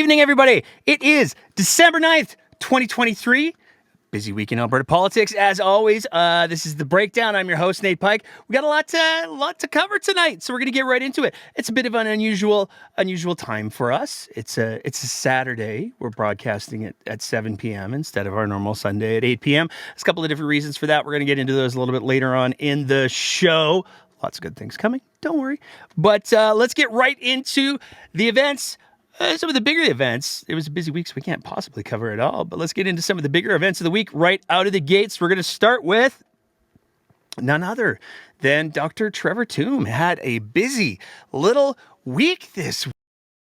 evening, everybody. It is December 9th, 2023. Busy week in Alberta politics, as always. This is The Breakdown. I'm your host, Nate Pike. We got a lot to cover tonight, so we're going to get right into it. It's a bit of an unusual time for us. It's a Saturday. We're broadcasting it at 7 p.m. instead of our normal Sunday at 8 p.m. There's a couple of different reasons for that. We're going to get into those a little bit later on in the show. Lots of good things coming. Don't worry. But let's get right into the events. Some of the bigger events. It was a busy week, so we can't possibly cover it all. But let's get into some of the bigger events of the week right out of the gates. We're going to start with none other than Dr. Trevor Tombe. Had a busy little week this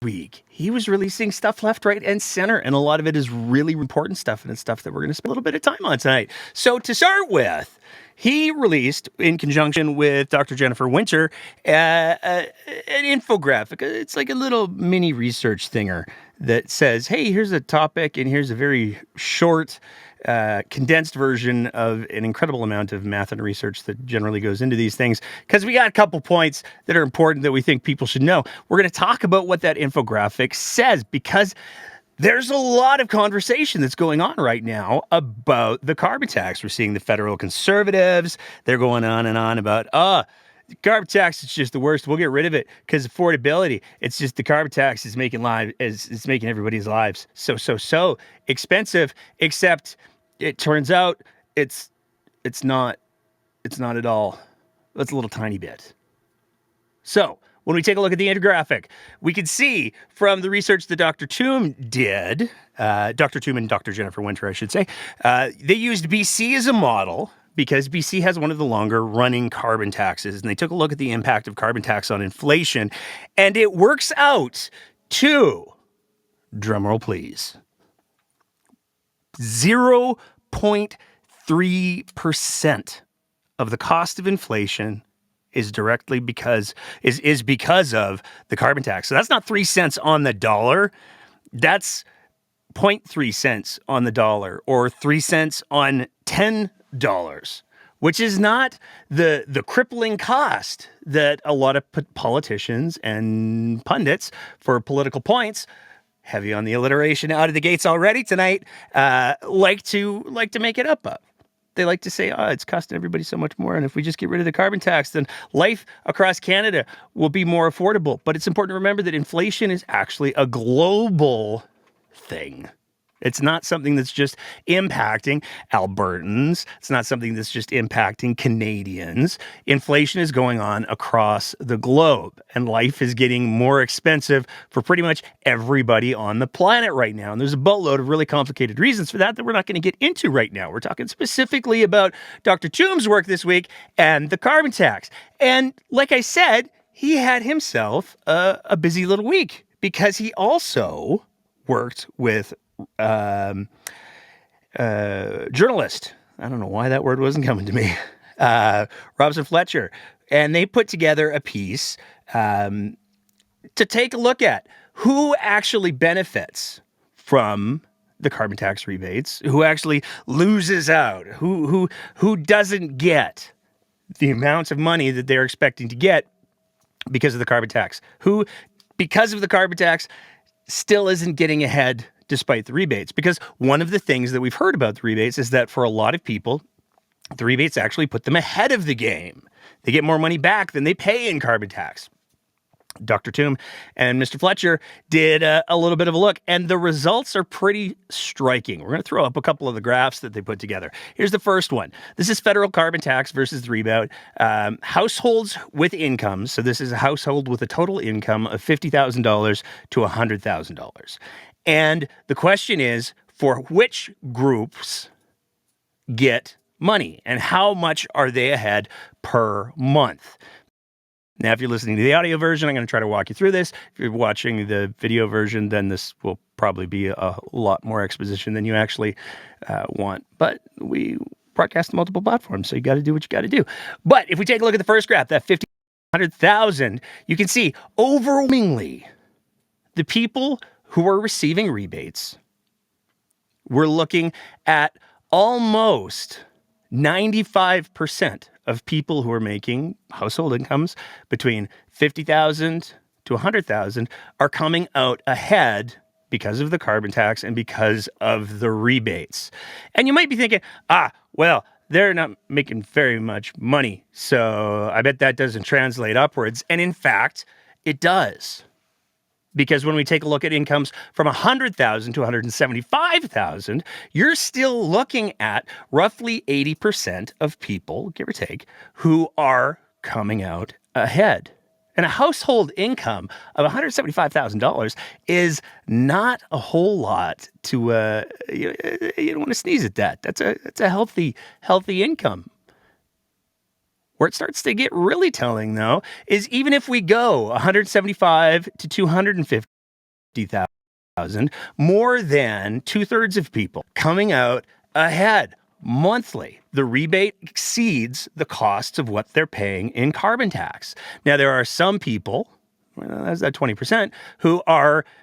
week. He was releasing stuff left, right, and center, and a lot of it is really important stuff, and it's stuff that we're going to spend a little bit of time on tonight. So to start with, he released, in conjunction with Dr. Jennifer Winter, an infographic. It's like a little mini research thinger that says, hey, here's a topic, and here's a very short, condensed version of an incredible amount of math and research that generally goes into these things, because we got a couple points that are important that we think people should know. We're going to talk about what that infographic says, because there's a lot of conversation that's going on right now about the carbon tax. We're seeing the federal conservatives. They're going on and on about, carbon tax is just the worst. We'll get rid of it because affordability. It's just the carbon tax is making everybody's lives so expensive. Except it turns out it's not at all. It's a little tiny bit. So when we take a look at the infographic, we can see from the research that Dr. Tombe did, Dr. Tombe and Dr. Jennifer Winter, I should say, they used BC as a model because BC has one of the longer running carbon taxes. And they took a look at the impact of carbon tax on inflation, and it works out to, drumroll please, 0.3% of the cost of inflation is directly because of the carbon tax. So that's not 3 cents on the dollar. That's 0.3 cents on the dollar, or 3 cents on $10, which is not the crippling cost that a lot of politicians and pundits, for political points, heavy on the alliteration out of the gates already tonight, like to make it up of. They like to say, it's costing everybody so much more, and if we just get rid of the carbon tax, then life across Canada will be more affordable. But it's important to remember that inflation is actually a global thing. It's not something that's just impacting Albertans. It's not something that's just impacting Canadians. Inflation is going on across the globe, and life is getting more expensive for pretty much everybody on the planet right now. And there's a boatload of really complicated reasons for that we're not going to get into right now. We're talking specifically about Dr. Tombe's work this week and the carbon tax. And like I said, he had himself a busy little week, because he also worked with journalist. I don't know why that word wasn't coming to me. Robson Fletcher. And they put together a piece to take a look at who actually benefits from the carbon tax rebates, who actually loses out, who doesn't get the amount of money that they're expecting to get because of the carbon tax, who, because of the carbon tax, still isn't getting ahead despite the rebates. Because one of the things that we've heard about the rebates is that for a lot of people, the rebates actually put them ahead of the game. They get more money back than they pay in carbon tax. Dr. Tombe and Mr. Fletcher did a little bit of a look, and the results are pretty striking. We're going to throw up a couple of the graphs that they put together. Here's the first one. This is federal carbon tax versus the rebate. Households with incomes. So this is a household with a total income of $50,000 to $100,000. And the question is, for which groups get money, and how much are they ahead per month? Now, if you're listening to the audio version, I'm going to try to walk you through this. If you're watching the video version, then this will probably be a lot more exposition than you actually want. But we broadcast multiple platforms, so you got to do what you got to do. But if we take a look at the first graph, that 100,000, you can see overwhelmingly the people who are receiving rebates, we're looking at almost 95% of people who are making household incomes between $50,000 to $100,000 are coming out ahead because of the carbon tax and because of the rebates. And you might be thinking, well, they're not making very much money, so I bet that doesn't translate upwards. And in fact, it does. Because when we take a look at incomes from $100,000 to $175,000, you're still looking at roughly 80% of people, give or take, who are coming out ahead. And a household income of $175,000 is not a whole lot to, you don't want to sneeze at that. That's a healthy income. Where it starts to get really telling, though, is even if we go 175 to 250,000, more than 2/3 of people coming out ahead monthly. The rebate exceeds the costs of what they're paying in carbon tax. Now, there are some people, that's that 20%, who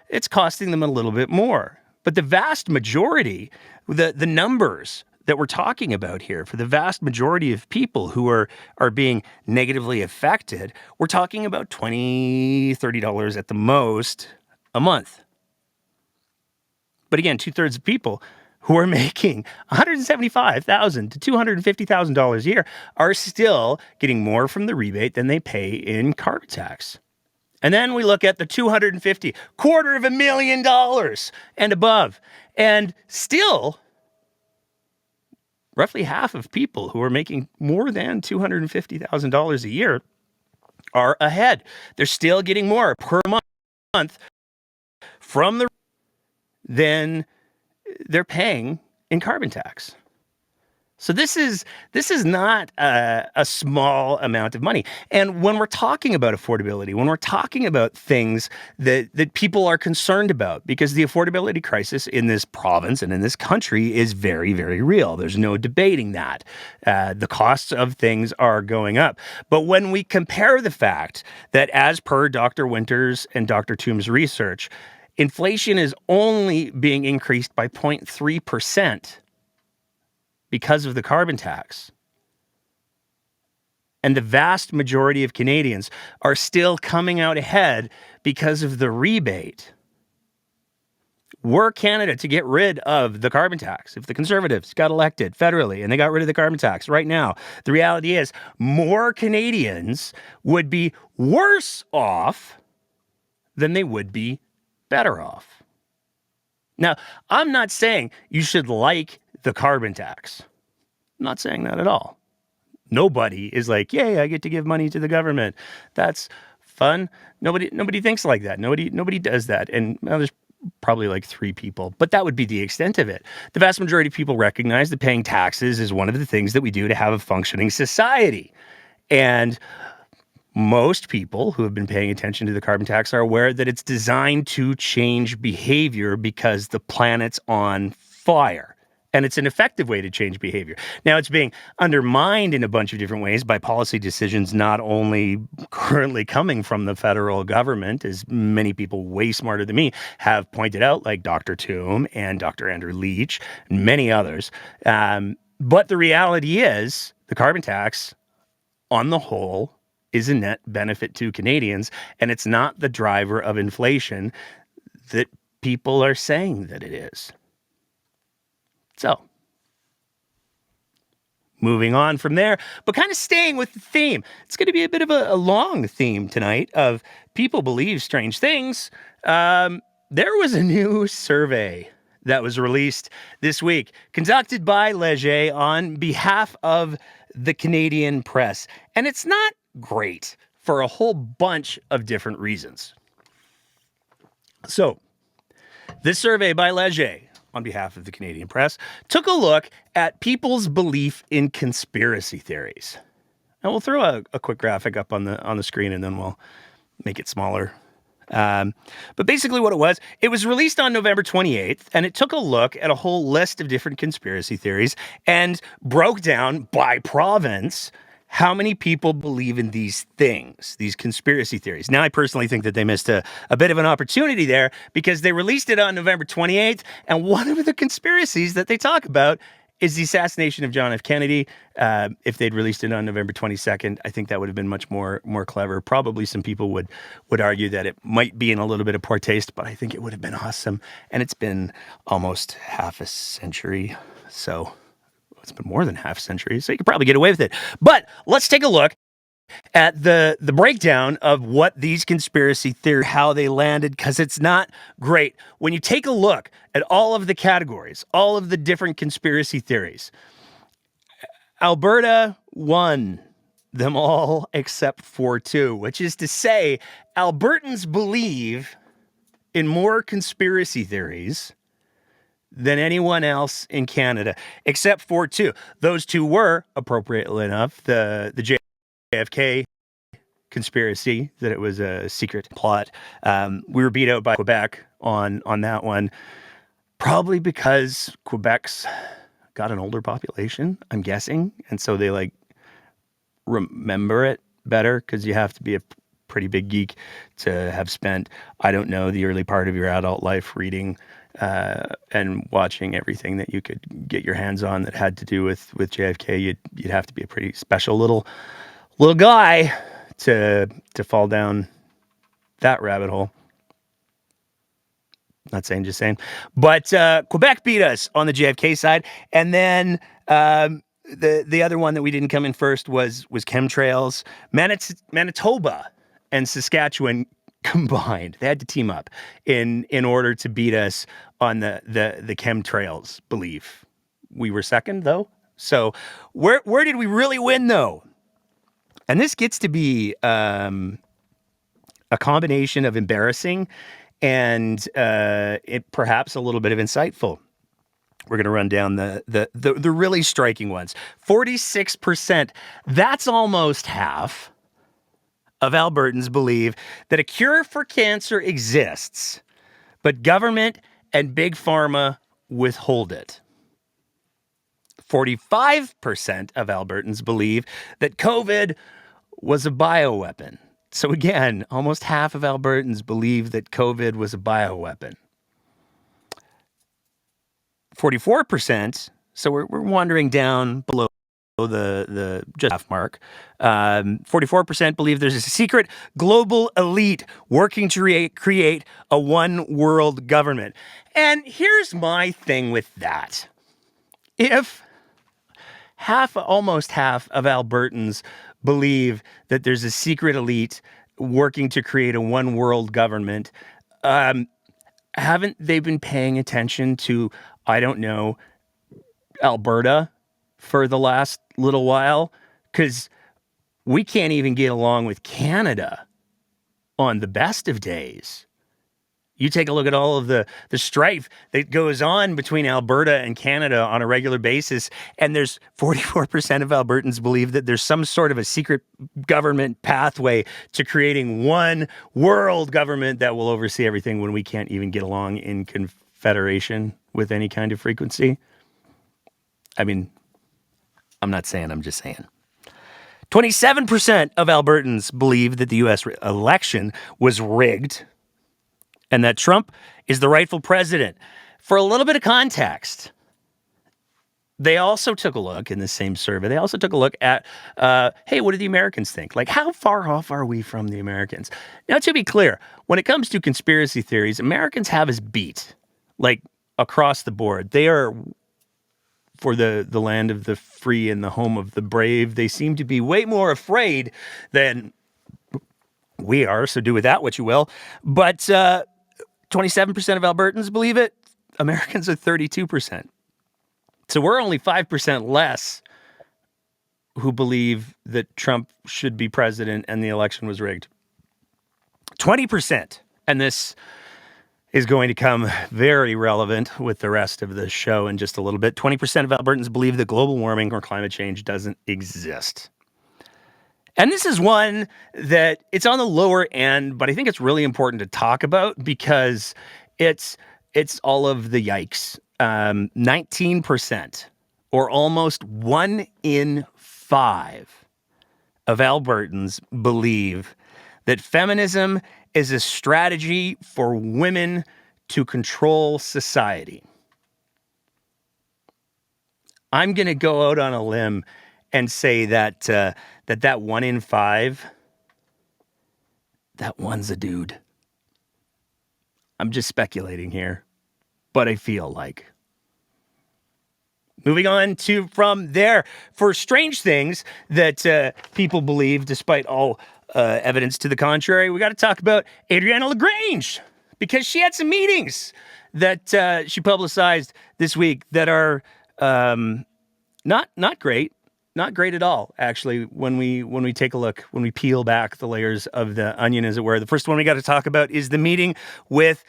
it's costing them a little bit more. But the vast majority, the numbers that we're talking about here, for the vast majority of people who are being negatively affected, we're talking about $20, $30 at the most a month. But again, 2/3 of people who are making $175,000 to $250,000 a year are still getting more from the rebate than they pay in carbon tax. And then we look at the $250,000, $250,000 and above, and still roughly half of people who are making more than $250,000 a year are ahead. They're still getting more per month from than they're paying in carbon tax. So this is not a small amount of money. And when we're talking about affordability, when we're talking about things that people are concerned about, because the affordability crisis in this province and in this country is very, very real. There's no debating that. The costs of things are going up. But when we compare the fact that, as per Dr. Winters and Dr. Toombs' research, inflation is only being increased by 0.3%, because of the carbon tax. And the vast majority of Canadians are still coming out ahead because of the rebate. Were Canada to get rid of the carbon tax, if the Conservatives got elected federally and they got rid of the carbon tax right now, the reality is more Canadians would be worse off than they would be better off. Now, I'm not saying you should like the carbon tax. I'm not saying that at all. Nobody is like, yay, I get to give money to the government. That's fun. Nobody thinks like that. Nobody does that. And there's probably like 3 people, but that would be the extent of it. The vast majority of people recognize that paying taxes is one of the things that we do to have a functioning society. And most people who have been paying attention to the carbon tax are aware that it's designed to change behavior because the planet's on fire. And it's an effective way to change behavior. Now, it's being undermined in a bunch of different ways by policy decisions not only currently coming from the federal government, as many people way smarter than me have pointed out, like Dr. Toom and Dr. Andrew Leach, and many others. But the reality is the carbon tax, on the whole, is a net benefit to Canadians, and it's not the driver of inflation that people are saying that it is. So, moving on from there, but kind of staying with the theme. It's going to be a bit of a long theme tonight of people believe strange things. There was a new survey that was released this week, conducted by Leger on behalf of the Canadian press. And it's not great for a whole bunch of different reasons. So, this survey by Leger, on behalf of the Canadian press, took a look at people's belief in conspiracy theories. And we'll throw a quick graphic up on the screen, and then we'll make it smaller. But basically what it was released on November 28th, and it took a look at a whole list of different conspiracy theories and broke down by province how many people believe in these things, these conspiracy theories. Now, I personally think that they missed a bit of an opportunity there, because they released it on November 28th, and one of the conspiracies that they talk about is the assassination of John F. Kennedy. If they'd released it on November 22nd, I think that would have been much more clever. Probably some people would argue that it might be in a little bit of poor taste, but I think it would have been awesome. And it's been almost half a century. So it's been more than half a century. So you could probably get away with it. But let's take a look at the breakdown of what these conspiracy theories, how they landed, because it's not great. When you take a look at all of the categories, all of the different conspiracy theories, Alberta won them all except for two, which is to say Albertans believe in more conspiracy theories than anyone else in Canada, except for two. Those two were, appropriately enough, the JFK conspiracy, that it was a secret plot. We were beat out by Quebec on that one, probably because Quebec's got an older population, I'm guessing, and so they like remember it better, because you have to be a pretty big geek to have spent, I don't know, the early part of your adult life reading and watching everything that you could get your hands on that had to do with JFK. You'd have to be a pretty special little guy to fall down that rabbit hole. Not saying, just saying. But Quebec beat us on the JFK side, and then the other one that we didn't come in first was chemtrails. Manitoba and Saskatchewan combined. They had to team up in order to beat us on the chemtrails belief. We were second, though. So where did we really win, though? And this gets to be a combination of embarrassing and perhaps a little bit of insightful. We're going to run down the really striking ones. 46%. That's almost half of Albertans believe that a cure for cancer exists, but government and big pharma withhold it. 45% of Albertans believe that COVID was a bioweapon. So again, almost half of Albertans believe that COVID was a bioweapon. 44%, so we're wandering down below the just half mark. 44% believe there's a secret global elite working to create a one world government. And here's my thing with that. If almost half of Albertans believe that there's a secret elite working to create a one world government, haven't they been paying attention to, I don't know, Alberta for the last little while? Because we can't even get along with Canada on the best of days. You take a look at all of the strife that goes on between Alberta and Canada on a regular basis, and there's 44% of Albertans believe that there's some sort of a secret government pathway to creating one world government that will oversee everything, when we can't even get along in confederation with any kind of frequency. I mean, I'm not saying, I'm just saying. 27% of Albertans believe that the U.S. election was rigged and that Trump is the rightful president. For a little bit of context, they also took a look in the same survey. They also took a look at, hey, what do the Americans think? Like, how far off are we from the Americans? Now, to be clear, when it comes to conspiracy theories, Americans have us beat, like, across the board. They are for the land of the free and the home of the brave. They seem to be way more afraid than we are, so do with that what you will. But 27% of Albertans believe it. Americans are 32%. So we're only 5% less who believe that Trump should be president and the election was rigged. 20%, and this is going to come very relevant with the rest of the show in just a little bit. 20% of Albertans believe that global warming or climate change doesn't exist. And this is one that it's on the lower end, but I think it's really important to talk about because it's all of the yikes. 19%, or almost 1 in 5 of Albertans believe that feminism is a strategy for women to control society. I'm going to go out on a limb and say that that 1 in 5, that one's a dude. I'm just speculating here, but I feel like. Moving on to from there, for strange things that people believe, despite all evidence to the contrary, we got to talk about Adriana Lagrange, because she had some meetings that she publicized this week that are not great. Not great at all, actually, when we take a look, when we peel back the layers of the onion, as it were. The first one we got to talk about is the meeting with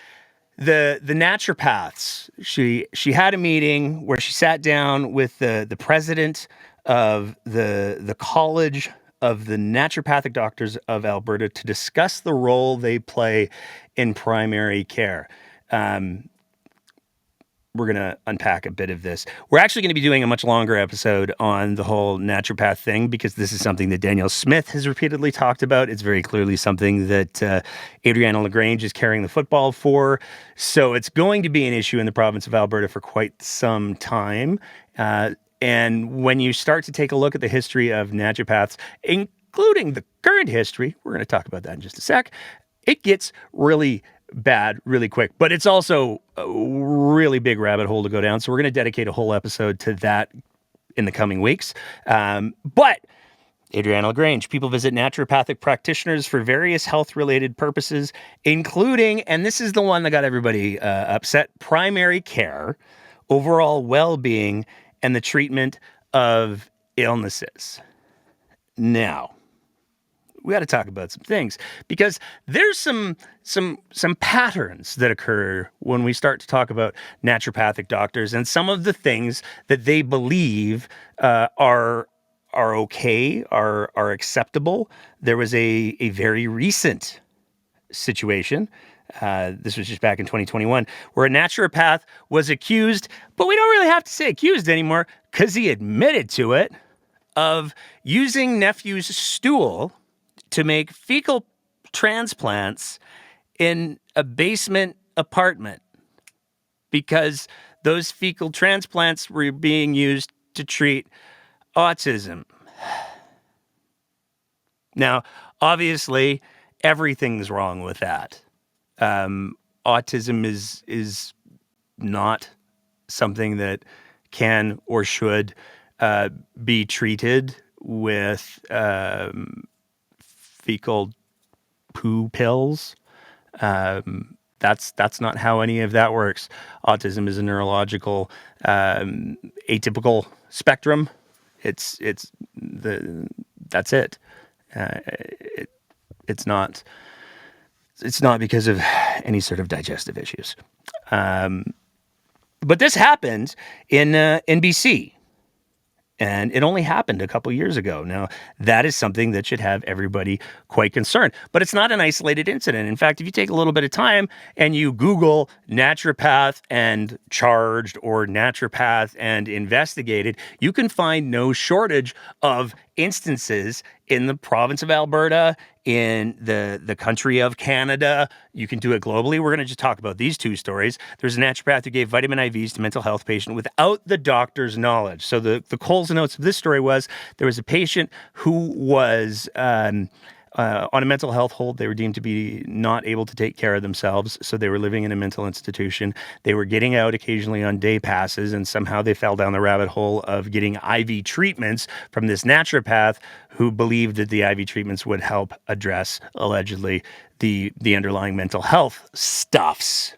the naturopaths. She had a meeting where she sat down with the president of the College of the Naturopathic Doctors of Alberta to discuss the role they play in primary care. We're going to unpack a bit of this. We're actually going to be doing a much longer episode on the whole naturopath thing, because this is something that Danielle Smith has repeatedly talked about. It's very clearly something that Adriana Lagrange is carrying the football for. So it's going to be an issue in the province of Alberta for quite some time. And when you start to take a look at the history of naturopaths, including the current history, we're going to talk about that in just a sec, it gets really bad really quick. But it's also a really big rabbit hole to go down. So we're going to dedicate a whole episode to that in the coming weeks. But Adriana Lagrange, people visit naturopathic practitioners for various health-related purposes, including, and this is the one that got everybody upset, primary care, overall well-being, and the treatment of illnesses. Now, we got to talk about some things, because there's some patterns that occur when we start to talk about naturopathic doctors and some of the things that they believe are okay, are acceptable. There was a very recent situation. This was just back in 2021, where a naturopath was accused, but we don't really have to say accused anymore because he admitted to it, of using nephew's stool to make fecal transplants in a basement apartment, because those fecal transplants were being used to treat autism. Now, obviously, everything's wrong with that. Autism is not something that can or should be treated with fecal poo pills. That's not how any of that works. Autism is a neurological atypical spectrum. That's it. It's not because of any sort of digestive issues. But this happened in BC. And it only happened a couple years ago. Now, that is something that should have everybody quite concerned. But it's not an isolated incident. In fact, if you take a little bit of time and you Google naturopath and charged or naturopath and investigated, you can find no shortage of instances in the province of Alberta, in the country of Canada. You can do it globally. We're going to just talk about these two stories. There's a naturopath who gave vitamin IVs to mental health patient without the doctor's knowledge. So the Coles notes of this story was there was a patient who was on a mental health hold. They were deemed to be not able to take care of themselves, so they were living in a mental institution. They were getting out occasionally on day passes, and somehow they fell down the rabbit hole of getting IV treatments from this naturopath who believed that the IV treatments would help address, allegedly, the underlying mental health stuffs.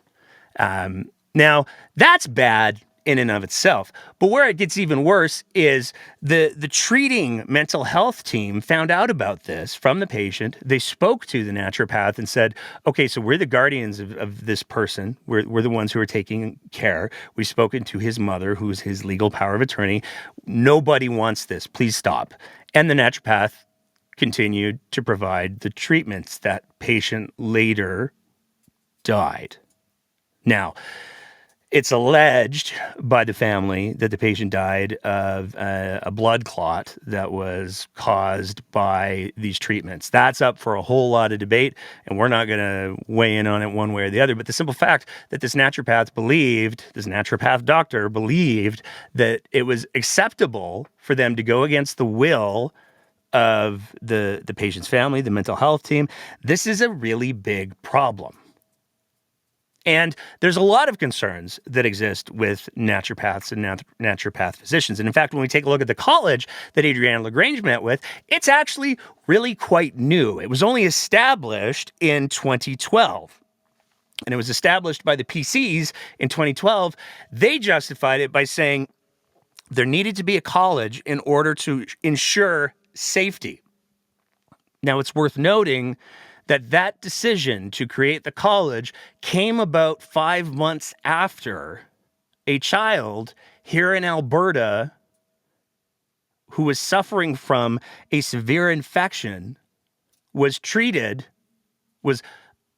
Now, that's bad in and of itself. But where it gets even worse is the treating mental health team found out about this from the patient. They spoke to the naturopath and said, okay, so we're the guardians of this person. We're the ones who are taking care. We've spoken to his mother, who's his legal power of attorney. Nobody wants this. Please stop. And the naturopath continued to provide the treatments. That patient later died. Now, It's alleged by the family that the patient died of a blood clot that was caused by these treatments. That's up for a whole lot of debate, and we're not going to weigh in on it one way or the other. But the simple fact that this naturopath doctor believed that it was acceptable for them to go against the will of the patient's family, the mental health team, this is a really big problem. And there's a lot of concerns that exist with naturopaths and naturopath physicians. And in fact, when we take a look at the college that Adriana Lagrange met with, it's actually really quite new. It was only established in 2012. And it was established by the PCs in 2012. They justified it by saying there needed to be a college in order to ensure safety. Now, it's worth noting that decision to create the college came about 5 months after a child here in Alberta who was suffering from a severe infection was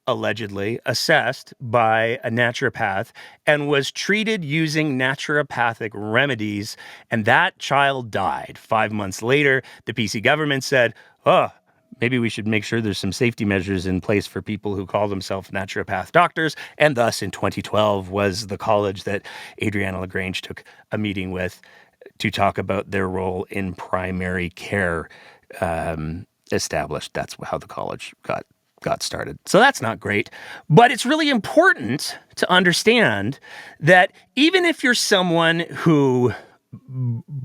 allegedly assessed by a naturopath and was treated using naturopathic remedies, and that child died. 5 months later, the PC government said, maybe we should make sure there's some safety measures in place for people who call themselves naturopath doctors. And thus, in 2012, was the college that Adriana Lagrange took a meeting with to talk about their role in primary care established. That's how the college got started. So that's not great. But it's really important to understand that even if you're someone who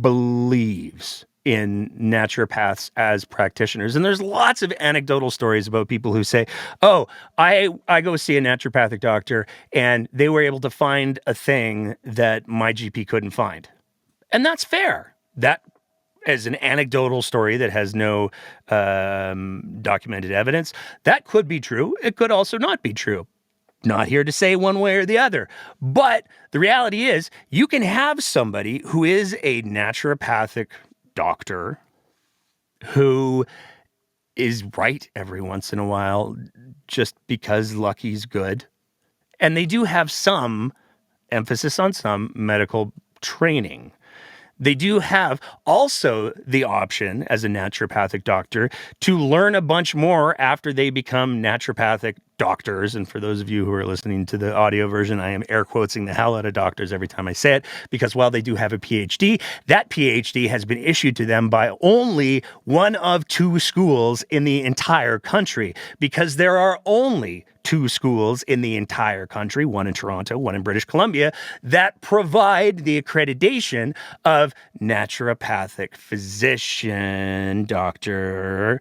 believes in naturopaths as practitioners. And there's lots of anecdotal stories about people who say, I go see a naturopathic doctor and they were able to find a thing that my GP couldn't find. And that's fair. That is an anecdotal story that has no documented evidence. That could be true. It could also not be true. Not here to say one way or the other. But the reality is you can have somebody who is a naturopathic doctor who is right every once in a while just because lucky's good. And they do have some emphasis on some medical training. They do have also the option as a naturopathic doctor to learn a bunch more after they become naturopathic doctors. And for those of you who are listening to the audio version, I am air quoting the hell out of doctors every time I say it, because while they do have a PhD, that PhD has been issued to them by only one of two schools in the entire country, because there are only two schools in the entire country, one in Toronto, one in British Columbia, that provide the accreditation of naturopathic physician, doctor,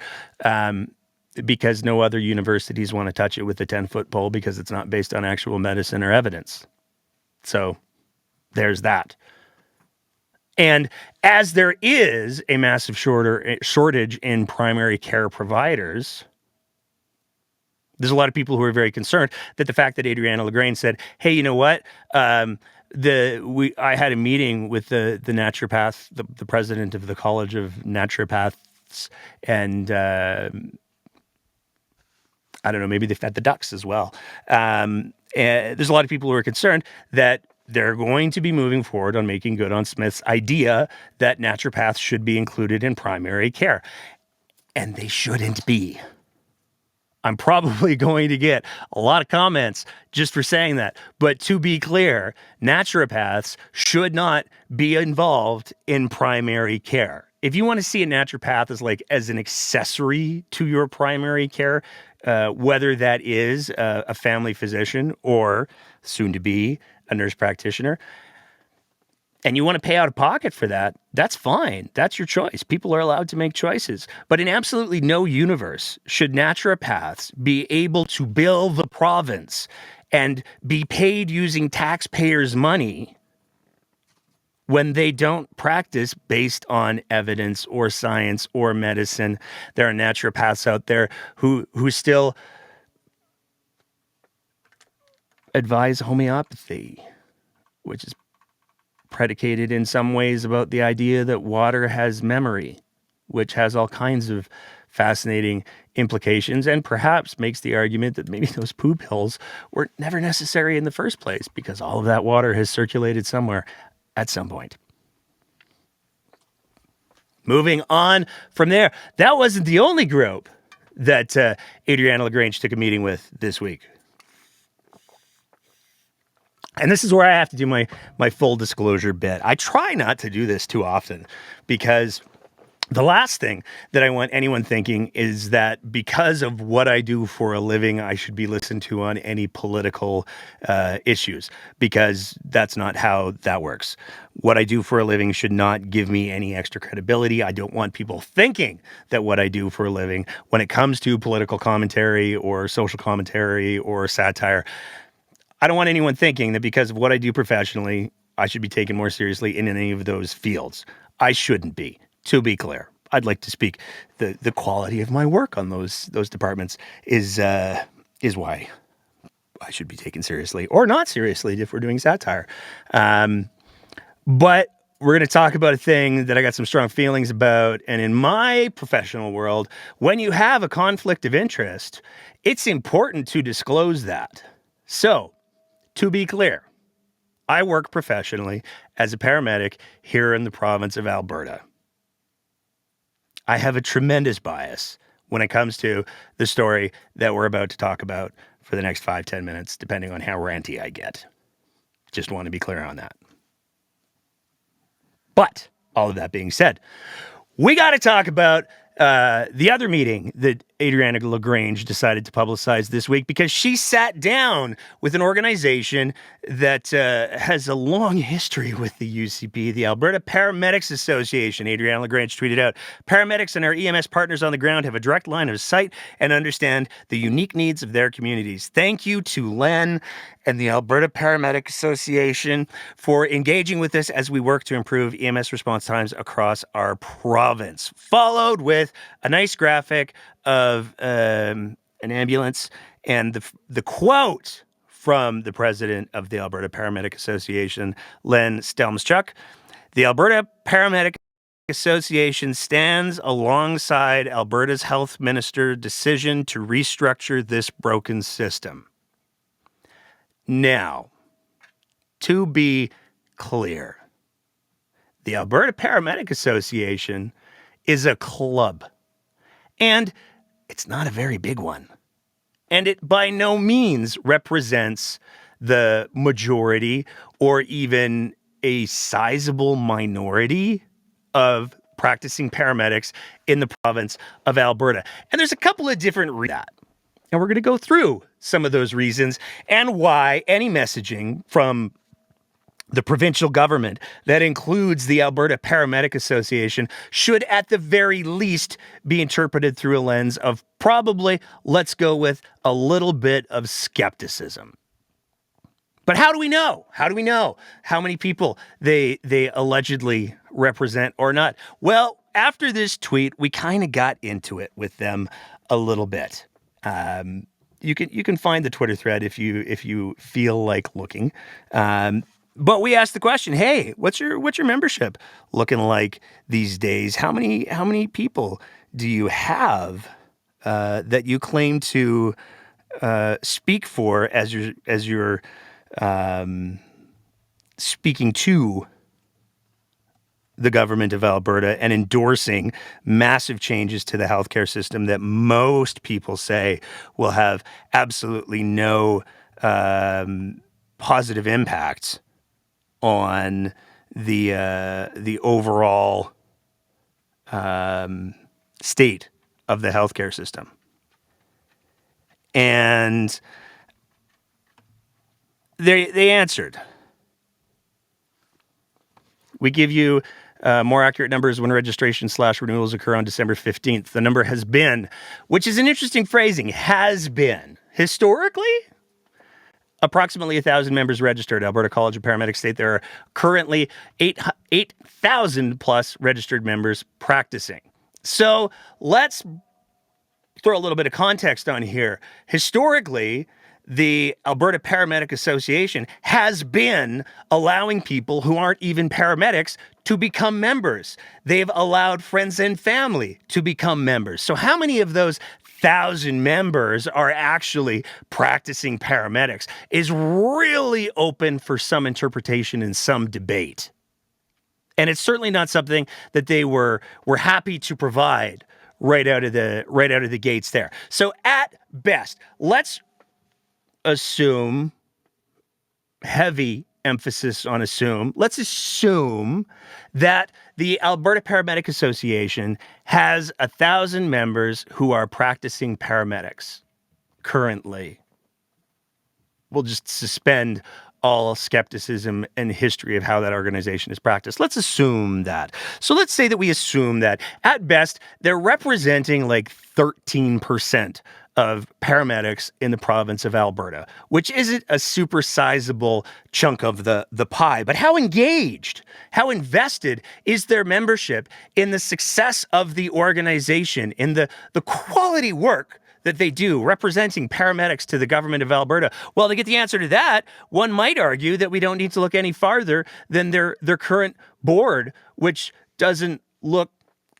because no other universities want to touch it with a 10-foot pole because it's not based on actual medicine or evidence. So there's that. And as there is a massive shortage in primary care providers, there's a lot of people who are very concerned that the fact that Adriana Lagrange said, hey, you know what? I had a meeting with the naturopath, the president of the College of Naturopaths, and I don't know, maybe they fed the ducks as well. And there's a lot of people who are concerned that they're going to be moving forward on making good on Smith's idea that naturopaths should be included in primary care. And they shouldn't be. I'm probably going to get a lot of comments just for saying that. But to be clear, naturopaths should not be involved in primary care. If you want to see a naturopath as an accessory to your primary care, whether that is a family physician or soon to be a nurse practitioner, and you want to pay out of pocket for that, that's fine. That's your choice. People are allowed to make choices. But in absolutely no universe should naturopaths be able to bill the province and be paid using taxpayers' money when they don't practice based on evidence or science or medicine. There are naturopaths out there who still advise homeopathy, which is predicated in some ways about the idea that water has memory. which has all kinds of fascinating implications and perhaps makes the argument that maybe those poop hills were never necessary in the first place because all of that water has circulated somewhere at some point. Moving on from there, that wasn't the only group that Adriana Lagrange took a meeting with this week. And this is where I have to do my full disclosure bit. I try not to do this too often because the last thing that I want anyone thinking is that because of what I do for a living, I should be listened to on any political issues, because that's not how that works. What I do for a living should not give me any extra credibility. I don't want people thinking that what I do for a living, when it comes to political commentary or social commentary or satire, I don't want anyone thinking that because of what I do professionally, I should be taken more seriously in any of those fields. I shouldn't be. To be clear, I'd like to speak the quality of my work on those departments is why I should be taken seriously or not seriously if we're doing satire. But we're going to talk about a thing that I got some strong feelings about. And in my professional world, when you have a conflict of interest, it's important to disclose that. So, to be clear, I work professionally as a paramedic here in the province of Alberta. I have a tremendous bias when it comes to the story that we're about to talk about for the next 5-10 minutes, depending on how ranty I get. Just want to be clear on that. But all of that being said, we got to talk about the other meeting that Adriana Lagrange decided to publicize this week, because she sat down with an organization that has a long history with the UCP, the Alberta Paramedic Association. Adriana Lagrange tweeted out, "Paramedics and our EMS partners on the ground have a direct line of sight and understand the unique needs of their communities. Thank you to Len and the Alberta Paramedic Association for engaging with us as we work to improve EMS response times across our province." Followed with a nice graphic of an ambulance and the quote from the president of the Alberta Paramedic Association, Len Stelmschuk. "The Alberta Paramedic Association stands alongside Alberta's health minister decision to restructure this broken system." Now, to be clear, the Alberta Paramedic Association is a club, and it's not a very big one. And it by no means represents the majority or even a sizable minority of practicing paramedics in the province of Alberta. And there's a couple of different reasons. And we're going to go through some of those reasons and why any messaging from the provincial government that includes the Alberta Paramedic Association should at the very least be interpreted through a lens of probably, let's go with, a little bit of skepticism. But how do we know? How do we know how many people they allegedly represent or not? Well, after this tweet, we kind of got into it with them a little bit. You can find the Twitter thread if you feel like looking. But we asked the question, hey, what's your membership looking like these days? How many people do you have that you claim to speak for as you're speaking to the government of Alberta and endorsing massive changes to the healthcare system that most people say will have absolutely no positive impacts on the overall state of the healthcare system. And they answered. We give you more accurate numbers when registration/renewals occur on December 15th. The number has been, which is an interesting phrasing, has been, historically, approximately 1,000 members registered. Alberta College of Paramedics state there are currently 8,000 plus registered members practicing. So let's throw a little bit of context on here. Historically, the Alberta Paramedic Association has been allowing people who aren't even paramedics to become members. They've allowed friends and family to become members. So how many of those 1,000 members are actually practicing paramedics is really open for some interpretation and some debate. And it's certainly not something that they were happy to provide right out of the gates there. So at best, let's assume, heavy emphasis on assume, let's assume that the Alberta Paramedic Association has 1,000 members who are practicing paramedics currently. We'll just suspend all skepticism and history of how that organization is practiced. Let's assume that. So let's say that we assume that at best, they're representing like 13% of paramedics in the province of Alberta, which isn't a super sizable chunk of the pie. But how engaged, how invested is their membership in the success of the organization, in the quality work that they do representing paramedics to the government of Alberta? Well, to get the answer to that, one might argue that we don't need to look any farther than their current board, which doesn't look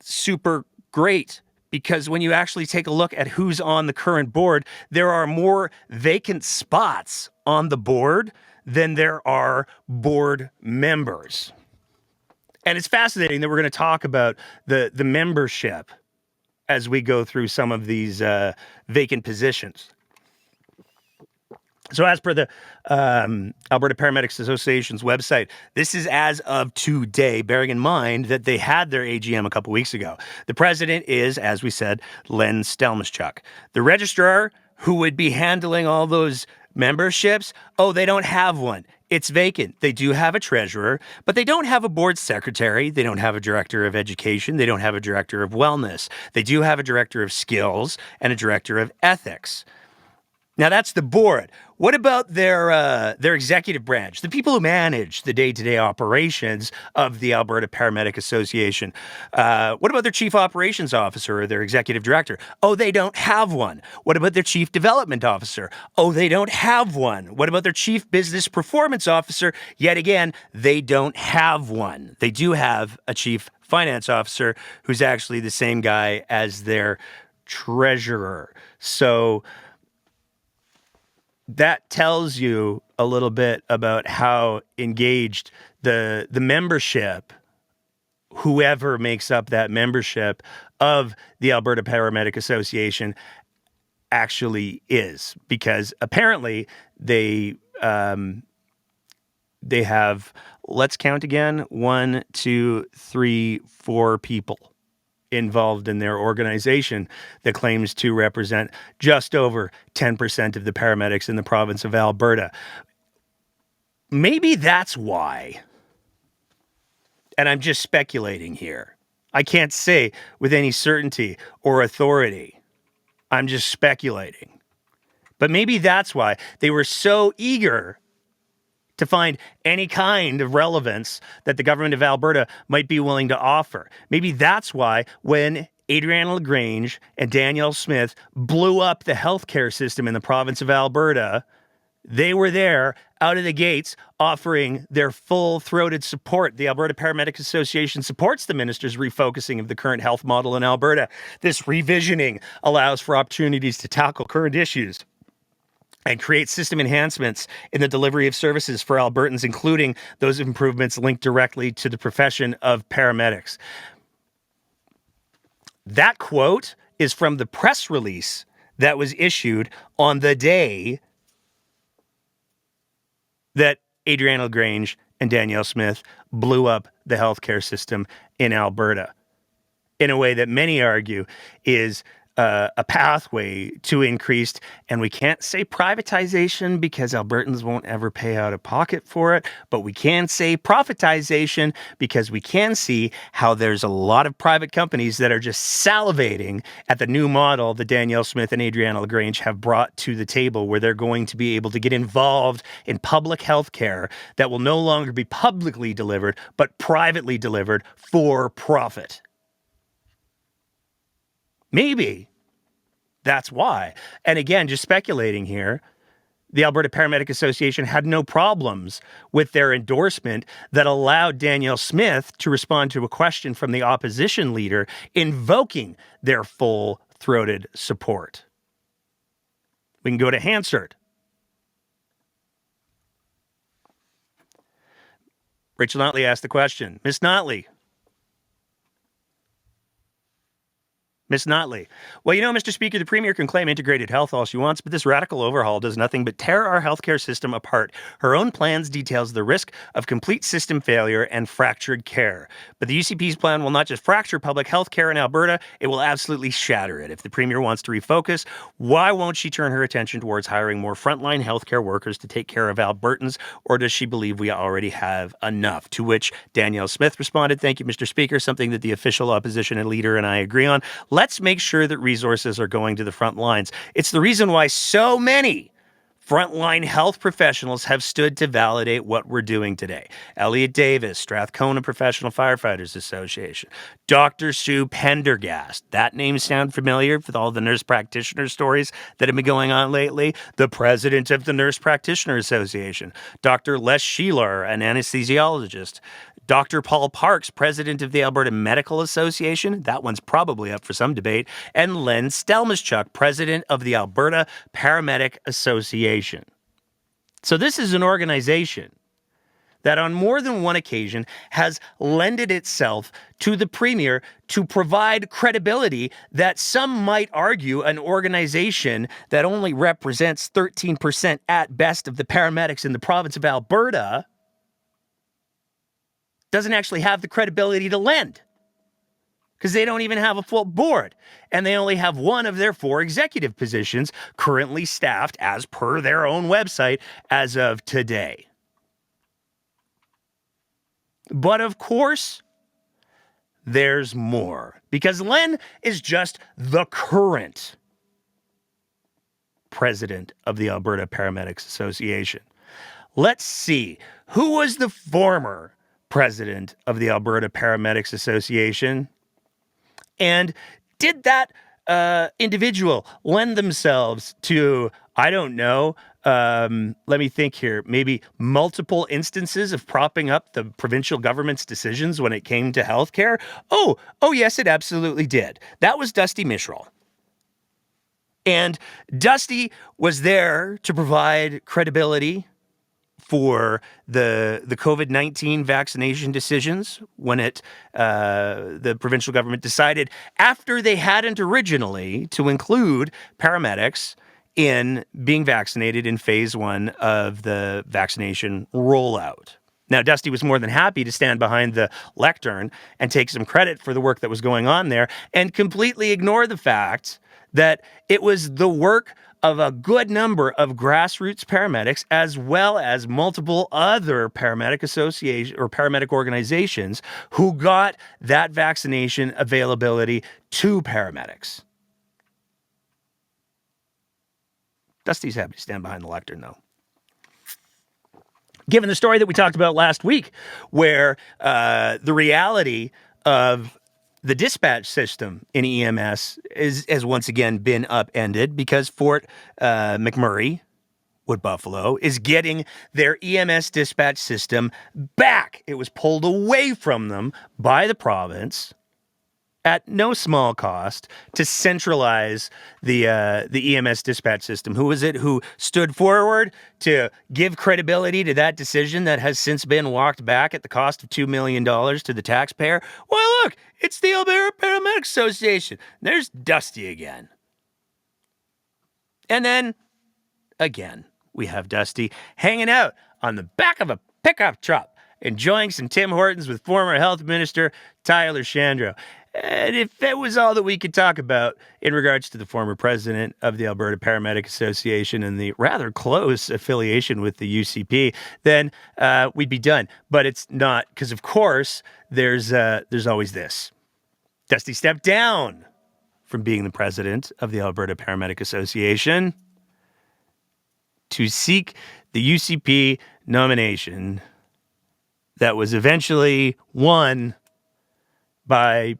super great. Because when you actually take a look at who's on the current board, there are more vacant spots on the board than there are board members. And it's fascinating that we're going to talk about the membership as we go through some of these vacant positions. So as per the Alberta Paramedics Association's website, this is as of today, bearing in mind that they had their AGM a couple weeks ago. The president is, as we said, Len Stelmaschuk. The registrar, who would be handling all those memberships, they don't have one. It's vacant. They do have a treasurer, but they don't have a board secretary. They don't have a director of education. They don't have a director of wellness. They do have a director of skills and a director of ethics. Now, that's the board. What about their executive branch, the people who manage the day-to-day operations of the Alberta Paramedic Association? What about their chief operations officer or their executive director? They don't have one. What about their chief development officer? They don't have one. What about their chief business performance officer? Yet again, they don't have one. They do have a chief finance officer who's actually the same guy as their treasurer. So that tells you a little bit about how engaged the membership, whoever makes up that membership of the Alberta Paramedic Association, actually is. Because apparently they have, let's count again, 1, 2, 3, 4 people involved in their organization that claims to represent just over 10% of the paramedics in the province of Alberta. Maybe that's why. And I'm just speculating here. I can't say with any certainty or authority. I'm just speculating. But maybe that's why they were so eager to find any kind of relevance that the government of Alberta might be willing to offer. Maybe that's why when Adriana Lagrange and Danielle Smith blew up the healthcare system in the province of Alberta, they were there out of the gates offering their full-throated support. The Alberta Paramedic Association supports the minister's refocusing of the current health model in Alberta. This revisioning allows for opportunities to tackle current issues and create system enhancements in the delivery of services for Albertans, including those improvements linked directly to the profession of paramedics. That quote is from the press release that was issued on the day that Adriana Lagrange and Danielle Smith blew up the healthcare system in Alberta in a way that many argue is a pathway to increased, and we can't say privatization because Albertans won't ever pay out of pocket for it, but we can say profitization because we can see how there's a lot of private companies that are just salivating at the new model that Danielle Smith and Adriana Lagrange have brought to the table, where they're going to be able to get involved in public health care that will no longer be publicly delivered, but privately delivered for profit. Maybe that's why. And again, just speculating here, the Alberta Paramedic Association had no problems with their endorsement that allowed Danielle Smith to respond to a question from the opposition leader invoking their full-throated support. We can go to Hansard. Rachel Notley asked the question. Miss Notley. Well, Mr. Speaker, the Premier can claim integrated health all she wants, but this radical overhaul does nothing but tear our healthcare system apart. Her own plans details the risk of complete system failure and fractured care. But the UCP's plan will not just fracture public health care in Alberta, it will absolutely shatter it. If the Premier wants to refocus, why won't she turn her attention towards hiring more frontline healthcare workers to take care of Albertans, or does she believe we already have enough? To which Danielle Smith responded, "Thank you, Mr. Speaker, something that the official opposition and leader and I agree on. Let's make sure that resources are going to the front lines. It's the reason why so many frontline health professionals have stood to validate what we're doing today. Elliot Davis, Strathcona Professional Firefighters Association, Dr. Sue Pendergast. That name sound familiar with all the nurse practitioner stories that have been going on lately? The president of the Nurse Practitioner Association, Dr. Les Sheeler, an anesthesiologist, Dr. Paul Parks, president of the Alberta Medical Association. That one's probably up for some debate. And Len Stelmaschuk, president of the Alberta Paramedic Association. So this is an organization that on more than one occasion has lended itself to the Premier to provide credibility that some might argue an organization that only represents 13% at best of the paramedics in the province of Alberta doesn't actually have the credibility to lend, because they don't even have a full board, and they only have one of their 4 executive positions currently staffed as per their own website as of today. But of course, there's more, because Len is just the current president of the Alberta Paramedics Association. Let's see, who was the former president of the Alberta Paramedics Association? And did that individual lend themselves to, I don't know, let me think here, maybe multiple instances of propping up the provincial government's decisions when it came to healthcare? Oh, yes, it absolutely did. That was Dusty Mishral. And Dusty was there to provide credibility for the COVID-19 vaccination decisions when the provincial government decided, after they hadn't originally, to include paramedics in being vaccinated in phase 1 of the vaccination rollout. Now, Dusty was more than happy to stand behind the lectern and take some credit for the work that was going on there and completely ignore the fact that it was the work of a good number of grassroots paramedics, as well as multiple other paramedic association or paramedic organizations who got that vaccination availability to paramedics. Dusty's happy to stand behind the lectern, though. Given the story that we talked about last week, where the reality of the dispatch system in EMS has once again been upended because Fort McMurray, Wood Buffalo, is getting their EMS dispatch system back. It was pulled away from them by the province at no small cost to centralize the EMS dispatch system. Who was it who stood forward to give credibility to that decision that has since been walked back at the cost of $2 million to the taxpayer? Well, look, it's the Alberta Paramedic Association. There's Dusty again. And then, again, we have Dusty hanging out on the back of a pickup truck, enjoying some Tim Hortons with former Health Minister Tyler Shandro. And if that was all that we could talk about in regards to the former president of the Alberta Paramedic Association and the rather close affiliation with the UCP, then we'd be done. But it's not, because of course there's always this. Dusty stepped down from being the president of the Alberta Paramedic Association to seek the UCP nomination that was eventually won by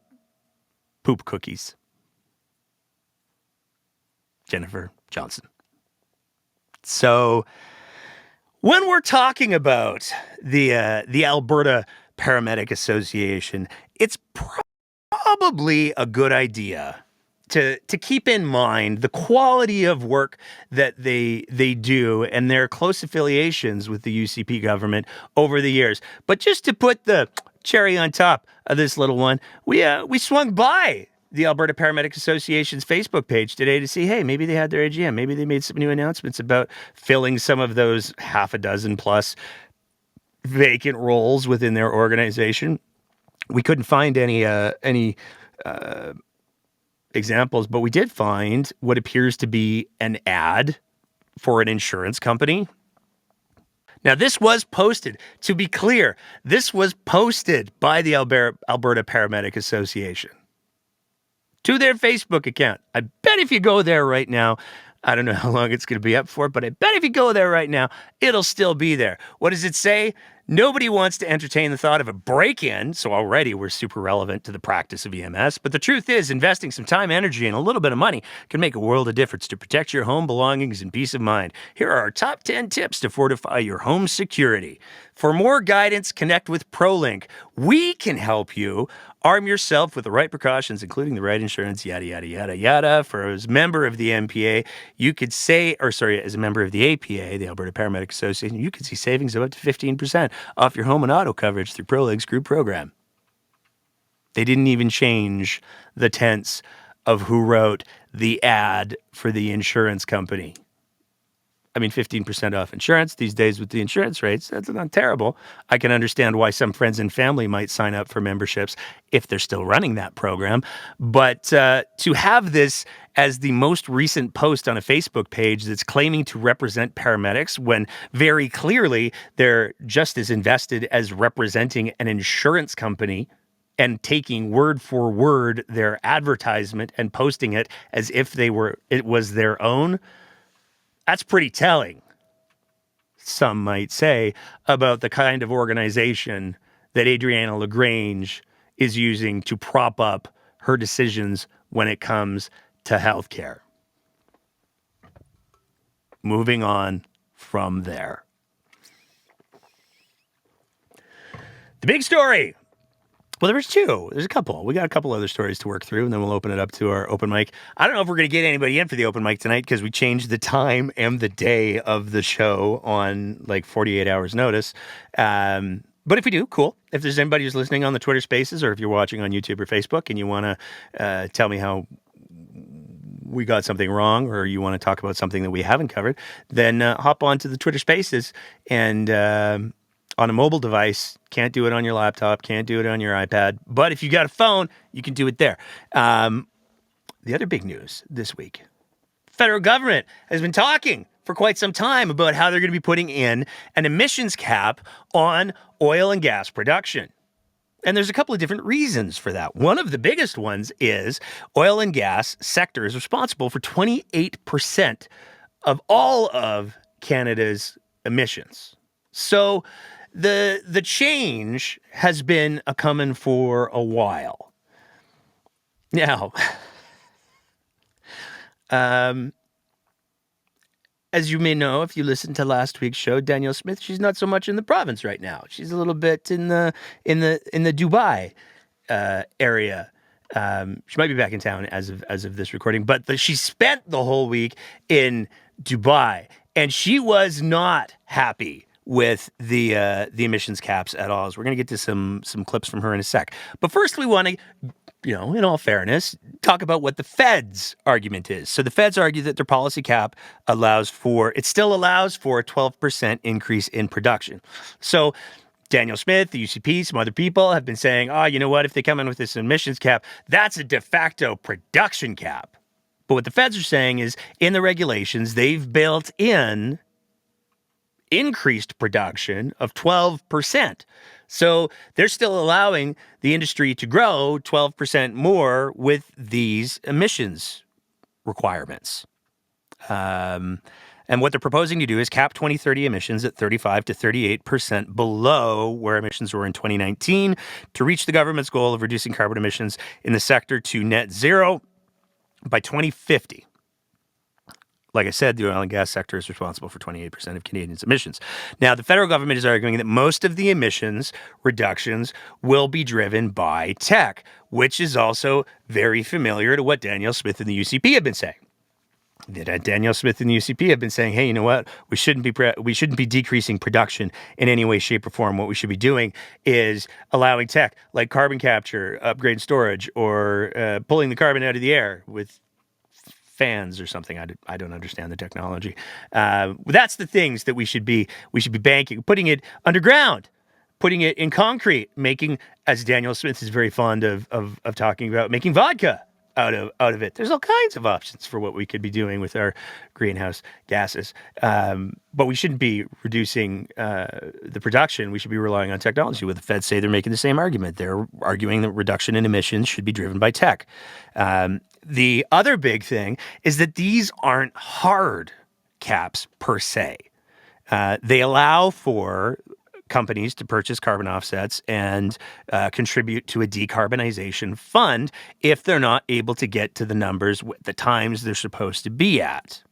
poop cookies. Jennifer Johnson. So when we're talking about the Alberta Paramedic Association, it's probably a good idea to keep in mind the quality of work that they do and their close affiliations with the UCP government over the years. But just to put the cherry on top of this little one, we swung by the Alberta Paramedic Association's Facebook page today to see, hey, maybe they had their AGM, maybe they made some new announcements about filling some of those half a dozen plus vacant roles within their organization. We couldn't find any examples, but we did find what appears to be an ad for an insurance company. Now, this was posted, to be clear, this was posted by the Alberta Paramedic Association to their Facebook account. I bet if you go there right now, I don't know how long it's going to be up for, but I bet if you go there right now, it'll still be there. What does it say? Nobody wants to entertain the thought of a break-in, so already we're super relevant to the practice of EMS. But the truth is, investing some time, energy, and a little bit of money can make a world of difference to protect your home belongings and peace of mind. Here are our top 10 tips to fortify your home security. For more guidance, connect with ProLink. We can help you arm yourself with the right precautions, including the right insurance, yada, yada, yada, yada. For as a member of the MPA, you could say, as a member of the APA, the Alberta Paramedic Association, you could see savings of up to 15% off your home and auto coverage through ProLink's group program. They didn't even change the tense of who wrote the ad for the insurance company. I mean, 15% off insurance these days with the insurance rates, that's not terrible. I can understand why some friends and family might sign up for memberships if they're still running that program. But to have this as the most recent post on a Facebook page that's claiming to represent paramedics when very clearly they're just as invested as representing an insurance company and taking word for word their advertisement and posting it as if it was their own, that's pretty telling, some might say, about the kind of organization that Adriana Lagrange is using to prop up her decisions when it comes to healthcare. Moving on from there. The big story. Well, there was two. There's a couple. We got a couple other stories to work through, and then we'll open it up to our open mic. I don't know if we're going to get anybody in for the open mic tonight because we changed the time and the day of the show on like 48 hours notice. But if we do, cool. If there's anybody who's listening on the Twitter Spaces or if you're watching on YouTube or Facebook and you want to tell me how we got something wrong or you want to talk about something that we haven't covered, then hop on to the Twitter Spaces and on a mobile device, can't do it on your laptop, can't do it on your iPad. But if you got a phone, you can do it there. The other big news this week, federal government has been talking for quite some time about how they're going to be putting in an emissions cap on oil and gas production. And there's a couple of different reasons for that. One of the biggest ones is oil and gas sector is responsible for 28% of all of Canada's emissions. So the change has been a coming for a while. Now, as you may know, if you listened to last week's show, Danielle Smith, she's not so much in the province right now. She's a little bit in the Dubai area. She might be back in town as of this recording, but she spent the whole week in Dubai, and she was not happy with the emissions caps at all. So we're going to get to some clips from her in a sec. But first, we want to, in all fairness, talk about what the Fed's argument is. So the Feds argue that their policy cap still allows for a 12% increase in production. So Daniel Smith, the UCP, some other people have been saying, you know what, if they come in with this emissions cap, that's a de facto production cap. But what the Feds are saying is in the regulations, they've built in increased production of 12%. So they're still allowing the industry to grow 12% more with these emissions requirements. And what they're proposing to do is cap 2030 emissions at 35 to 38% below where emissions were in 2019 to reach the government's goal of reducing carbon emissions in the sector to net zero by 2050. Like I said, the oil and gas sector is responsible for 28% of Canadians' emissions. Now, the federal government is arguing that most of the emissions reductions will be driven by tech, which is also very familiar to what Danielle Smith and the UCP have been saying. Danielle Smith and the UCP have been saying, hey, you know what? We shouldn't be decreasing production in any way, shape, or form. What we should be doing is allowing tech like carbon capture, upgrade storage, or pulling the carbon out of the air with fans or something. I don't understand the technology. That's the things that we should be banking, putting it underground, putting it in concrete, making, as Danielle Smith is very fond of talking about, making vodka out of it. There's all kinds of options for what we could be doing with our greenhouse gases. But we shouldn't be reducing the production. We should be relying on technology. What the feds say, they're making the same argument. They're arguing that reduction in emissions should be driven by tech. The other big thing is that these aren't hard caps per se. They allow for companies to purchase carbon offsets and contribute to a decarbonization fund if they're not able to get to the numbers at the times they're supposed to be at.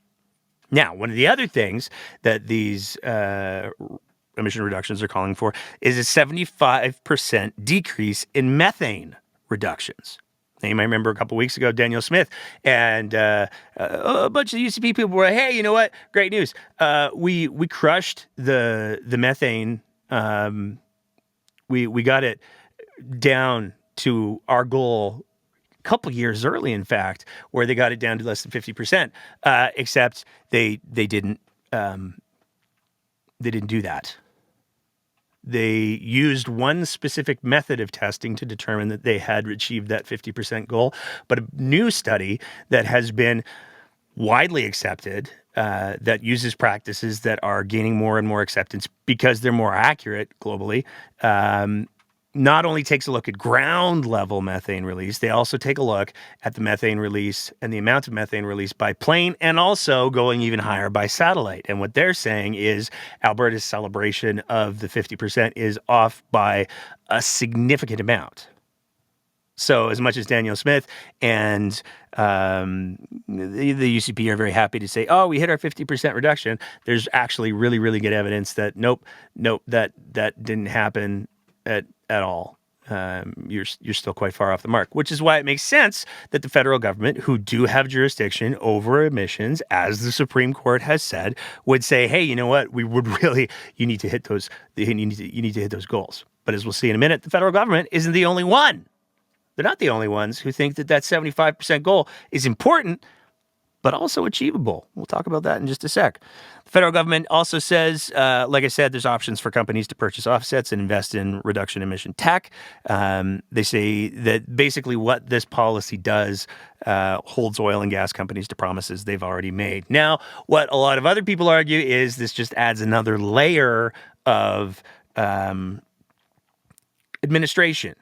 Now, one of the other things that these emission reductions are calling for is a 75% decrease in methane reductions. Now, you might remember a couple weeks ago, Danielle Smith and a bunch of UCP people were like, hey, you know what? Great news. We crushed the methane. We got it down to our goal a couple years early, in fact, where they got it down to less than 50%. Except they didn't do that. They used one specific method of testing to determine that they had achieved that 50% goal. But a new study that has been widely accepted that uses practices that are gaining more and more acceptance because they're more accurate globally, not only takes a look at ground level methane release, they also take a look at the methane release and the amount of methane released by plane and also going even higher by satellite. And what they're saying is Alberta's celebration of the 50% is off by a significant amount. So as much as Danielle Smith and the UCP are very happy to say, oh, we hit our 50% reduction, there's actually really, really good evidence that nope, that didn't happen at all. You're still quite far off the mark, which is why it makes sense that the federal government, who do have jurisdiction over emissions, as the Supreme Court has said, would say, hey, you know what, we would really, you need to hit those goals. But as we'll see in a minute, the federal government isn't the only one. They're not the only ones who think that 75% goal is important, but also achievable. We'll talk about that in just a sec. The federal government also says, like I said, there's options for companies to purchase offsets and invest in reduction emission tech. They say that basically what this policy does holds oil and gas companies to promises they've already made. Now, what a lot of other people argue is this just adds another layer of administration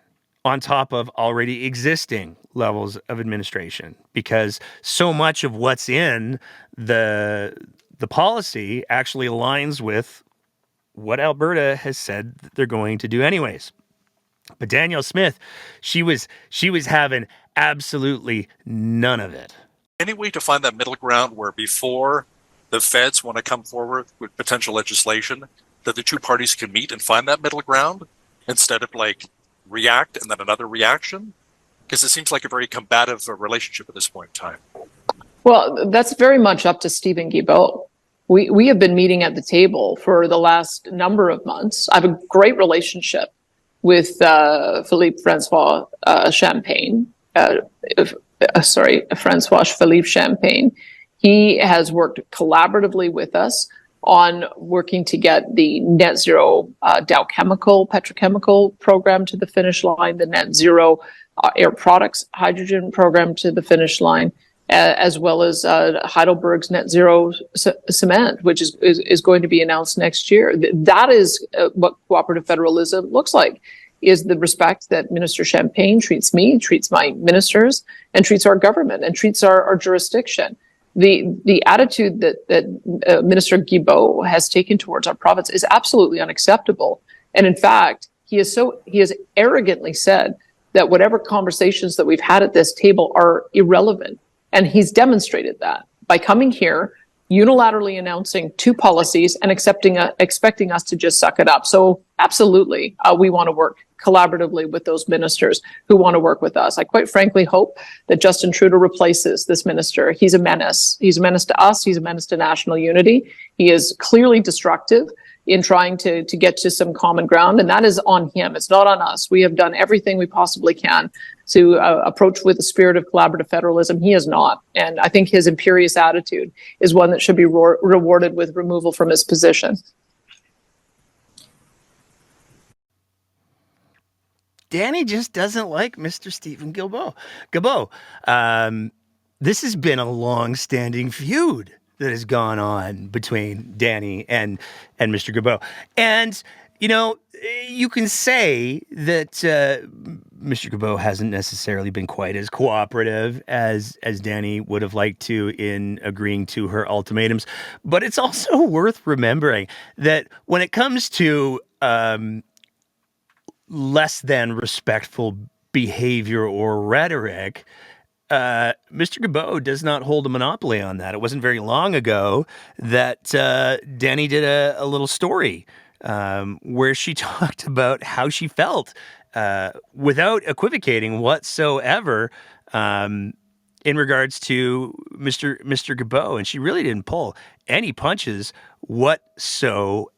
on top of already existing levels of administration, because so much of what's in the policy actually aligns with what Alberta has said that they're going to do anyways. But Danielle Smith, she was having absolutely none of it. Any way to find that middle ground where before the feds want to come forward with potential legislation, that the two parties can meet and find that middle ground instead of like react and then another reaction? Because it seems like a very combative relationship at this point in time. Well, that's very much up to Steven Guilbeault. We have been meeting at the table for the last number of months. I have a great relationship with Francois Philippe Champagne. He has worked collaboratively with us on working to get the net zero Dow Chemical petrochemical program to the finish line, the net zero Air Products hydrogen program to the finish line, as well as Heidelberg's net zero cement, which is going to be announced next year. That is what cooperative federalism looks like, is the respect that Minister Champagne treats me, treats my ministers, and treats our government, and treats our jurisdiction. The attitude that Minister Guilbeault has taken towards our province is absolutely unacceptable. And in fact, he has arrogantly said that whatever conversations that we've had at this table are irrelevant. And he's demonstrated that by coming here unilaterally announcing two policies and expecting us to just suck it up. So absolutely, we want to work collaboratively with those ministers who want to work with us. I quite frankly hope that Justin Trudeau replaces this minister. He's a menace. He's a menace to us. He's a menace to national unity. He is clearly destructive in trying to get to some common ground, and that is on him. It's not on us. We have done everything we possibly can to approach with a spirit of collaborative federalism. He is not, and I think his imperious attitude is one that should be rewarded with removal from his position. Danny just doesn't like Mr. Stephen Guilbeault. This has been a long-standing feud that has gone on between Danny and Mr. Guilbeault. And, you know, you can say that Mr. Guilbeault hasn't necessarily been quite as cooperative as Danny would have liked to in agreeing to her ultimatums. But it's also worth remembering that when it comes to less than respectful behavior or rhetoric, Mr. Guilbeault does not hold a monopoly on that. It wasn't very long ago that Danny did a little story where she talked about how she felt without equivocating whatsoever in regards to Mr. Guilbeault. And she really didn't pull any punches whatsoever.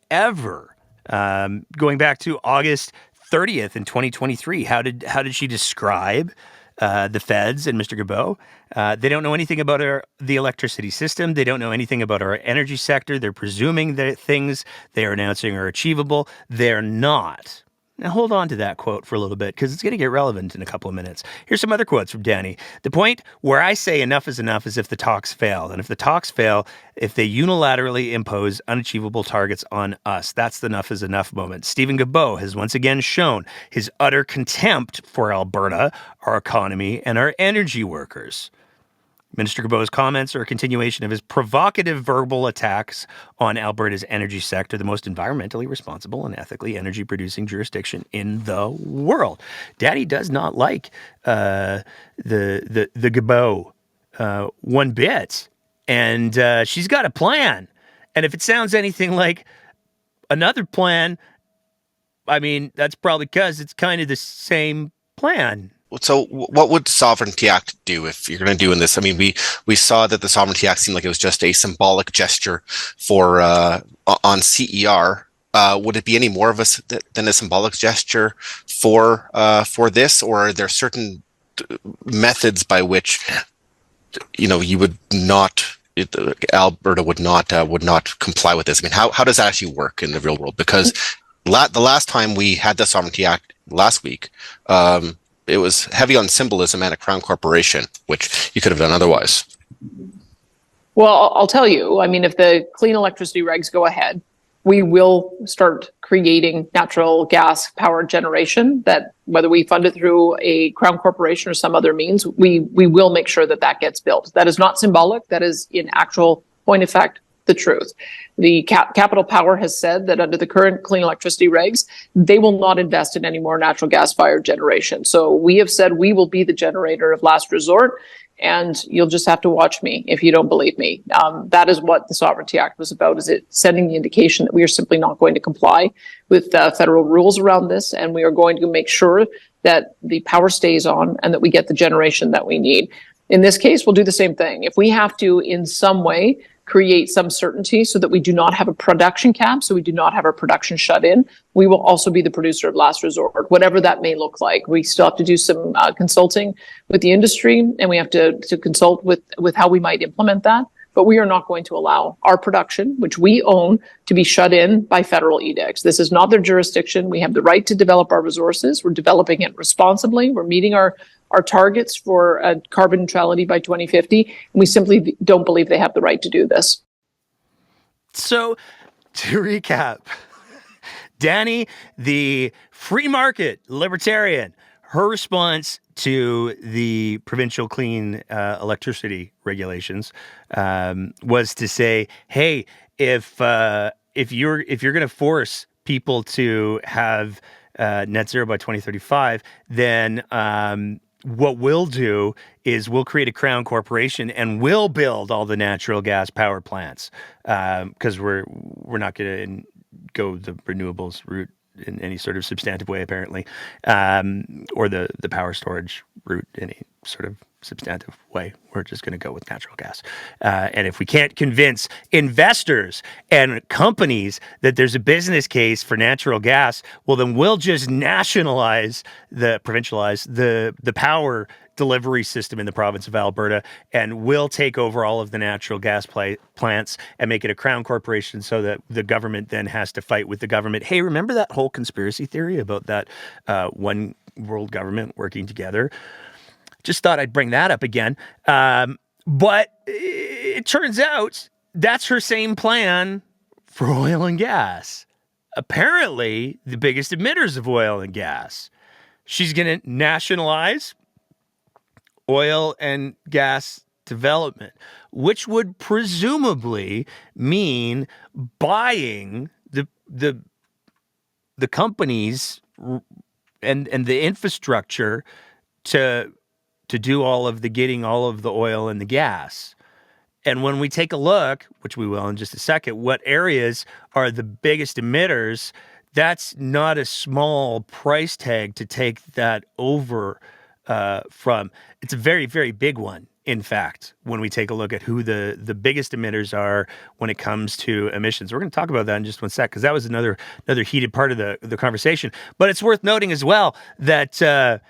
Going back to August 30th in 2023, how did she describe the feds and Mr. Guilbeault? They don't know anything about the electricity system. They don't know anything about our energy sector. They're presuming that things they are announcing are achievable. They're not. Now hold on to that quote for a little bit because it's going to get relevant in a couple of minutes. Here's some other quotes from Danny. The point where I say enough is if the talks fail. And if the talks fail, if they unilaterally impose unachievable targets on us, that's the enough is enough moment. Stephen Guilbeault has once again shown his utter contempt for Alberta, our economy, and our energy workers. Minister Guilbeault's comments are a continuation of his provocative verbal attacks on Alberta's energy sector, the most environmentally responsible and ethically energy-producing jurisdiction in the world. Daddy does not like the Guilbeault one bit, and she's got a plan. And if it sounds anything like another plan, I mean, that's probably because it's kind of the same plan. So what would Sovereignty Act do if you're going to do in this? I mean, we saw that the Sovereignty Act seemed like it was just a symbolic gesture for on CER. Would it be any more of than a symbolic gesture for this, or are there certain methods by which you would not? Alberta would not comply with this? I mean, how does that actually work in the real world? Because the last time we had the Sovereignty Act last week, it was heavy on symbolism and a crown corporation, which you could have done otherwise. Well, I'll tell you, I mean, if the clean electricity regs go ahead, we will start creating natural gas power generation that, whether we fund it through a crown corporation or some other means, we will make sure that gets built. That is not symbolic. That is, in actual point of fact, the truth. The Capital Power has said that under the current clean electricity regs, they will not invest in any more natural gas-fired generation. So we have said we will be the generator of last resort, and you'll just have to watch me if you don't believe me. That is what the Sovereignty Act was about, is it sending the indication that we are simply not going to comply with federal rules around this, and we are going to make sure that the power stays on and that we get the generation that we need. In this case, we'll do the same thing. If we have to, in some way, create some certainty so that we do not have a production cap, so we do not have our production shut in, we will also be the producer of last resort, whatever that may look like. We still have to do some consulting with the industry, and we have to consult with how we might implement that. But we are not going to allow our production, which we own, to be shut in by federal edicts. This is not their jurisdiction. We have the right to develop our resources. We're developing it responsibly. We're meeting our targets for carbon neutrality by 2050. And we simply don't believe they have the right to do this. So, to recap, Danny, the free market libertarian, her response to the provincial clean electricity regulations was to say, "Hey, if you're going to force people to have net zero by 2035, then what we'll do is we'll create a crown corporation and we'll build all the natural gas power plants, because we're not going to go the renewables route in any sort of substantive way, apparently, or the power storage route in any sort of substantive way. We're just going to go with natural gas. And if we can't convince investors and companies that there's a business case for natural gas, well, then we'll just provincialize the power delivery system in the province of Alberta, and we'll take over all of the natural gas plants and make it a crown corporation so that the government then has to fight with the government. Hey, remember that whole conspiracy theory about that one world government working together? Just thought I'd bring that up again. But it turns out that's her same plan for oil and gas. Apparently, the biggest emitters of oil and gas. She's going to nationalize oil and gas development, which would presumably mean buying the companies and the infrastructure to do all of the oil and the gas. And when we take a look, which we will in just a second, what areas are the biggest emitters, that's not a small price tag to take that over from. It's a very, very big one, in fact, when we take a look at who the biggest emitters are when it comes to emissions. We're going to talk about that in just one sec, because that was another heated part of the conversation. But it's worth noting as well that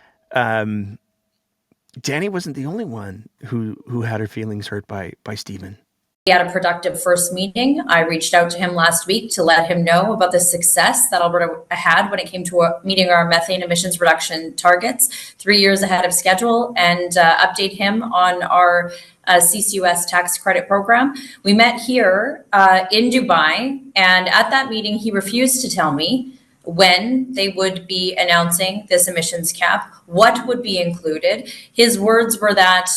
Danny wasn't the only one who had her feelings hurt by Stephen. We had a productive first meeting. I reached out to him last week to let him know about the success that Alberta had when it came to meeting our methane emissions reduction targets 3 years ahead of schedule, and update him on our CCUS tax credit program. We met here in Dubai, and at that meeting, he refused to tell me when they would be announcing this emissions cap, what would be included. His words were that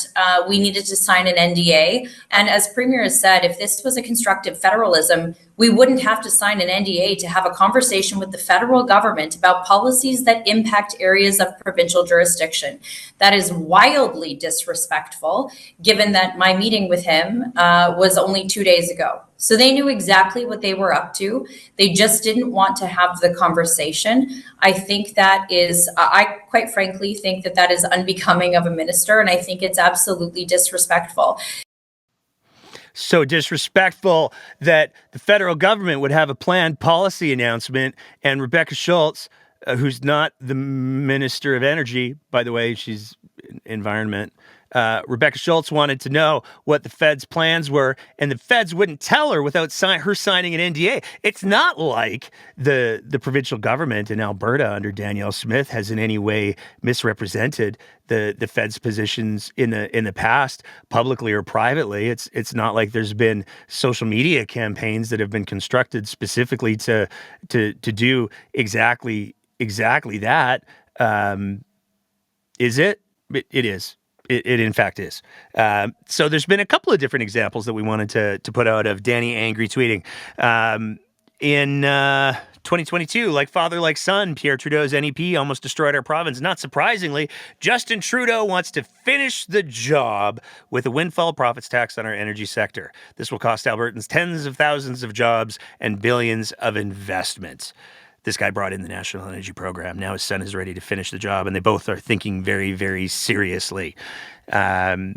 we needed to sign an NDA. And as Premier has said, if this was a constructive federalism, we wouldn't have to sign an NDA to have a conversation with the federal government about policies that impact areas of provincial jurisdiction. That is wildly disrespectful, given that my meeting with him was only 2 days ago. So they knew exactly what they were up to. They just didn't want to have the conversation. I think that is, I quite frankly think that is unbecoming of a minister, and I think it's absolutely disrespectful. So disrespectful that the federal government would have a planned policy announcement, and Rebecca Schultz, who's not the Minister of Energy, by the way, she's environment. Rebecca Schultz wanted to know what the Fed's plans were, and the Feds wouldn't tell her without her signing an NDA. It's not like the provincial government in Alberta under Danielle Smith has in any way misrepresented the Fed's positions in the past, publicly or privately. It's not like there's been social media campaigns that have been constructed specifically to do exactly that. Is it? It is. It in fact is. So there's been a couple of different examples that we wanted to put out of Danny angry tweeting. In 2022, like father, like son, Pierre Trudeau's NEP almost destroyed our province. Not surprisingly, Justin Trudeau wants to finish the job with a windfall profits tax on our energy sector. This will cost Albertans tens of thousands of jobs and billions of investment. This guy brought in the National Energy Program. Now his son is ready to finish the job, and they both are thinking very, very seriously. On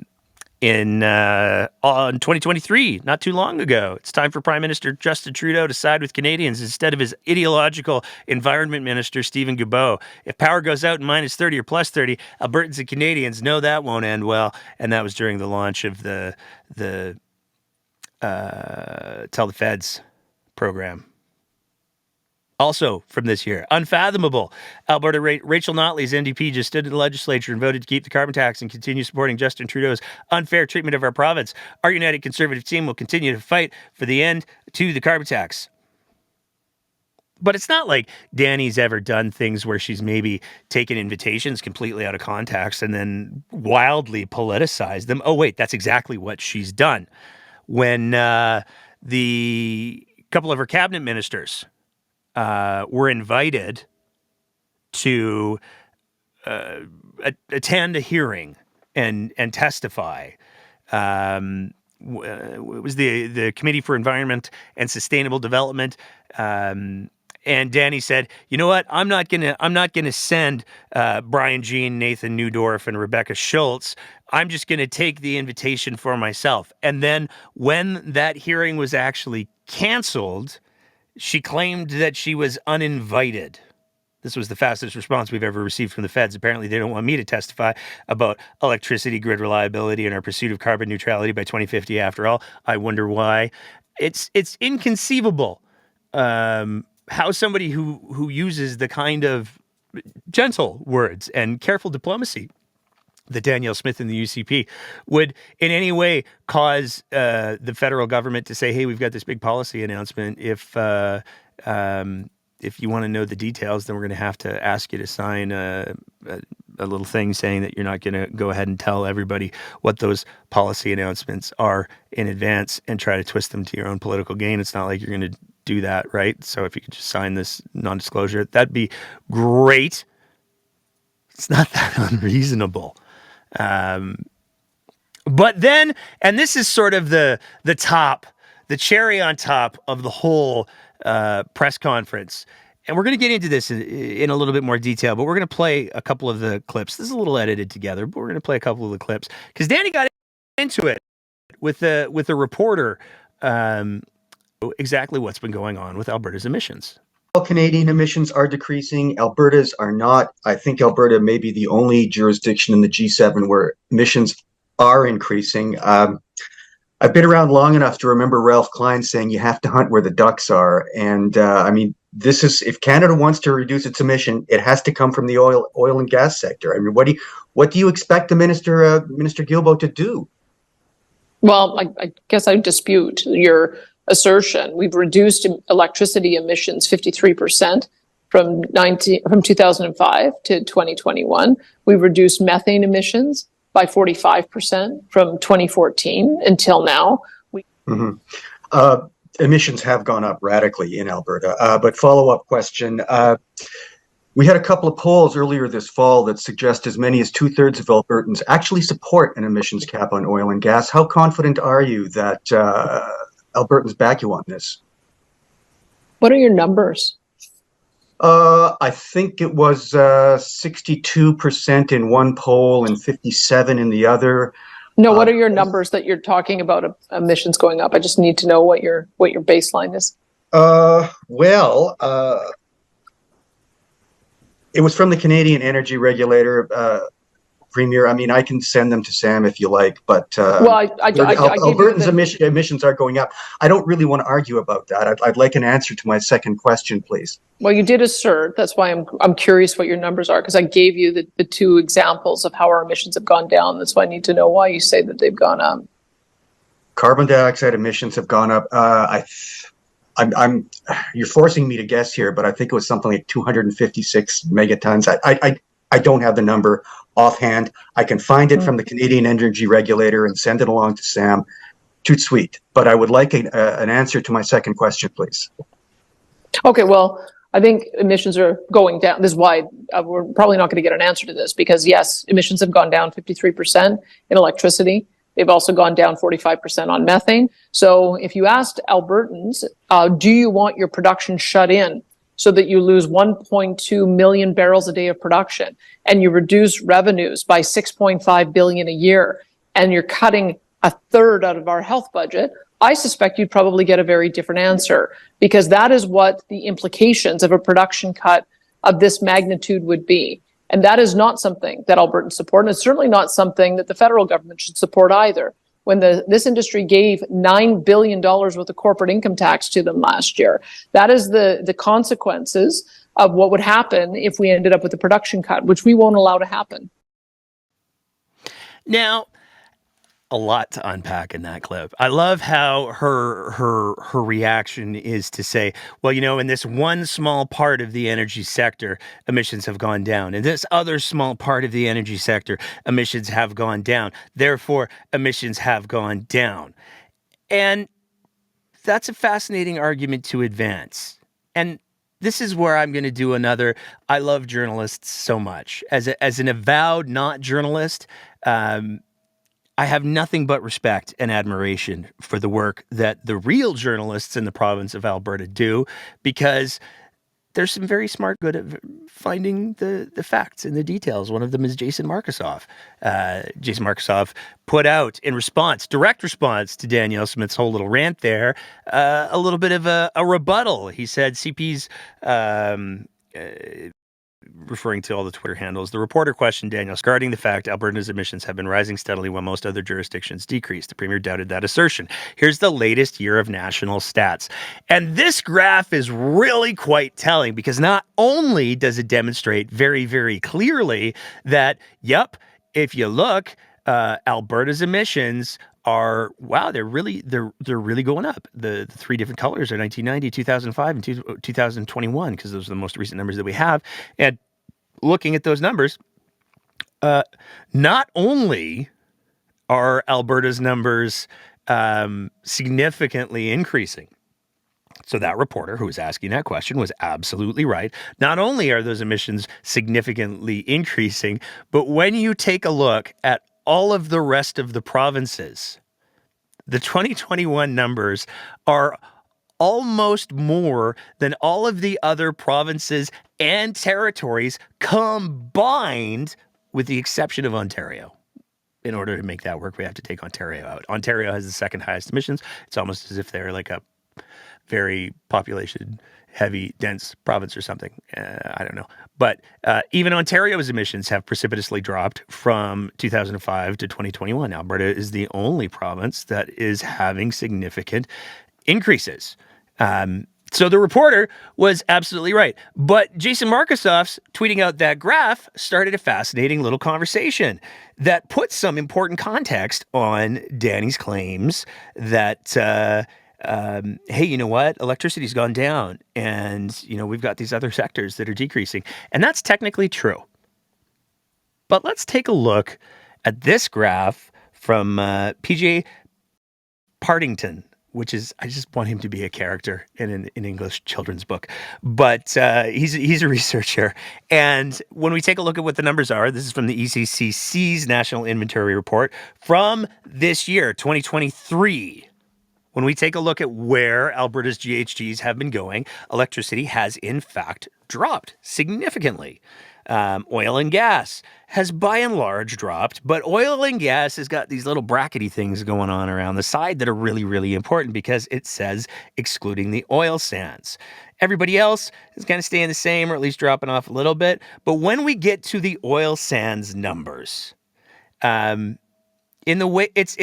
2023, not too long ago, it's time for Prime Minister Justin Trudeau to side with Canadians instead of his ideological Environment Minister, Stephen Guilbeault. If power goes out in minus 30 or plus 30, Albertans and Canadians know that won't end well. And that was during the launch of the Tell the Feds program. Also from this year, unfathomable. Alberta Rachel Notley's NDP just stood in the legislature and voted to keep the carbon tax and continue supporting Justin Trudeau's unfair treatment of our province. Our united Conservative team will continue to fight for the end to the carbon tax. But it's not like Danny's ever done things where she's maybe taken invitations completely out of context and then wildly politicized them. Oh, wait, that's exactly what she's done. When the couple of her cabinet ministers were invited to attend a hearing and testify. It was the Committee for Environment and Sustainable Development. And Danny said, "You know what? I'm not gonna send Brian Jean, Nathan Newdorf, and Rebecca Schultz. I'm just gonna take the invitation for myself." And then when that hearing was actually canceled, she claimed that she was uninvited. This was the fastest response we've ever received from the feds. Apparently, they don't want me to testify about electricity grid reliability and our pursuit of carbon neutrality by 2050. After all, I wonder why. It's inconceivable how somebody who uses the kind of gentle words and careful diplomacy that Danielle Smith in the UCP would in any way cause the federal government to say, "Hey, we've got this big policy announcement. If you want to know the details, then we're going to have to ask you to sign a little thing saying that you're not going to go ahead and tell everybody what those policy announcements are in advance and try to twist them to your own political gain. It's not like you're going to do that, right? So if you could just sign this non-disclosure, that'd be great. It's not that unreasonable." But then, and this is sort of the cherry on top of the whole press conference. And we're going to get into this in a little bit more detail, but we're going to play a couple of the clips. This is a little edited together, but we're going to play a couple of the clips because Danny got into it with a reporter exactly what's been going on with Alberta's emissions. All Canadian emissions are decreasing. Alberta's are not. I think Alberta may be the only jurisdiction in the G7 where emissions are increasing. I've been around long enough to remember Ralph Klein saying you have to hunt where the ducks are. And I mean, this is, if Canada wants to reduce its emission, it has to come from the oil and gas sector. I mean, what do you expect the Minister Guilbeault to do? Well, I guess I dispute your assertion. We've reduced electricity emissions 53% from 2005 to 2021. We've reduced methane emissions by 45% from 2014 until now. Emissions have gone up radically in Alberta. But follow-up question. We had a couple of polls earlier this fall that suggest as many as 2/3 of Albertans actually support an emissions cap on oil and gas. How confident are you that Albertans back you on this? What are your numbers? I think it was 62% in one poll and 57 in the other. No, what are your numbers that you're talking about emissions going up? I just need to know what your baseline is. It was from the Canadian Energy Regulator, Premier. I mean, I can send them to Sam if you like, but Albertans' emissions are going up. I don't really want to argue about that. I'd like an answer to my second question, please. Well, you did assert. That's why I'm curious what your numbers are, because I gave you the two examples of how our emissions have gone down. That's why I need to know why you say that they've gone up. Carbon dioxide emissions have gone up. You're forcing me to guess here, but I think it was something like 256 megatons. I don't have the number offhand. I can find it from the Canadian Energy Regulator and send it along to Sam. Too sweet. But I would like an answer to my second question, please. Okay, well, I think emissions are going down. This is why we're probably not going to get an answer to this, because yes, emissions have gone down 53% in electricity. They've also gone down 45% on methane. So if you asked Albertans, do you want your production shut in so that you lose 1.2 million barrels a day of production and you reduce revenues by 6.5 billion a year and you're cutting a third out of our health budget, I suspect you'd probably get a very different answer, because that is what the implications of a production cut of this magnitude would be. And that is not something that Albertans support, and it's certainly not something that the federal government should support either. When this industry gave $9 billion worth of corporate income tax to them last year, that is the consequences of what would happen if we ended up with a production cut, which we won't allow to happen. Now, a lot to unpack in that clip. I love how her reaction is to say, well, you know, in this one small part of the energy sector, emissions have gone down. In this other small part of the energy sector, emissions have gone down. Therefore, emissions have gone down. And that's a fascinating argument to advance. And this is where I'm going to do another. I love journalists so much. As an avowed not journalist, I have nothing but respect and admiration for the work that the real journalists in the province of Alberta do, because there's some very smart, good at finding the facts and the details. One of them is Jason Markusoff. Jason Markusoff put out in response, direct response to Danielle Smith's whole little rant there, a little bit of a rebuttal. He said CP's referring to all the Twitter handles. The reporter questioned Daniel regarding the fact Alberta's emissions have been rising steadily while most other jurisdictions decreased. The premier doubted that assertion. Here's the latest year of national stats. And this graph is really quite telling, because not only does it demonstrate very, very clearly that, yep, if you look, Alberta's emissions are, wow, they're really going up. The three different colors are 1990, 2005, and 2021, because those are the most recent numbers that we have. And looking at those numbers, not only are Alberta's numbers significantly increasing. So that reporter who was asking that question was absolutely right. Not only are those emissions significantly increasing, but when you take a look at all of the rest of the provinces, the 2021 numbers are almost more than all of the other provinces and territories combined, with the exception of Ontario. In order to make that work, we have to take Ontario out. Ontario has the second highest emissions. It's almost as if they're like a very population heavy, dense province or something. I don't know. But even Ontario's emissions have precipitously dropped from 2005 to 2021. Alberta is the only province that is having significant increases. So the reporter was absolutely right. But Jason Markusoff's tweeting out that graph started a fascinating little conversation that puts some important context on Danny's claims that hey, you know what? Electricity's gone down, and, you know, we've got these other sectors that are decreasing. And that's technically true. But let's take a look at this graph from PJ Partington, which is, I just want him to be a character in an English children's book. But he's a researcher. And when we take a look at what the numbers are, this is from the ECCC's National Inventory Report from this year, 2023. When we take a look at where Alberta's GHGs have been going, electricity has in fact dropped significantly. Oil and gas has by and large dropped, but oil and gas has got these little brackety things going on around the side that are really, really important, because it says excluding the oil sands. Everybody else is kind of staying the same, or at least dropping off a little bit. But when we get to the oil sands numbers, in the way it's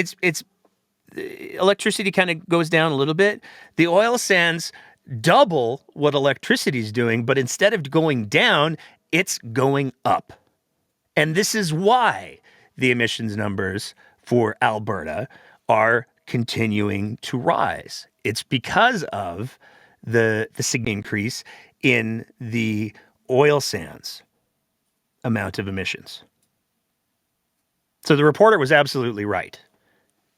electricity kind of goes down a little bit. The oil sands double what electricity is doing, but instead of going down, it's going up. And this is why the emissions numbers for Alberta are continuing to rise. It's because of the significant increase in the oil sands amount of emissions. So the reporter was absolutely right.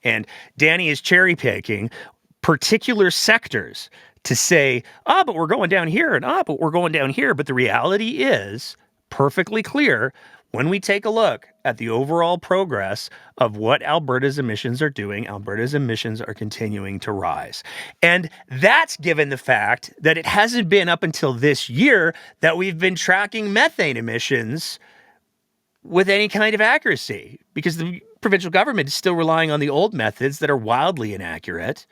And Danny is cherry picking particular sectors to say, but we're going down here, and but we're going down here. But the reality is perfectly clear when we take a look at the overall progress of what Alberta's emissions are doing. Alberta's emissions are continuing to rise. And that's given the fact that it hasn't been up until this year that we've been tracking methane emissions with any kind of accuracy, because the provincial government is still relying on the old methods that are wildly inaccurate.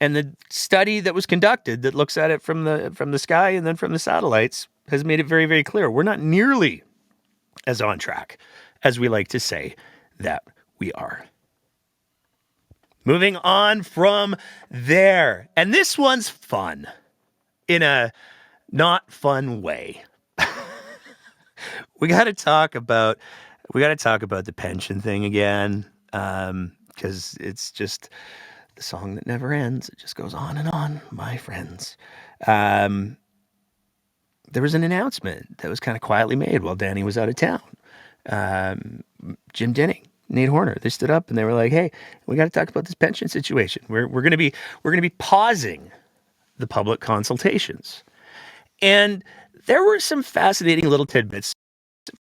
And the study that was conducted that looks at it from the sky and then from the satellites has made it very, very clear. We're not nearly as on track as we like to say that we are. Moving on from there. And this one's fun in a not fun way. We got to talk about the pension thing again, because it's just the song that never ends. It just goes on and on, my friends. There was an announcement that was kind of quietly made while Danny was out of town. Jim Denning, Nate Horner, they stood up and they were like, "Hey, we got to talk about this pension situation. We're going to be pausing the public consultations. And there were some fascinating little tidbits.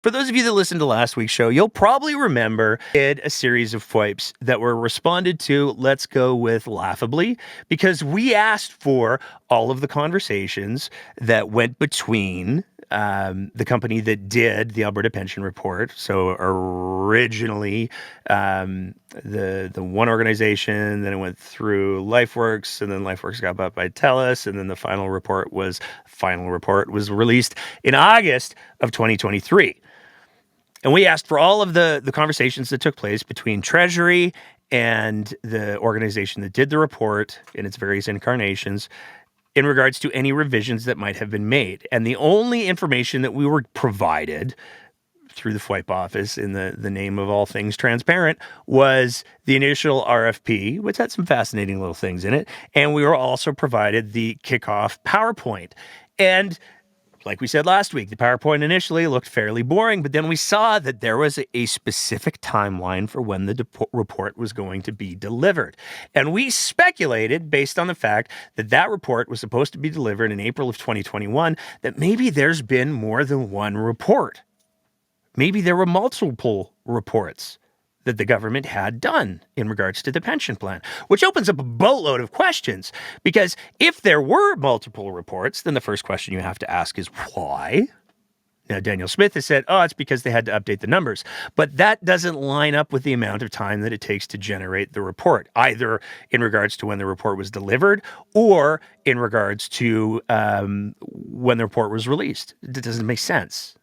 For those of you that listened to last week's show, you'll probably remember I did a series of FOIPs that were responded to, let's go with laughably, because we asked for all of the conversations that went between the company that did the Alberta Pension Report. So originally, the one organization, then it went through LifeWorks, and then LifeWorks got bought by TELUS, and then the final report was released in August of 2023. And we asked for all of the conversations that took place between Treasury and the organization that did the report in its various incarnations in regards to any revisions that might have been made. And the only information that we were provided through the FOIP office in the name of all things transparent was the initial RFP, which had some fascinating little things in it. And we were also provided the kickoff PowerPoint. And like we said last week, the PowerPoint initially looked fairly boring, but then we saw that there was a specific timeline for when the report was going to be delivered. And we speculated, based on the fact that that report was supposed to be delivered in April of 2021, that maybe there's been more than one report. Maybe there were multiple reports that the government had done in regards to the pension plan, which opens up a boatload of questions. Because if there were multiple reports, then the first question you have to ask is why? Now, Daniel Smith has said, it's because they had to update the numbers. But that doesn't line up with the amount of time that it takes to generate the report, either in regards to when the report was delivered or in regards to when the report was released. It doesn't make sense.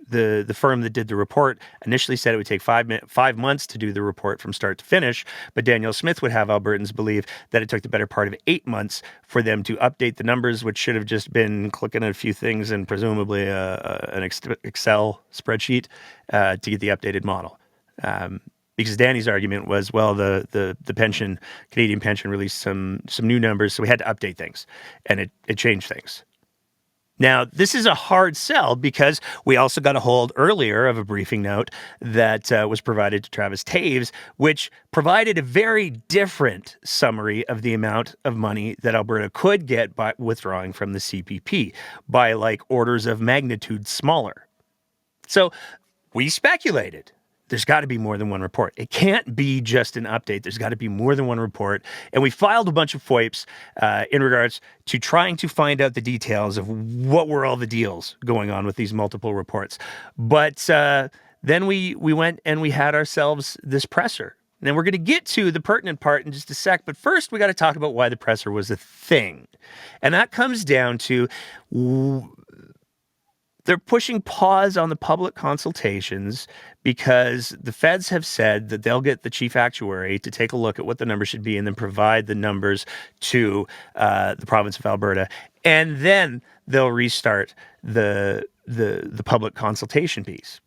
The firm that did the report initially said it would take 5 months to do the report from start to finish, but Daniel Smith would have Albertans believe that it took the better part of 8 months for them to update the numbers, which should have just been clicking a few things and presumably an Excel spreadsheet to get the updated model. Because Danny's argument was, well, the Canadian pension released some new numbers, so we had to update things, and it changed things. Now, this is a hard sell because we also got a hold earlier of a briefing note that was provided to Travis Taves, which provided a very different summary of the amount of money that Alberta could get by withdrawing from the CPP, by like orders of magnitude smaller. So we speculated. There's got to be more than one report. It can't be just an update. There's got to be more than one report. And we filed a bunch of FOIPs in regards to trying to find out the details of what were all the deals going on with these multiple reports. But then we went and we had ourselves this presser. And we're going to get to the pertinent part in just a sec. But first, we got to talk about why the presser was a thing. And that comes down to they're pushing pause on the public consultations because the feds have said that they'll get the chief actuary to take a look at what the numbers should be and then provide the numbers to the province of Alberta. And then they'll restart the public consultation piece.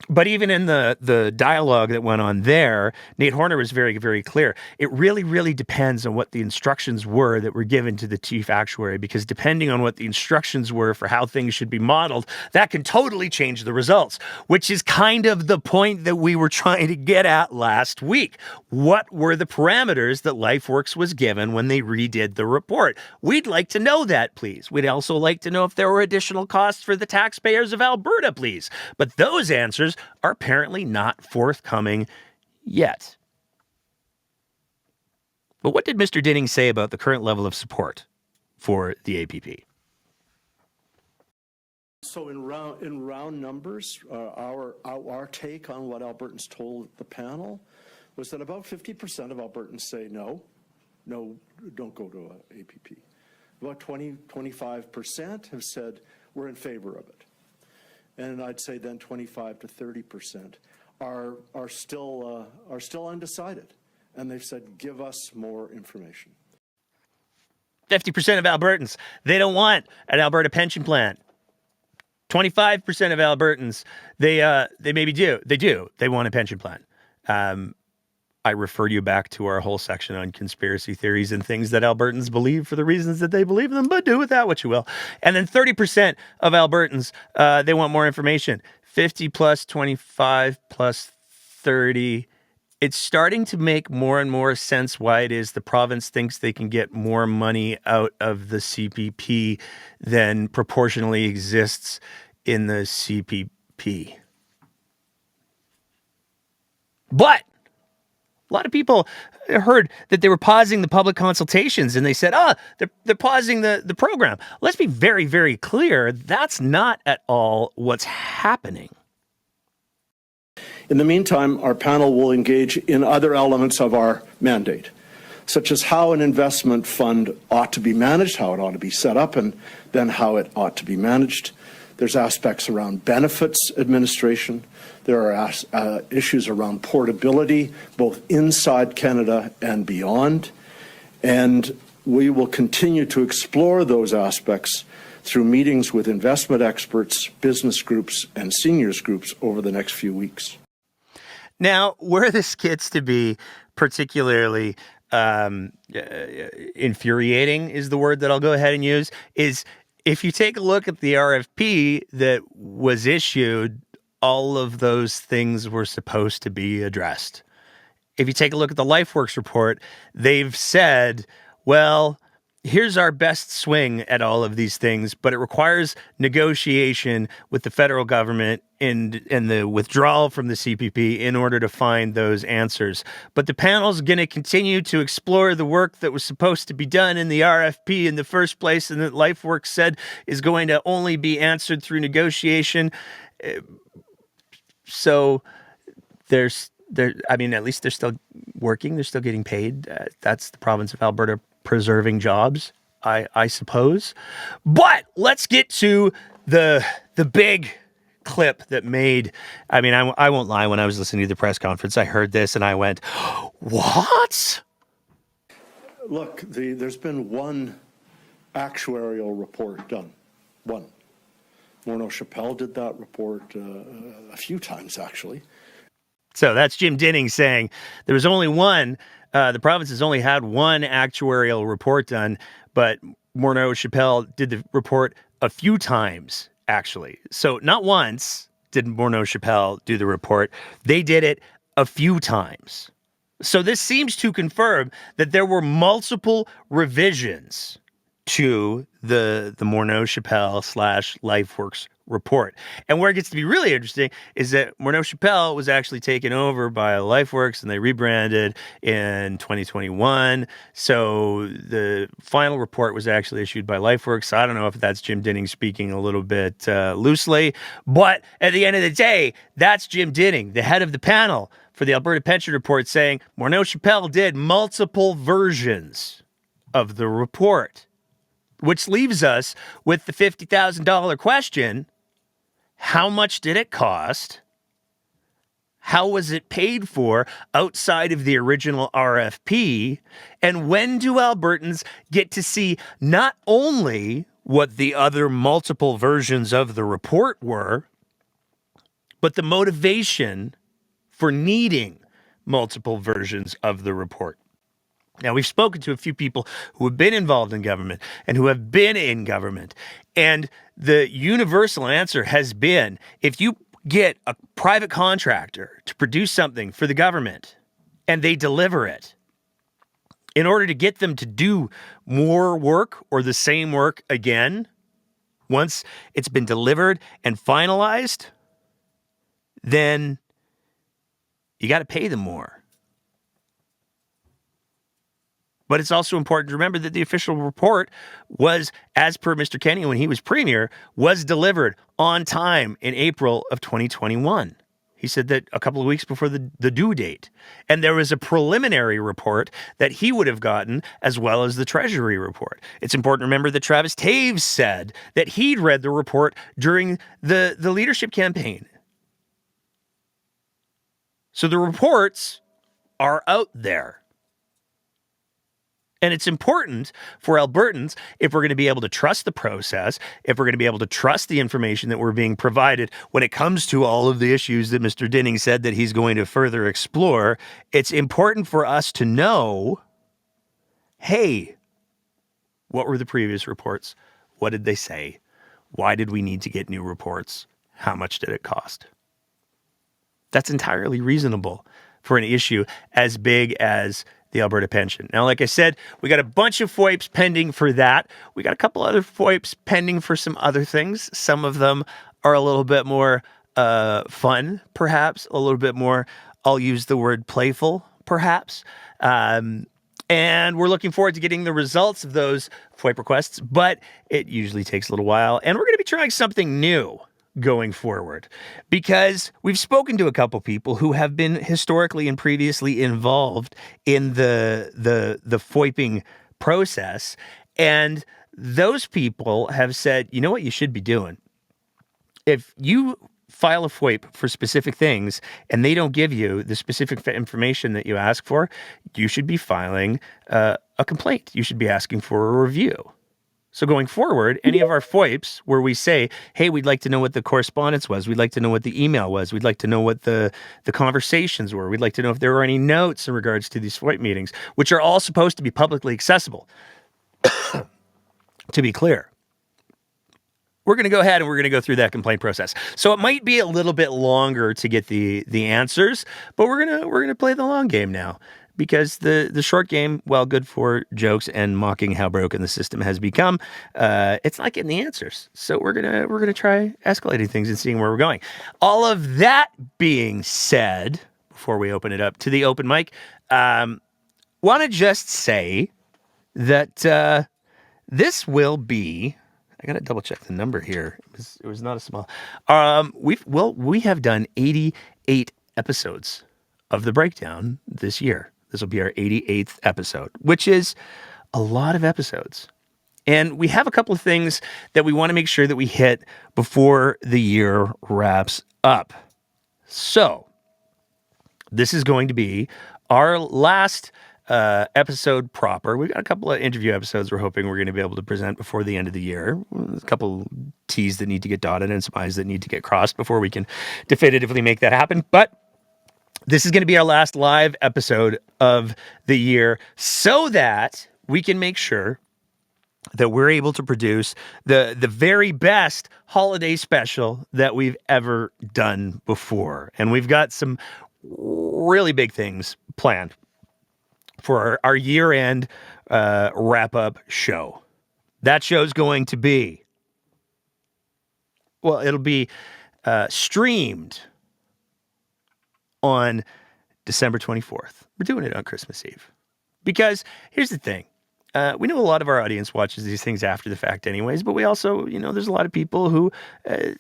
But even in the dialogue that went on there, Nate Horner was very, very clear. It really, really depends on what the instructions were that were given to the chief actuary, because depending on what the instructions were for how things should be modeled, that can totally change the results, which is kind of the point that we were trying to get at last week. What were the parameters that LifeWorks was given when they redid the report? We'd like to know that, please. We'd also like to know if there were additional costs for the taxpayers of Alberta, please. But those answers are apparently not forthcoming yet. But what did Mr. Dinning say about the current level of support for the APP? So in round numbers, our take on what Albertans told the panel was that about 50% of Albertans say no, don't go to a APP. About 25% have said we're in favor of it. And I'd say then 25 to 30% are still undecided, and they've said, give us more information. 50% of Albertans, they don't want an Alberta pension plan. 25% of Albertans, they maybe do. They do. They want a pension plan. I refer you back to our whole section on conspiracy theories and things that Albertans believe for the reasons that they believe them, but do with that what you will. And then 30% of Albertans, they want more information. 50 plus 25 plus 30 it's starting to make more and more sense why it is the province thinks they can get more money out of the CPP than proportionally exists in the CPP. But a lot of people heard that they were pausing the public consultations and they said, they're pausing the program. Let's be very, very clear. That's not at all what's happening. In the meantime, our panel will engage in other elements of our mandate, such as how an investment fund ought to be managed, how it ought to be set up, and then how it ought to be managed. There's aspects around benefits administration. There are issues around portability, both inside Canada and beyond. And we will continue to explore those aspects through meetings with investment experts, business groups, and seniors groups over the next few weeks. Now, where this gets to be particularly infuriating is the word that I'll go ahead and use, is if you take a look at the RFP that was issued, all of those things were supposed to be addressed. If you take a look at the LifeWorks report, they've said, well, here's our best swing at all of these things, but it requires negotiation with the federal government and the withdrawal from the CPP in order to find those answers. But the panel's going to continue to explore the work that was supposed to be done in the RFP in the first place and that LifeWorks said is going to only be answered through negotiation. So at least they're still working. They're still getting paid. That's the province of Alberta preserving jobs, I suppose. But let's get to the big clip that made, I won't lie, when I was listening to the press conference, I heard this and I went, what? Look, there's been one actuarial report done. One. Morneau-Chappelle did that report a few times, actually. So that's Jim Dinning saying there was only one. The province has only had one actuarial report done, but Morneau-Chappelle did the report a few times, actually. So not once did Morneau-Chappelle do the report. They did it a few times. So this seems to confirm that there were multiple revisions to the Morneau-Chappelle / LifeWorks report. And where it gets to be really interesting is that Morneau-Chappelle was actually taken over by LifeWorks and they rebranded in 2021. So the final report was actually issued by LifeWorks. I don't know if that's Jim Dinning speaking a little bit loosely, but at the end of the day, that's Jim Dinning, the head of the panel for the Alberta Pension Report, saying Morneau-Chappelle did multiple versions of the report, which leaves us with the $50,000 question. How much did it cost? How was it paid for outside of the original RFP? And when do Albertans get to see not only what the other multiple versions of the report were, but the motivation for needing multiple versions of the report? Now, we've spoken to a few people who have been involved in government and who have been in government. And the universal answer has been, if you get a private contractor to produce something for the government and they deliver it, in order to get them to do more work or the same work again, once it's been delivered and finalized, then you got to pay them more. But it's also important to remember that the official report was, as per Mr. Kenny when he was premier, was delivered on time in April of 2021. He said that a couple of weeks before the due date. And there was a preliminary report that he would have gotten as well as the Treasury report. It's important to remember that Travis Taves said that he'd read the report during the leadership campaign. So the reports are out there. And it's important for Albertans, if we're going to be able to trust the process, if we're going to be able to trust the information that we're being provided when it comes to all of the issues that Mr. Dinning said that he's going to further explore, it's important for us to know, hey, what were the previous reports? What did they say? Why did we need to get new reports? How much did it cost? That's entirely reasonable. for an issue as big as the Alberta pension. Now, like I said, we got a bunch of FOIPs pending for that. We got a couple other FOIPs pending for some other things. Some of them are a little bit more fun, perhaps, a little bit more, I'll use the word playful, perhaps. And we're looking forward to getting the results of those FOIP requests, but it usually takes a little while. And we're going to be trying something new going forward, because we've spoken to a couple people who have been historically and previously involved in the FOIPing process, and those people have said, you know what you should be doing? If you file a FOIP for specific things and they don't give you the specific information that you ask for, you should be filing a complaint. You should be asking for a review. So going forward, any of our FOIPs where we say, hey, we'd like to know what the correspondence was, we'd like to know what the email was, we'd like to know what the conversations were, we'd like to know if there were any notes in regards to these FOIP meetings, which are all supposed to be publicly accessible, to be clear. We're going to go ahead and we're going to go through that complaint process. So it might be a little bit longer to get the answers, but we're going to play the long game now. Because the short game, while good for jokes and mocking how broken the system has become, it's not getting the answers. So we're gonna try escalating things and seeing where we're going. All of that being said, before we open it up to the open mic, want to just say that this will be. I gotta double check the number here. It was not a small. We have done 88 episodes of the breakdown this year. This will be our 88th episode, which is a lot of episodes. And we have a couple of things that we want to make sure that we hit before the year wraps up. So this is going to be our last episode proper. We've got a couple of interview episodes we're hoping we're going to be able to present before the end of the year. A couple T's that need to get dotted and some I's that need to get crossed before we can definitively make that happen. But this is going to be our last live episode of the year so that we can make sure that we're able to produce the very best holiday special that we've ever done before. And we've got some really big things planned for our year-end wrap-up show. That show's going to be, well, it'll be streamed on December 24th. We're doing it on Christmas Eve. Because here's the thing. We know a lot of our audience watches these things after the fact anyways, but we also, there's a lot of people who,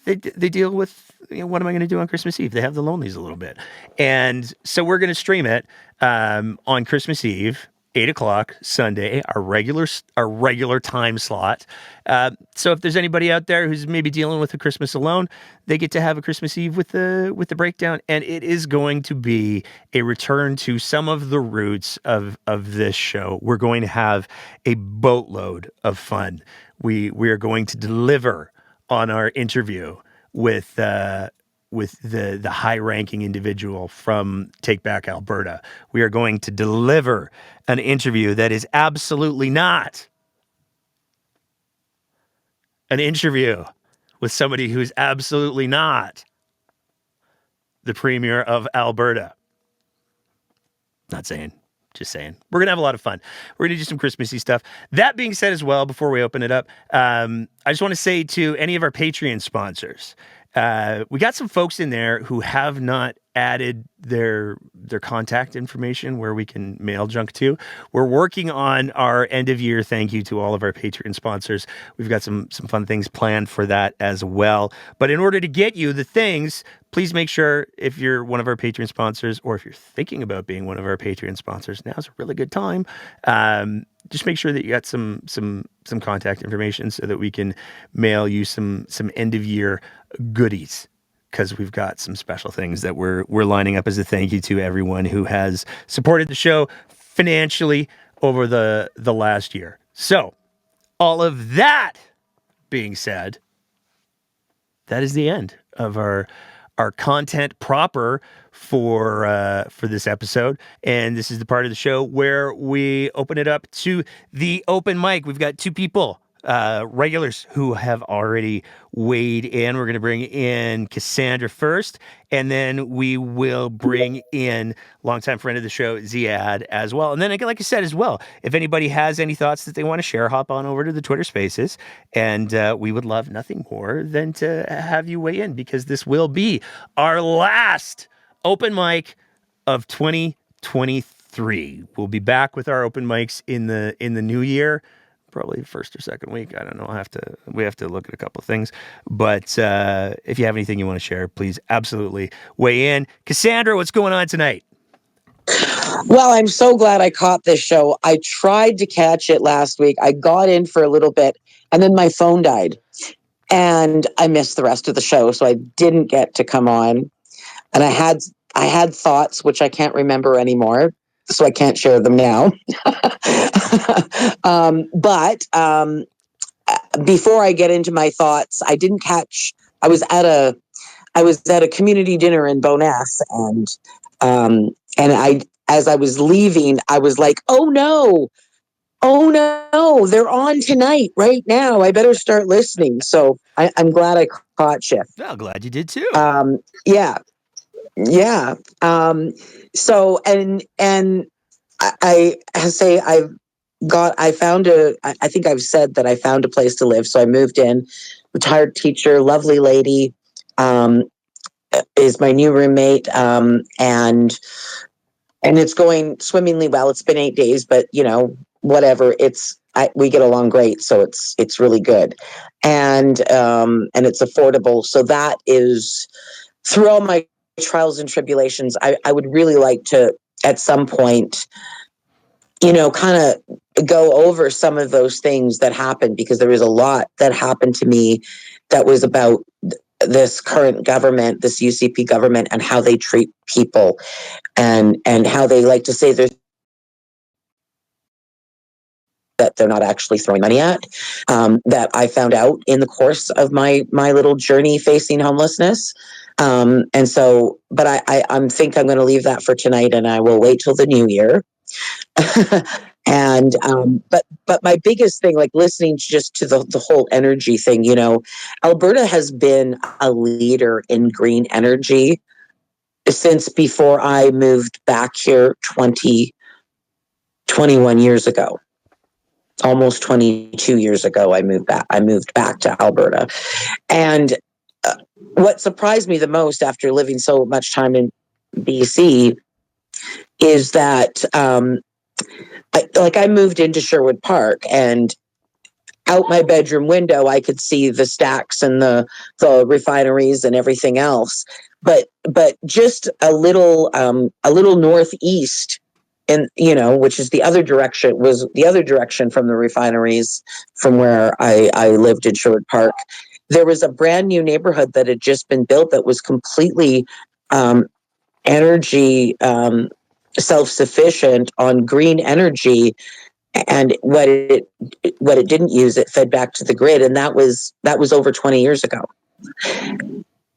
they deal with, what am I going to do on Christmas Eve? They have the lonelies a little bit. And so we're going to stream it on Christmas Eve, 8:00 Sunday, our regular time slot. So if there's anybody out there who's maybe dealing with a Christmas alone, they get to have a Christmas Eve with the breakdown, and it is going to be a return to some of the roots of this show. We're going to have a boatload of fun. We are going to deliver on our interview with the high-ranking individual from Take Back Alberta. We are going to deliver an interview that is absolutely not an interview with somebody who's absolutely not the Premier of Alberta. Not saying, just saying. We're going to have a lot of fun. We're going to do some Christmassy stuff. That being said as well, before we open it up, I just want to say to any of our Patreon sponsors, we got some folks in there who have not added their contact information where we can mail junk to. We're working on our end of year thank you to all of our Patreon sponsors. We've got some fun things planned for that as well. But in order to get you the things, please make sure if you're one of our Patreon sponsors, or if you're thinking about being one of our Patreon sponsors, now's a really good time. Just make sure that you got some contact information so that we can mail you some end of year goodies, because we've got some special things that we're lining up as a thank you to everyone who has supported the show financially over the last year. So, all of that being said, that is the end of our content proper for this episode. And this is the part of the show where we open it up to the open mic. We've got two people regulars who have already weighed in. We're going to bring in Cassandra first, and then we will bring in longtime friend of the show, Ziad, as well. And then, like I said, as well, if anybody has any thoughts that they want to share, hop on over to the Twitter Spaces, and we would love nothing more than to have you weigh in, because this will be our last open mic of 2023. We'll be back with our open mics in the new year. Probably first or second week. I don't know. We have to look at a couple of things. But if you have anything you want to share, please absolutely weigh in. Cassandra, what's going on tonight? Well, I'm so glad I caught this show. I tried to catch it last week. I got in for a little bit, and then my phone died. And I missed the rest of the show, so I didn't get to come on. And I had thoughts which I can't remember anymore, so I can't share them now. But before I get into my thoughts, I didn't catch. I was at a community dinner in Bowness, and as I was leaving, I was like, oh no, they're on tonight right now. I better start listening. So I'm glad I caught you. Well, glad you did too. Yeah. So I say I think I've said that I found a place to live. So I moved in. Retired teacher, lovely lady, is my new roommate, and it's going swimmingly well. It's been 8 days, but whatever. We get along great, so it's really good, and it's affordable. So that is, through all my trials and tribulations, I would really like to at some point, kind of go over some of those things that happened, because there was a lot that happened to me that was about this current government, this UCP government, and how they treat people, and how they like to say that they're not actually throwing money at, that I found out in the course of my little journey facing homelessness. And so, but I think I'm going to leave that for tonight, and I will wait till the new year. And but my biggest thing, like listening just to the whole energy thing, Alberta has been a leader in green energy since before I moved back here 21 years ago. Almost 22 years ago, I moved back to Alberta. And what surprised me the most after living so much time in BC is that I moved into Sherwood Park, and out my bedroom window, I could see the stacks and the refineries and everything else. But just a little northeast, and which is the other direction, was the other direction from the refineries, from where I lived in Sherwood Park. There was a brand new neighborhood that had just been built that was completely energy self-sufficient on green energy, and what it didn't use, it fed back to the grid, and that was over 20 years ago.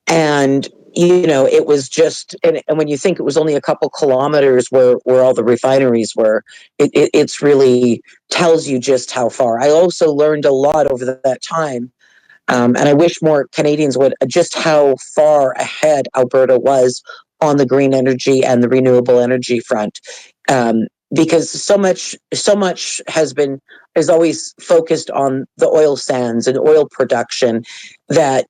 And it was just, and when you think it was only a couple kilometers where all the refineries were, it's really tells you just how far. I also learned a lot over that time, and I wish more Canadians would, just how far ahead Alberta was on the green energy and the renewable energy front, because so much is always focused on the oil sands and oil production that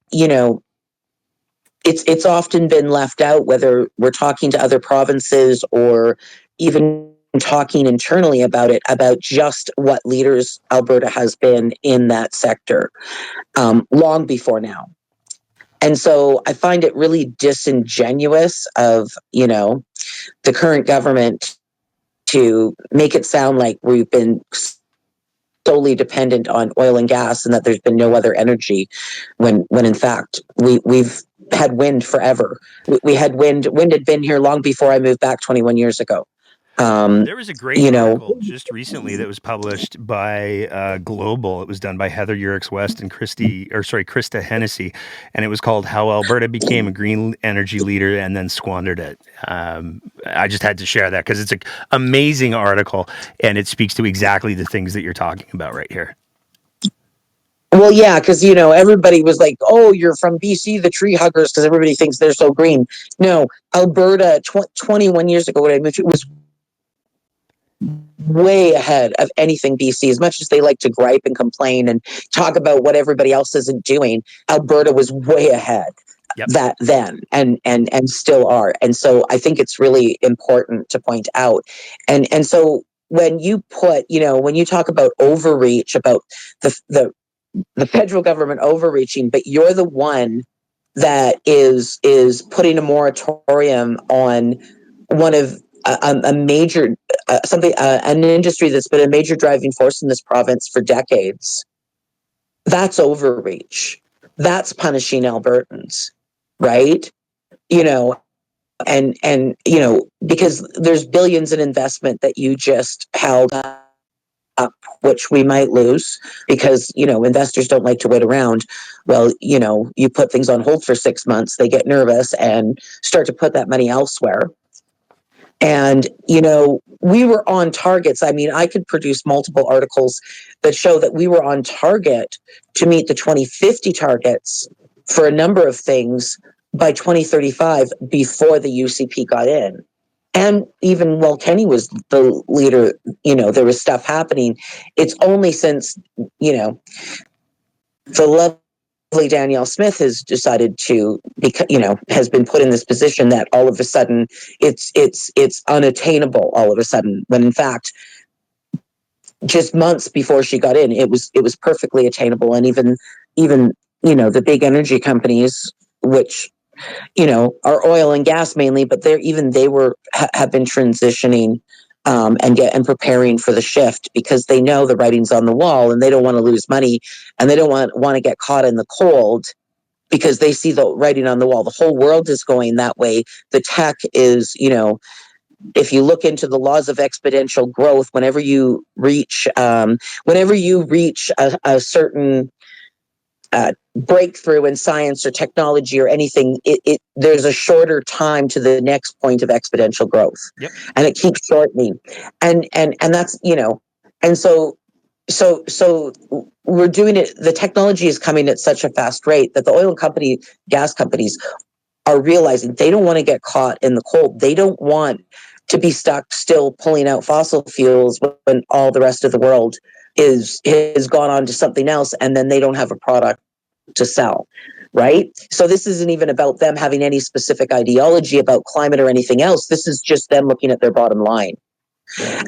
it's often been left out, whether we're talking to other provinces or even talking internally about just what leaders Alberta has been in that sector, long before now. And so I find it really disingenuous of, the current government to make it sound like we've been solely dependent on oil and gas and that there's been no other energy, when in fact we've had wind forever. We had wind had been here long before I moved back 21 years ago. There was a great article just recently that was published by Global. It was done by Heather Urix West and Krista Hennessy, and it was called "How Alberta Became a Green Energy Leader and Then Squandered It." I just had to share that because it's an amazing article, and it speaks to exactly the things that you're talking about right here. Well, yeah, because everybody was like, "Oh, you're from BC, the tree huggers," because everybody thinks they're so green. No, Alberta, 21 years ago when I moved, it was way ahead of anything BC. As much as they like to gripe and complain and talk about what everybody else isn't doing, Alberta was way ahead Yep. that then and still are. And so I think it's really important to point out. And so when you put, when you talk about overreach, about the federal government overreaching, but you're the one that is putting a moratorium on one of a major an industry that's been a major driving force in this province for decades. That's overreach. That's punishing Albertans, right? And because there's billions in investment that you just held up, which we might lose because investors don't like to wait around. Well, you put things on hold for 6 months, they get nervous and start to put that money elsewhere. And we were on targets. I mean, I could produce multiple articles that show that we were on target to meet the 2050 targets for a number of things by 2035 before the UCP got in. And even while Kenny was the leader, there was stuff happening. It's only since, the lovely Danielle Smith has decided to, has been put in this position that all of a sudden it's unattainable all of a sudden, when in fact, just months before she got in, it was perfectly attainable. And even, the big energy companies, which are oil and gas mainly, but have been transitioning and preparing for the shift because they know the writing's on the wall and they don't want to lose money and they don't want to get caught in the cold because they see the writing on the wall. The whole world is going that way. The tech is, if you look into the laws of exponential growth, whenever you reach a certain breakthrough in science or technology or anything, there's a shorter time to the next point of exponential growth. Yep. And it keeps shortening. And that's, and so we're doing it. The technology is coming at such a fast rate that the oil and gas companies are realizing they don't want to get caught in the cold. They don't want to be stuck still pulling out fossil fuels when all the rest of the world has gone on to something else, and then they don't have a product to sell, right? So this isn't even about them having any specific ideology about climate or anything else. This is just them looking at their bottom line.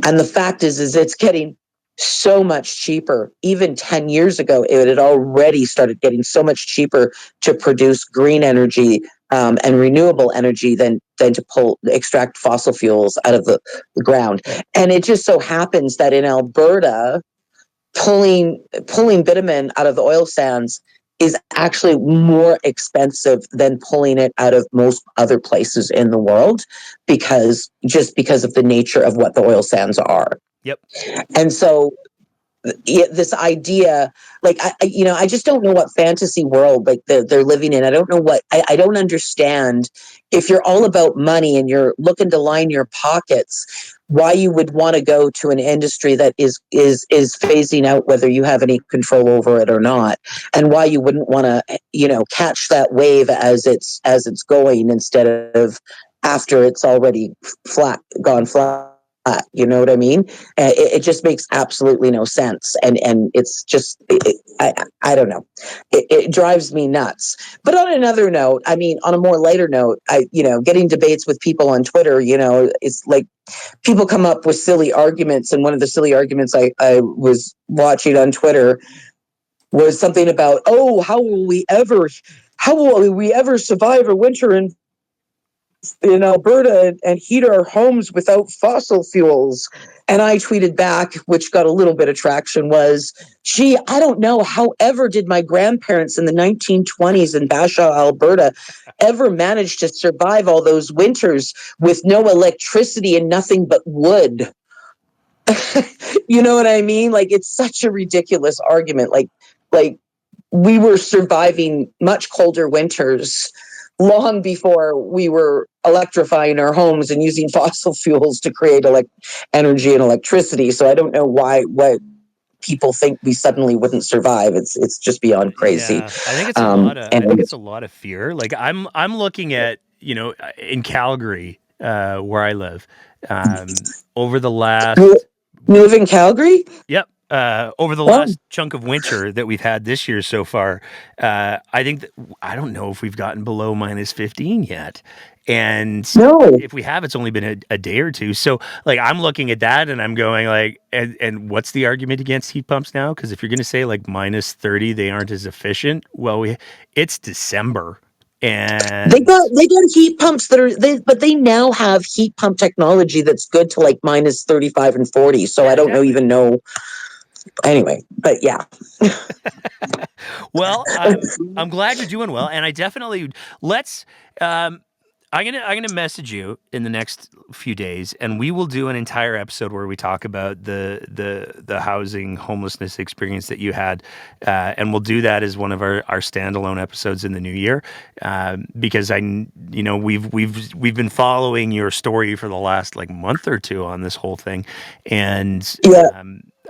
And the fact is it's getting so much cheaper. Even 10 years ago, it had already started getting so much cheaper to produce green energy and renewable energy than to extract fossil fuels out of the ground. And it just so happens that in Alberta, pulling bitumen out of the oil sands is actually more expensive than pulling it out of most other places in the world because of the nature of what the oil sands are. Yep. And so this idea, like, I just don't know what fantasy world like they're living in. I don't know I don't understand, if you're all about money and you're looking to line your pockets, why you would want to go to an industry that is phasing out whether you have any control over it or not, and why you wouldn't want to catch that wave as it's going instead of after it's already gone flat. You know what I mean? It just makes absolutely no sense, and it's just I don't know. It drives me nuts. But on another note, I mean, on a more lighter note, getting debates with people on Twitter, it's like people come up with silly arguments, and one of the silly arguments I was watching on Twitter was something about, oh, how will we ever survive a winter in Alberta and heat our homes without fossil fuels? And I tweeted back, which got a little bit of traction, was, gee, I don't know, however did my grandparents in the 1920s in Bashaw, Alberta, ever manage to survive all those winters with no electricity and nothing but wood? You know what I mean? Like, it's such a ridiculous argument. Like we were surviving much colder winters long before we were electrifying our homes and using fossil fuels to create energy and electricity. So I don't know why people think we suddenly wouldn't survive. It's just beyond crazy. Yeah, I think it's a lot of. I think it's a lot of fear. Like I'm looking at in Calgary, where I live, over the last. You live in Calgary? Yep. Over the last chunk of winter that we've had this year so far, I think I don't know if we've gotten below -15 yet. And if we have, it's only been a day or two. So like, I'm looking at that and I'm going like, and what's the argument against heat pumps now? Because if you're going to say like -30, they aren't as efficient. Well, it's December. And they got heat pumps but they now have heat pump technology that's good to like -35 and 40. So I don't even know. Anyway, but yeah. Well, I'm glad you're doing well, and I definitely let's. I'm gonna message you in the next few days, and we will do an entire episode where we talk about the housing homelessness experience that you had, and we'll do that as one of our standalone episodes in the new year, because we've been following your story for the last like month or two on this whole thing, and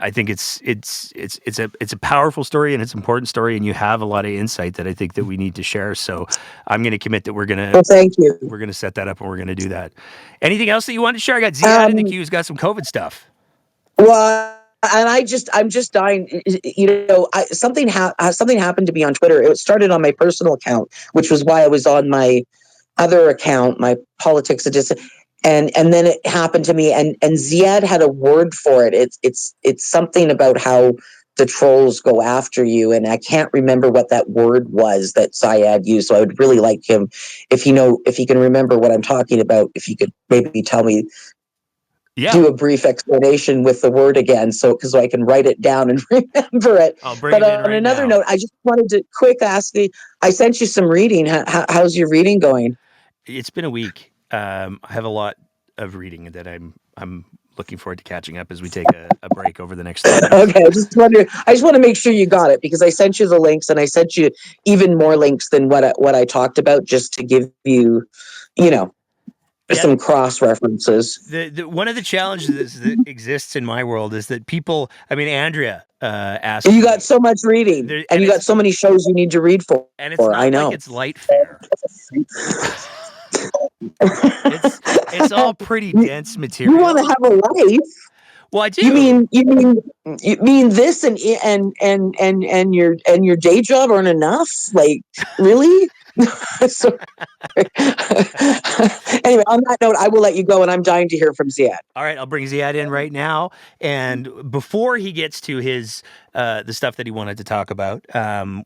I think it's a powerful story and it's an important story, and you have a lot of insight that I think that we need to share. So I'm going to commit that we're going to. Well, thank you. We're going to set that up and we're going to do that. Anything else that you wanted to share? I got Ziad in the queue who's got some COVID stuff. Well, and I'm just dying. Something happened to me on Twitter. It started on my personal account, which was why I was on my other account, my politics edition. And then it happened to me, and Ziad had a word for it. It's something about how the trolls go after you, and I can't remember what that word was that Ziad used. So I would really like him, if he can remember what I'm talking about, if you could maybe tell me, do a brief explanation with the word again, so I can write it down and remember it. I'll bring it in on another note, I just wanted to quick ask you. I sent you some reading. How's your reading going? It's been a week. I have a lot of reading that I'm looking forward to catching up as we take a break over the next 3 weeks. Okay, I just want to make sure you got it, because I sent you the links, and I sent you even more links than what I talked about, just to give you, some cross references. One of the challenges that exists in my world is that people. I mean, Andrea asked. You got so much reading, and you got so many shows you need to read for. And it's not I know. like it's light fare. It's all pretty dense material. You want to have a life? Well, I do. You mean this and your day job aren't enough? Like, really? Anyway, on that note, I will let you go, and I'm dying to hear from Ziad. All right, I'll bring Ziad in right now, and before he gets to his the stuff that he wanted to talk about,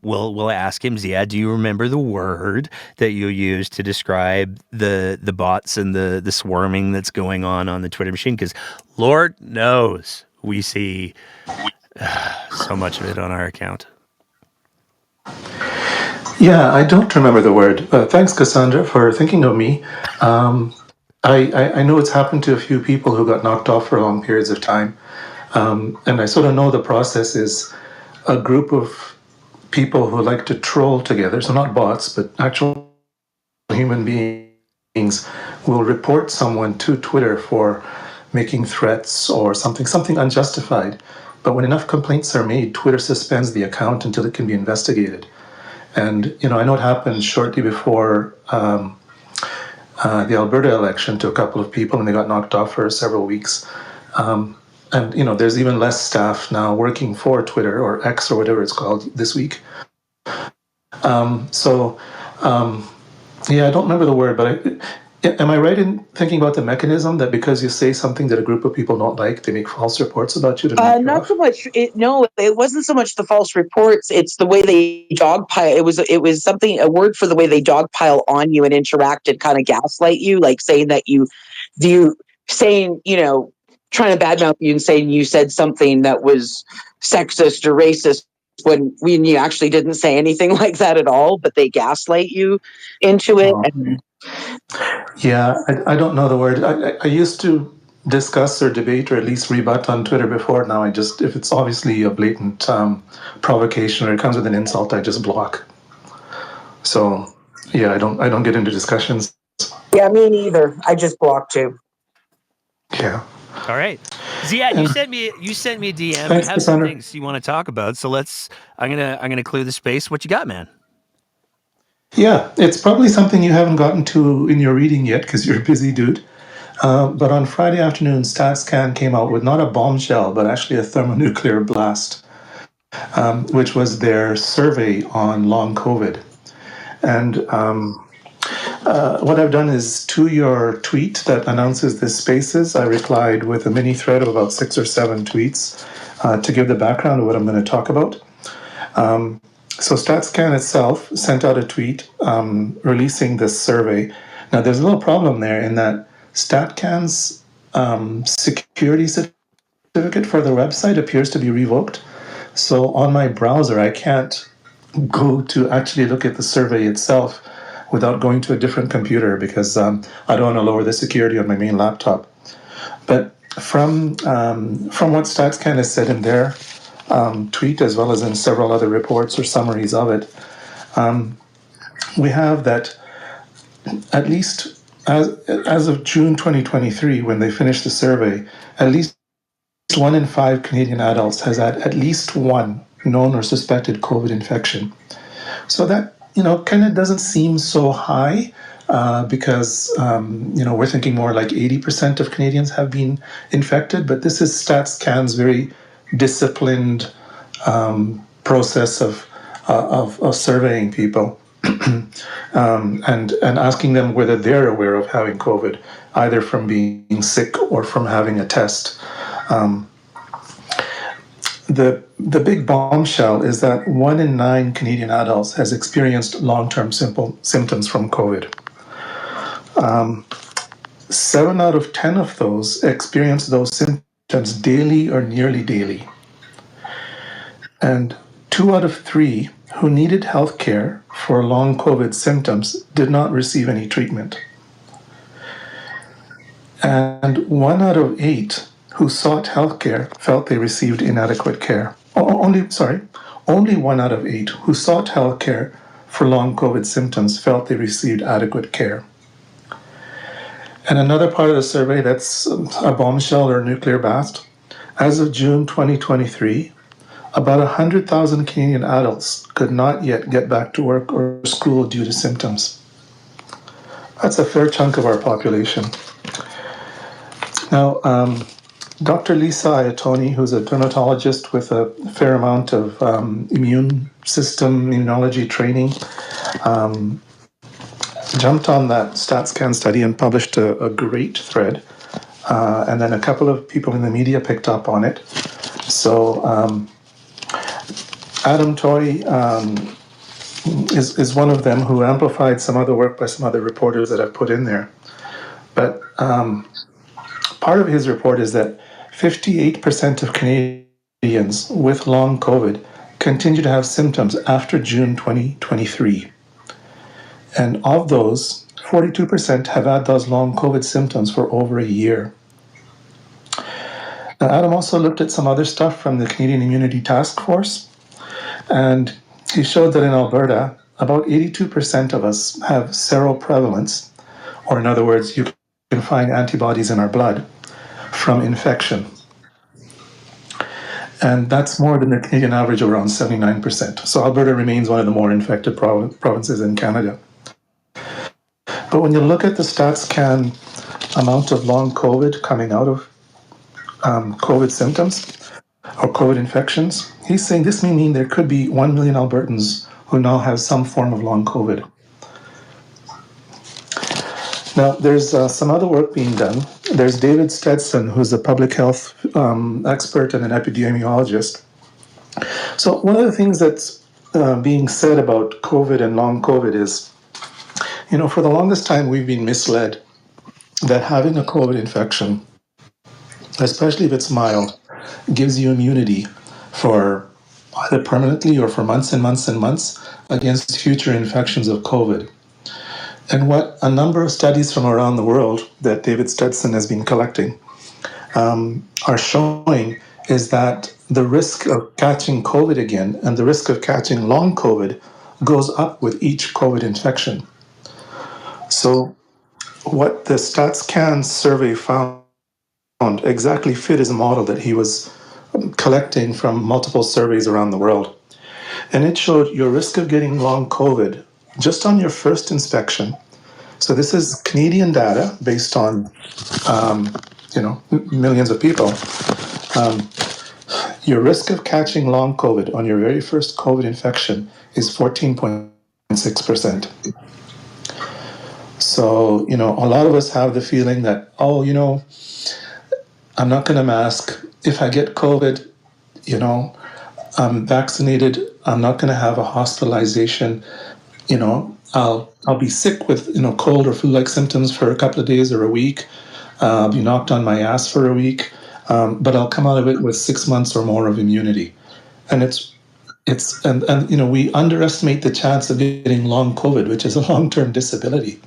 we'll ask him, Ziad, do you remember the word that you used to describe the bots and the swarming that's going on the Twitter machine? Because Lord knows we see so much of it on our account. Yeah, I don't remember the word. Thanks, Cassandra, for thinking of me. I know it's happened to a few people who got knocked off for long periods of time. And I sort of know the process is a group of people who like to troll together. So not bots, but actual human beings will report someone to Twitter for making threats or something unjustified. But when enough complaints are made, Twitter suspends the account until it can be investigated. And, I know it happened shortly before the Alberta election to a couple of people, and they got knocked off for several weeks. And, there's even less staff now working for Twitter or X or whatever it's called this week. I don't remember the word, but am I right in thinking about the mechanism that because you say something that a group of people don't like, they make false reports about you to knock you Not off? so much. No, it wasn't so much the false reports. It's the way they dogpile. It was a word for the way they dogpile on you and interact and kind of gaslight you, like saying that trying to badmouth you and saying you said something that was sexist or racist when you actually didn't say anything like that at all, but they gaslight you into it. Yeah, I don't know the word. I used to discuss or debate or at least rebut on Twitter before. Now if it's obviously a blatant provocation or it comes with an insult, I just block. So yeah, I don't get into discussions. Yeah, me neither. I just block too. Yeah. All right, Ziad, And you sent me a DM. thanks, You have some Cassandra. things you want to talk about, so I'm gonna clear the space. What you got, man? Yeah, it's probably something you haven't gotten to in your reading yet because you're a busy dude. But on Friday afternoon, StatsCan came out with not a bombshell, but actually a thermonuclear blast, which was their survey on long COVID. And what I've done is to your tweet that announces this spaces, I replied with a mini thread of about 6 or 7 tweets to give the background of what I'm going to talk about. So StatsCan itself sent out a tweet releasing this survey. Now, there's a little problem there in that StatCan's security certificate for the website appears to be revoked. So on my browser, I can't go to actually look at the survey itself without going to a different computer because I don't want to lower the security on my main laptop. But from what StatsCan has said in their tweet, as well as in several other reports or summaries of it, we have that at least as of June 2023, when they finished the survey, at least 1 in 5 Canadian adults has had at least one known or suspected COVID infection. So that, kind of doesn't seem so high because, we're thinking more like 80% of Canadians have been infected. But this is StatsCan's very disciplined process of surveying people and asking them whether they're aware of having COVID, either from being sick or from having a test. The big bombshell is that 1 in 9 Canadian adults has experienced long-term symptoms from COVID. 7 out of 10 of those experience those symptoms daily or nearly daily. And 2 out of 3 who needed health care for long COVID symptoms did not receive any treatment. And 1 out of 8 who sought health care felt they received inadequate care. Only 1 out of 8 who sought health care for long COVID symptoms felt they received adequate care. And another part of the survey that's a bombshell or nuclear blast, as of June 2023, about 100,000 Canadian adults could not yet get back to work or school due to symptoms. That's a fair chunk of our population. Now, Dr. Lisa Iatoni, who's a dermatologist with a fair amount of immune system immunology training, jumped on that StatsCan study and published a great thread. And then a couple of people in the media picked up on it. So Adam Toy is one of them who amplified some other work by some other reporters that I've put in there. But part of his report is that 58% of Canadians with long COVID continue to have symptoms after June 2023. And of those, 42% have had those long COVID symptoms for over a year. Now, Adam also looked at some other stuff from the Canadian Immunity Task Force, and he showed that in Alberta, about 82% of us have seroprevalence, or in other words, you can find antibodies in our blood from infection. And that's more than the Canadian average of around 79%. So Alberta remains one of the more infected provinces in Canada. But when you look at the StatsCan amount of long COVID coming out of COVID symptoms or COVID infections, he's saying this may mean there could be 1 million Albertans who now have some form of long COVID. Now, there's some other work being done. There's David Stetson, who's a public health expert and an epidemiologist. So one of the things that's being said about COVID and long COVID is, for the longest time, we've been misled that having a COVID infection, especially if it's mild, gives you immunity for either permanently or for months and months and months against future infections of COVID. And what a number of studies from around the world that David Stetson has been collecting are showing is that the risk of catching COVID again and the risk of catching long COVID goes up with each COVID infection. So what the StatsCan survey found exactly fit his model that he was collecting from multiple surveys around the world. And it showed your risk of getting long COVID just on your first inspection. So this is Canadian data based on, millions of people. Your risk of catching long COVID on your very first COVID infection is 14.6%. So, a lot of us have the feeling that, I'm not going to mask. If I get COVID, I'm vaccinated. I'm not going to have a hospitalization. I'll be sick with, cold or flu-like symptoms for a couple of days or a week. I'll be knocked on my ass for a week, but I'll come out of it with 6 months or more of immunity. And we underestimate the chance of getting long COVID, which is a long-term disability.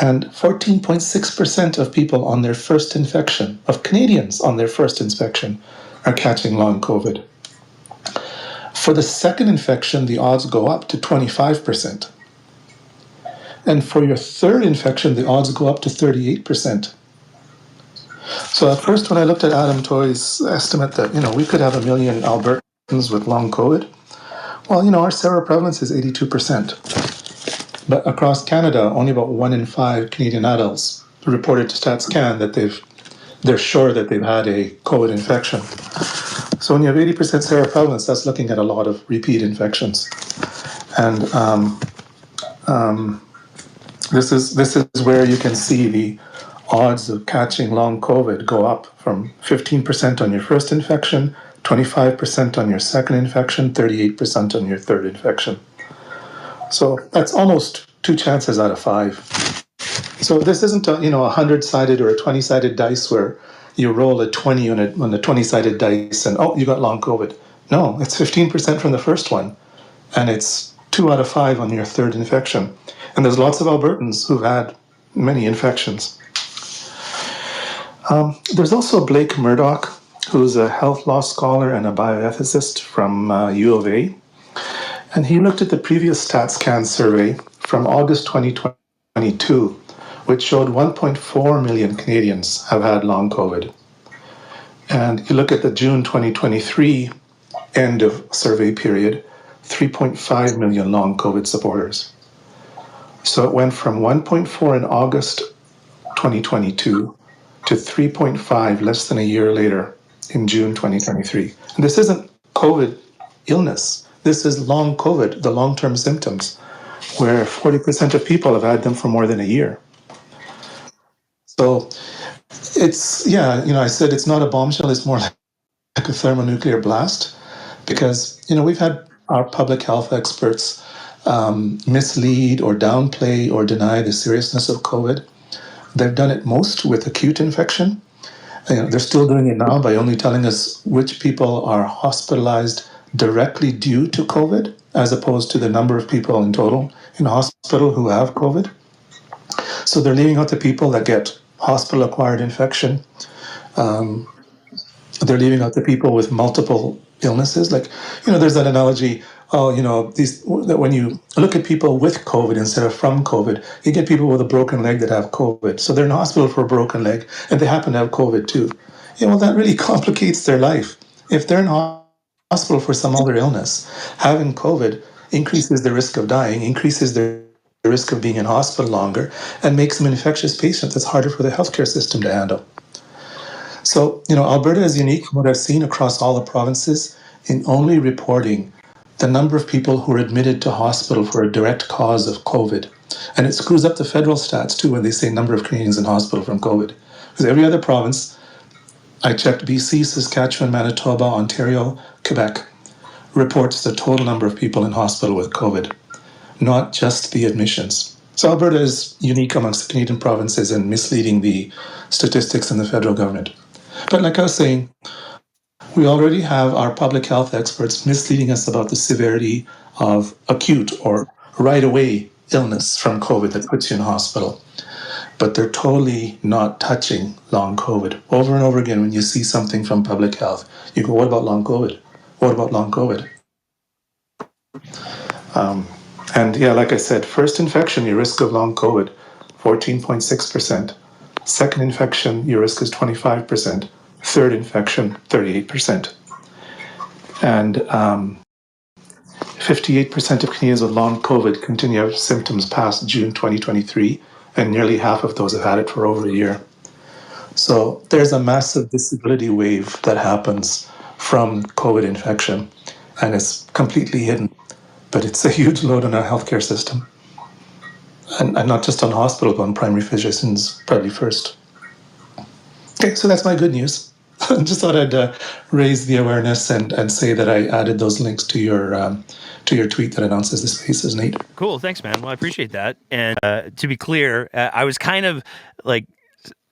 And 14.6% of people on their first infection, of Canadians on their first infection, are catching long COVID. For the second infection, the odds go up to 25%. And for your third infection, the odds go up to 38%. So at first, when I looked at Adam Toy's estimate that, we could have 1 million Albertans with long COVID, well, our seroprevalence is 82%. But across Canada, only about 1 in 5 Canadian adults reported to StatsCan that they're sure that they've had a COVID infection. So when you have 80% seroprevalence, that's looking at a lot of repeat infections. And this is where you can see the odds of catching long COVID go up from 15% on your first infection, 25% on your second infection, 38% on your third infection. So that's almost 2 chances out of 5. So this isn't a 100-sided or a 20-sided dice where you roll a 20 on the 20-sided dice and you got long COVID. No, it's 15% from the first one, and it's 2 out of 5 on your third infection. And there's lots of Albertans who've had many infections. There's also Blake Murdoch, who's a health law scholar and a bioethicist from U of A. And he looked at the previous StatsCan survey from August 2022, which showed 1.4 million Canadians have had long COVID. And you look at the June 2023 end of survey period, 3.5 million long COVID supporters. So it went from 1.4 in August 2022 to 3.5 less than a year later in June 2023. And this isn't COVID illness. This is long COVID, the long-term symptoms, where 40% of people have had them for more than a year. So it's, I said it's not a bombshell, it's more like a thermonuclear blast, because, we've had our public health experts mislead or downplay or deny the seriousness of COVID. They've done it most with acute infection. They're still doing it now by only telling us which people are hospitalized directly due to COVID, as opposed to the number of people in total in hospital who have COVID. So they're leaving out the people that get hospital-acquired infection. They're leaving out the people with multiple illnesses. Like, there's that analogy, that when you look at people with COVID instead of from COVID, you get people with a broken leg that have COVID. So they're in hospital for a broken leg, and they happen to have COVID too. That really complicates their life. If they're in hospital for some other illness, having COVID increases the risk of dying, increases the risk of being in hospital longer, and makes them an infectious patient that's harder for the healthcare system to handle. So, Alberta is unique from what I've seen across all the provinces in only reporting the number of people who are admitted to hospital for a direct cause of COVID. And it screws up the federal stats too when they say number of Canadians in hospital from COVID. Because every other province, I checked BC, Saskatchewan, Manitoba, Ontario, Quebec, reports the total number of people in hospital with COVID, not just the admissions. So Alberta is unique amongst the Canadian provinces in misleading the statistics in the federal government. But like I was saying, we already have our public health experts misleading us about the severity of acute or right-away illness from COVID that puts you in hospital. But they're totally not touching long COVID. Over and over again, when you see something from public health, you go, what about long COVID? What about long COVID? And like I said, first infection, your risk of long COVID, 14.6%. Second infection, your risk is 25%. Third infection, 38%. And 58% of Canadians with long COVID continue to have symptoms past June 2023, and nearly half of those have had it for over a year. So there's a massive disability wave that happens from COVID infection, and it's completely hidden. But it's a huge load on our healthcare system. And not just on hospital, but on primary physicians probably first. Okay, so that's my good news. Just thought I'd raise the awareness and say that I added those links to your tweet that announces the spaces, Nate. Cool, thanks, man. Well, I appreciate that. And to be clear, I was kind of like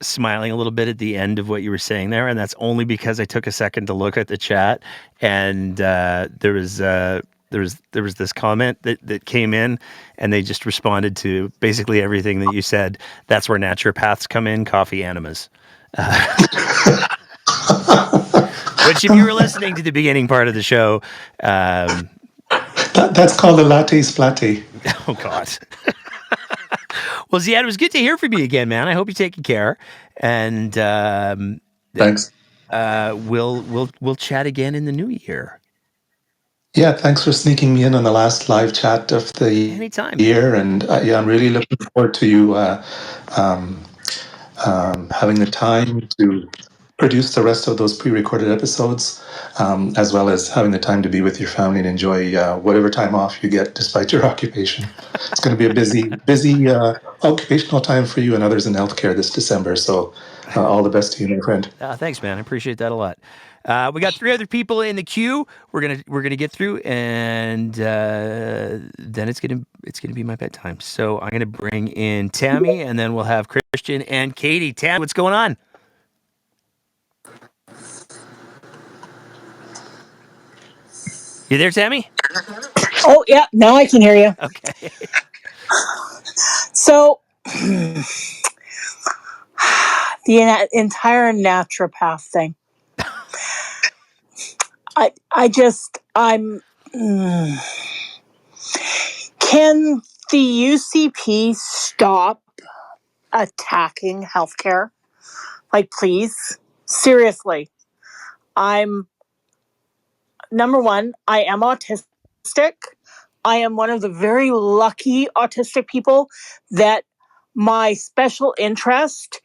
smiling a little bit at the end of what you were saying there, and that's only because I took a second to look at the chat, and there was this comment that came in, and they just responded to basically everything that you said. That's where naturopaths come in, coffee enemas. Which, if you were listening to the beginning part of the show, that's called a latte splatte. Oh God. Well, Ziad, it was good to hear from you again, man. I hope you're taking care, and thanks. We'll chat again in the new year. Yeah, thanks for sneaking me in on the last live chat of the year, and I'm really looking forward to you having the time to produce the rest of those pre-recorded episodes, as well as having the time to be with your family and enjoy whatever time off you get despite your occupation. It's going to be a busy occupational time for you and others in healthcare this December. So all the best to you, my friend. Thanks, man. I appreciate that a lot. We got 3 other people in the queue. We're gonna get through, and then it's gonna be my bedtime. So I'm gonna bring in Tammy, and then we'll have Christian and Katie. Tammy, what's going on? You there, Tammy? Oh, yeah. Now I can hear you. Okay. So, the entire naturopath thing. Can the UCP stop attacking healthcare? Like, please? Seriously. Number one, I am autistic. I am one of the very lucky autistic people that my special interest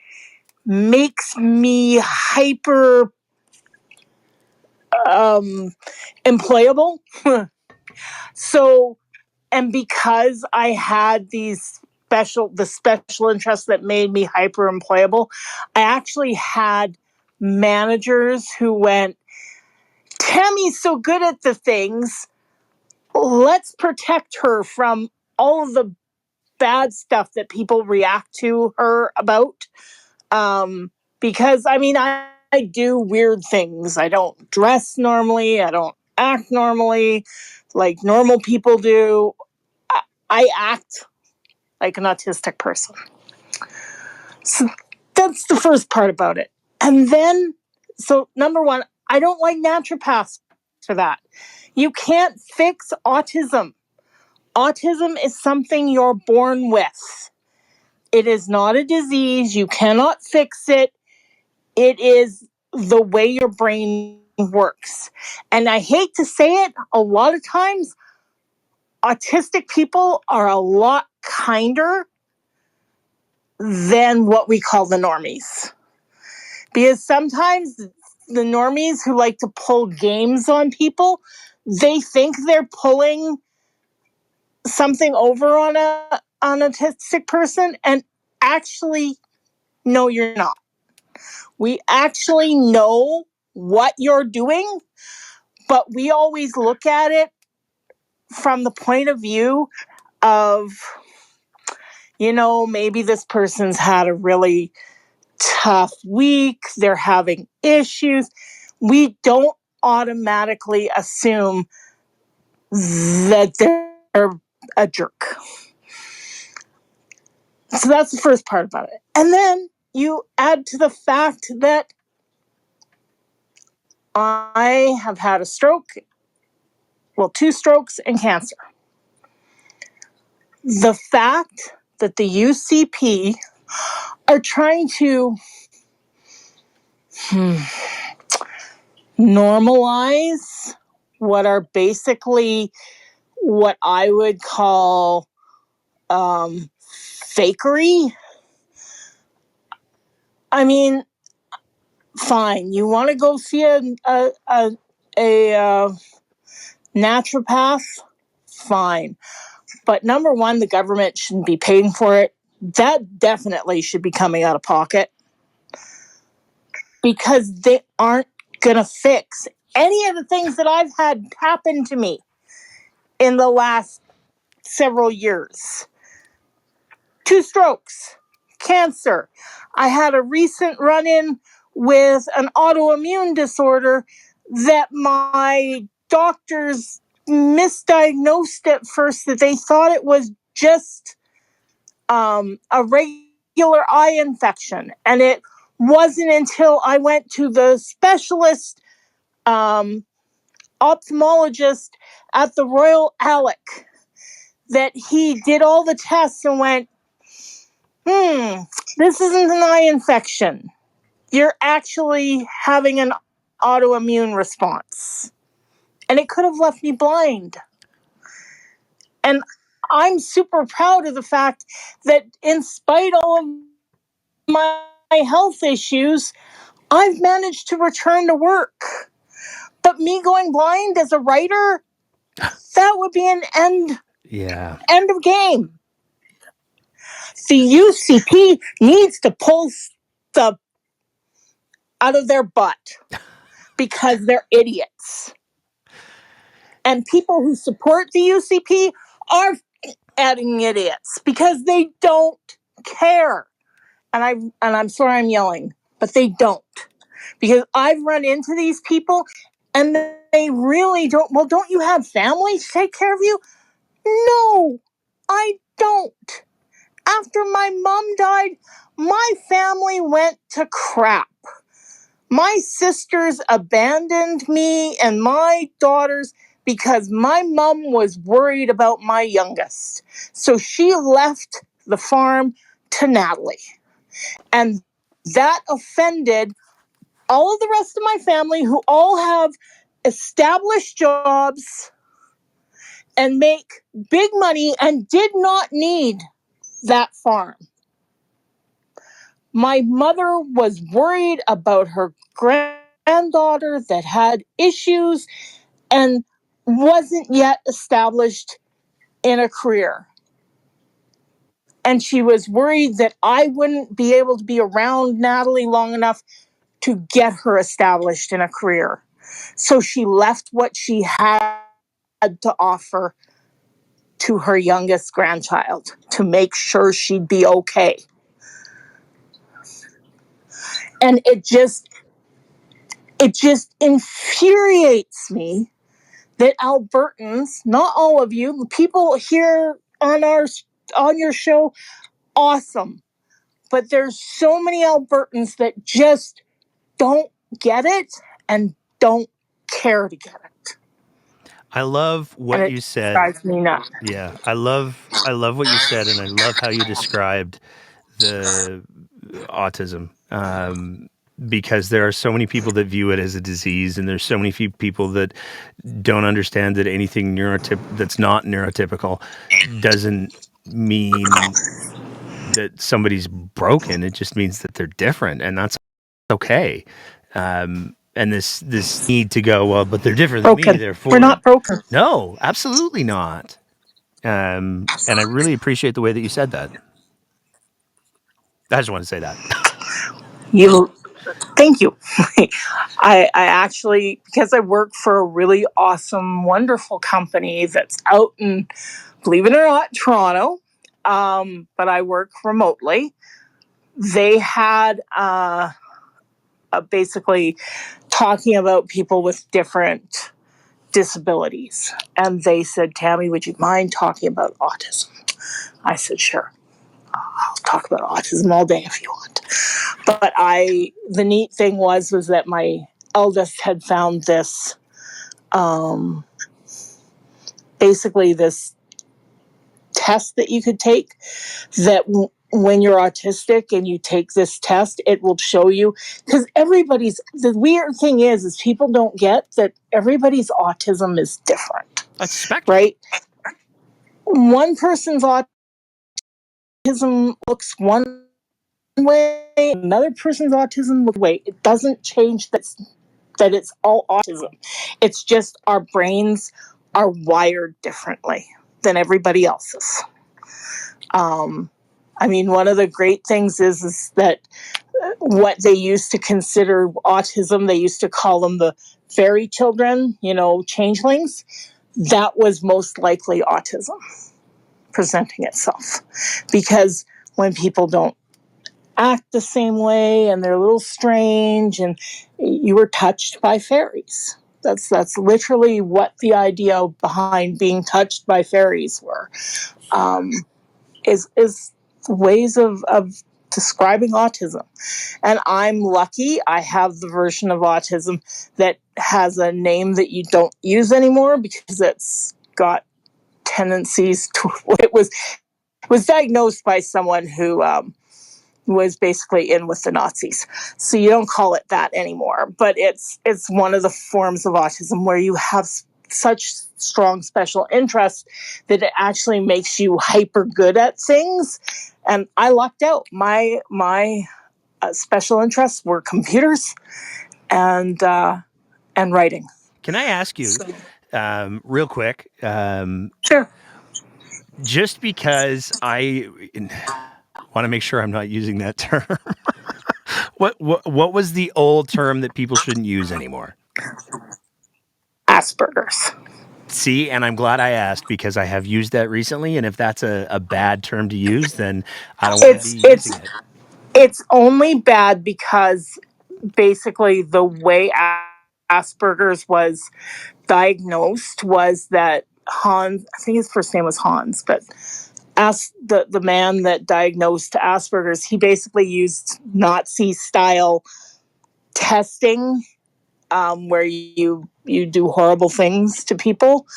makes me hyper employable. So, and because I had the special interests that made me hyper employable, I actually had managers who went, Tammy's so good at the things, let's protect her from all of the bad stuff that people react to her about. Because I do weird things. I don't dress normally. I don't act normally like normal people do. I act like an autistic person. So that's the first part about it. And then, so number one, I don't like naturopaths for that. You can't fix autism. Autism is something you're born with. It is not a disease. You cannot fix it. It is the way your brain works. And I hate to say it, a lot of times, autistic people are a lot kinder than what we call the normies. Because sometimes the normies who like to pull games on people, they think they're pulling something over on an autistic person, and actually, no, you're not. We actually know what you're doing, but we always look at it from the point of view of, maybe this person's had a really tough week, they're having issues. We don't automatically assume that they're a jerk. So that's the first part about it. And then you add to the fact that I have had a stroke, 2 strokes and cancer. The fact that the UCP are trying to normalize what are basically what I would call fakery. I mean, fine, you want to go see a naturopath? Fine. But number one, the government shouldn't be paying for it. That definitely should be coming out of pocket, because they aren't going to fix any of the things that I've had happen to me in the last several years. 2 strokes, cancer. I had a recent run-in with an autoimmune disorder that my doctors misdiagnosed at first, that they thought it was just a regular eye infection. And it wasn't until I went to the specialist ophthalmologist at the Royal Alec that he did all the tests and went, this isn't an eye infection. You're actually having an autoimmune response. And it could have left me blind. And I'm super proud of the fact that in spite of all of my health issues, I've managed to return to work. But me going blind as a writer, that would be an end of game. The UCP needs to pull stuff out of their butt because they're idiots. And people who support the UCP are adding idiots because they don't care. And I'm sorry I'm yelling, but they don't. Because I've run into these people and they really don't. Well, don't you have family to take care of you? No, I don't. After my mom died, my family went to crap. My sisters abandoned me and my daughters because my mom was worried about my youngest. So she left the farm to Natalie. And that offended all of the rest of my family, who all have established jobs and make big money and did not need that farm. My mother was worried about her granddaughter that had issues and wasn't yet established in a career. And she was worried that I wouldn't be able to be around Natalie long enough to get her established in a career. So she left what she had to offer to her youngest grandchild to make sure she'd be okay. And it just infuriates me that Albertans, not all of you, people here on your show, awesome. But there's so many Albertans that just don't get it and don't care to get it. I love what you said. Drives me nuts. Yeah, I love what you said, and I love how you described the autism. Because there are so many people that view it as a disease, and there's so many people that don't understand that anything that's not neurotypical doesn't mean that somebody's broken. It just means that they're different, and that's okay. And this need to go, well, but they're different than me, therefore we're not broken. No, absolutely not. And I really appreciate the way that you said that. I just want to say that. Thank you. I actually, because I work for a really awesome, wonderful company that's out in, believe it or not, Toronto, but I work remotely. They had basically talking about people with different disabilities. And they said, Tammy, would you mind talking about autism? I said, sure. I'll talk about autism all day if you want. But the neat thing was that my eldest had found this, basically this test that you could take that when you're autistic and you take this test, it will show you, because the weird thing is people don't get that everybody's autism is different. It's spectrum. Right? One person's autism looks one way, another person's autism looks way. It doesn't change that it's all autism. It's just our brains are wired differently than everybody else's. I mean, one of the great things is that what they used to consider autism, they used to call them the fairy children, changelings. That was most likely autism presenting itself. Because when people don't act the same way and they're a little strange and you were touched by fairies. That's literally what the idea behind being touched by fairies were. Is ways of describing autism. And I'm lucky I have the version of autism that has a name that you don't use anymore because it's got tendencies to, it was diagnosed by someone who was basically in with the Nazis. So you don't call it that anymore, but it's one of the forms of autism where you have such strong special interests that it actually makes you hyper good at things. And I lucked out. My special interests were computers and writing. Can I ask you, real quick? Sure. Just because I want to make sure I'm not using that term. What was the old term that people shouldn't use anymore? Asperger's. See, and I'm glad I asked because I have used that recently, and if that's a bad term to use, then I don't want to be using it. It's only bad because basically the way Asperger's was diagnosed was that Hans, I think his first name was Hans, but the man that diagnosed Asperger's, he basically used Nazi-style testing where you do horrible things to people,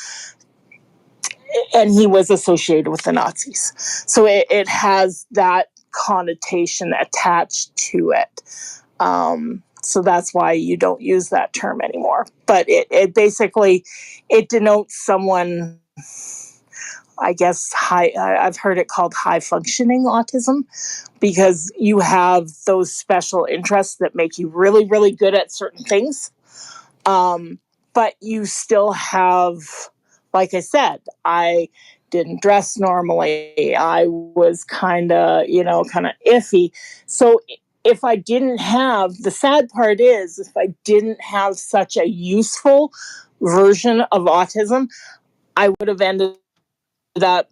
and he was associated with the Nazis. So it has that connotation attached to it. So that's why you don't use that term anymore. But it basically, it denotes someone, I guess, I've heard it called high functioning autism, because you have those special interests that make you really, really good at certain things. But you still have, like I said, I didn't dress normally. I was kind of iffy. So if I didn't have, the sad part is, if I didn't have such a useful version of autism, I would have ended up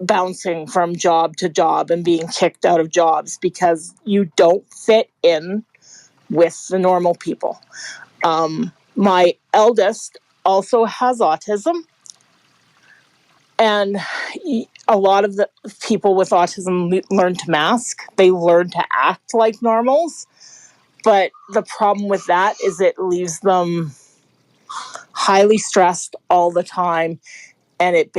bouncing from job to job and being kicked out of jobs because you don't fit in with the normal people. My eldest also has autism, and a lot of the people with autism learn to mask. They learn to act like normals, but the problem with that is it leaves them highly stressed all the time, and it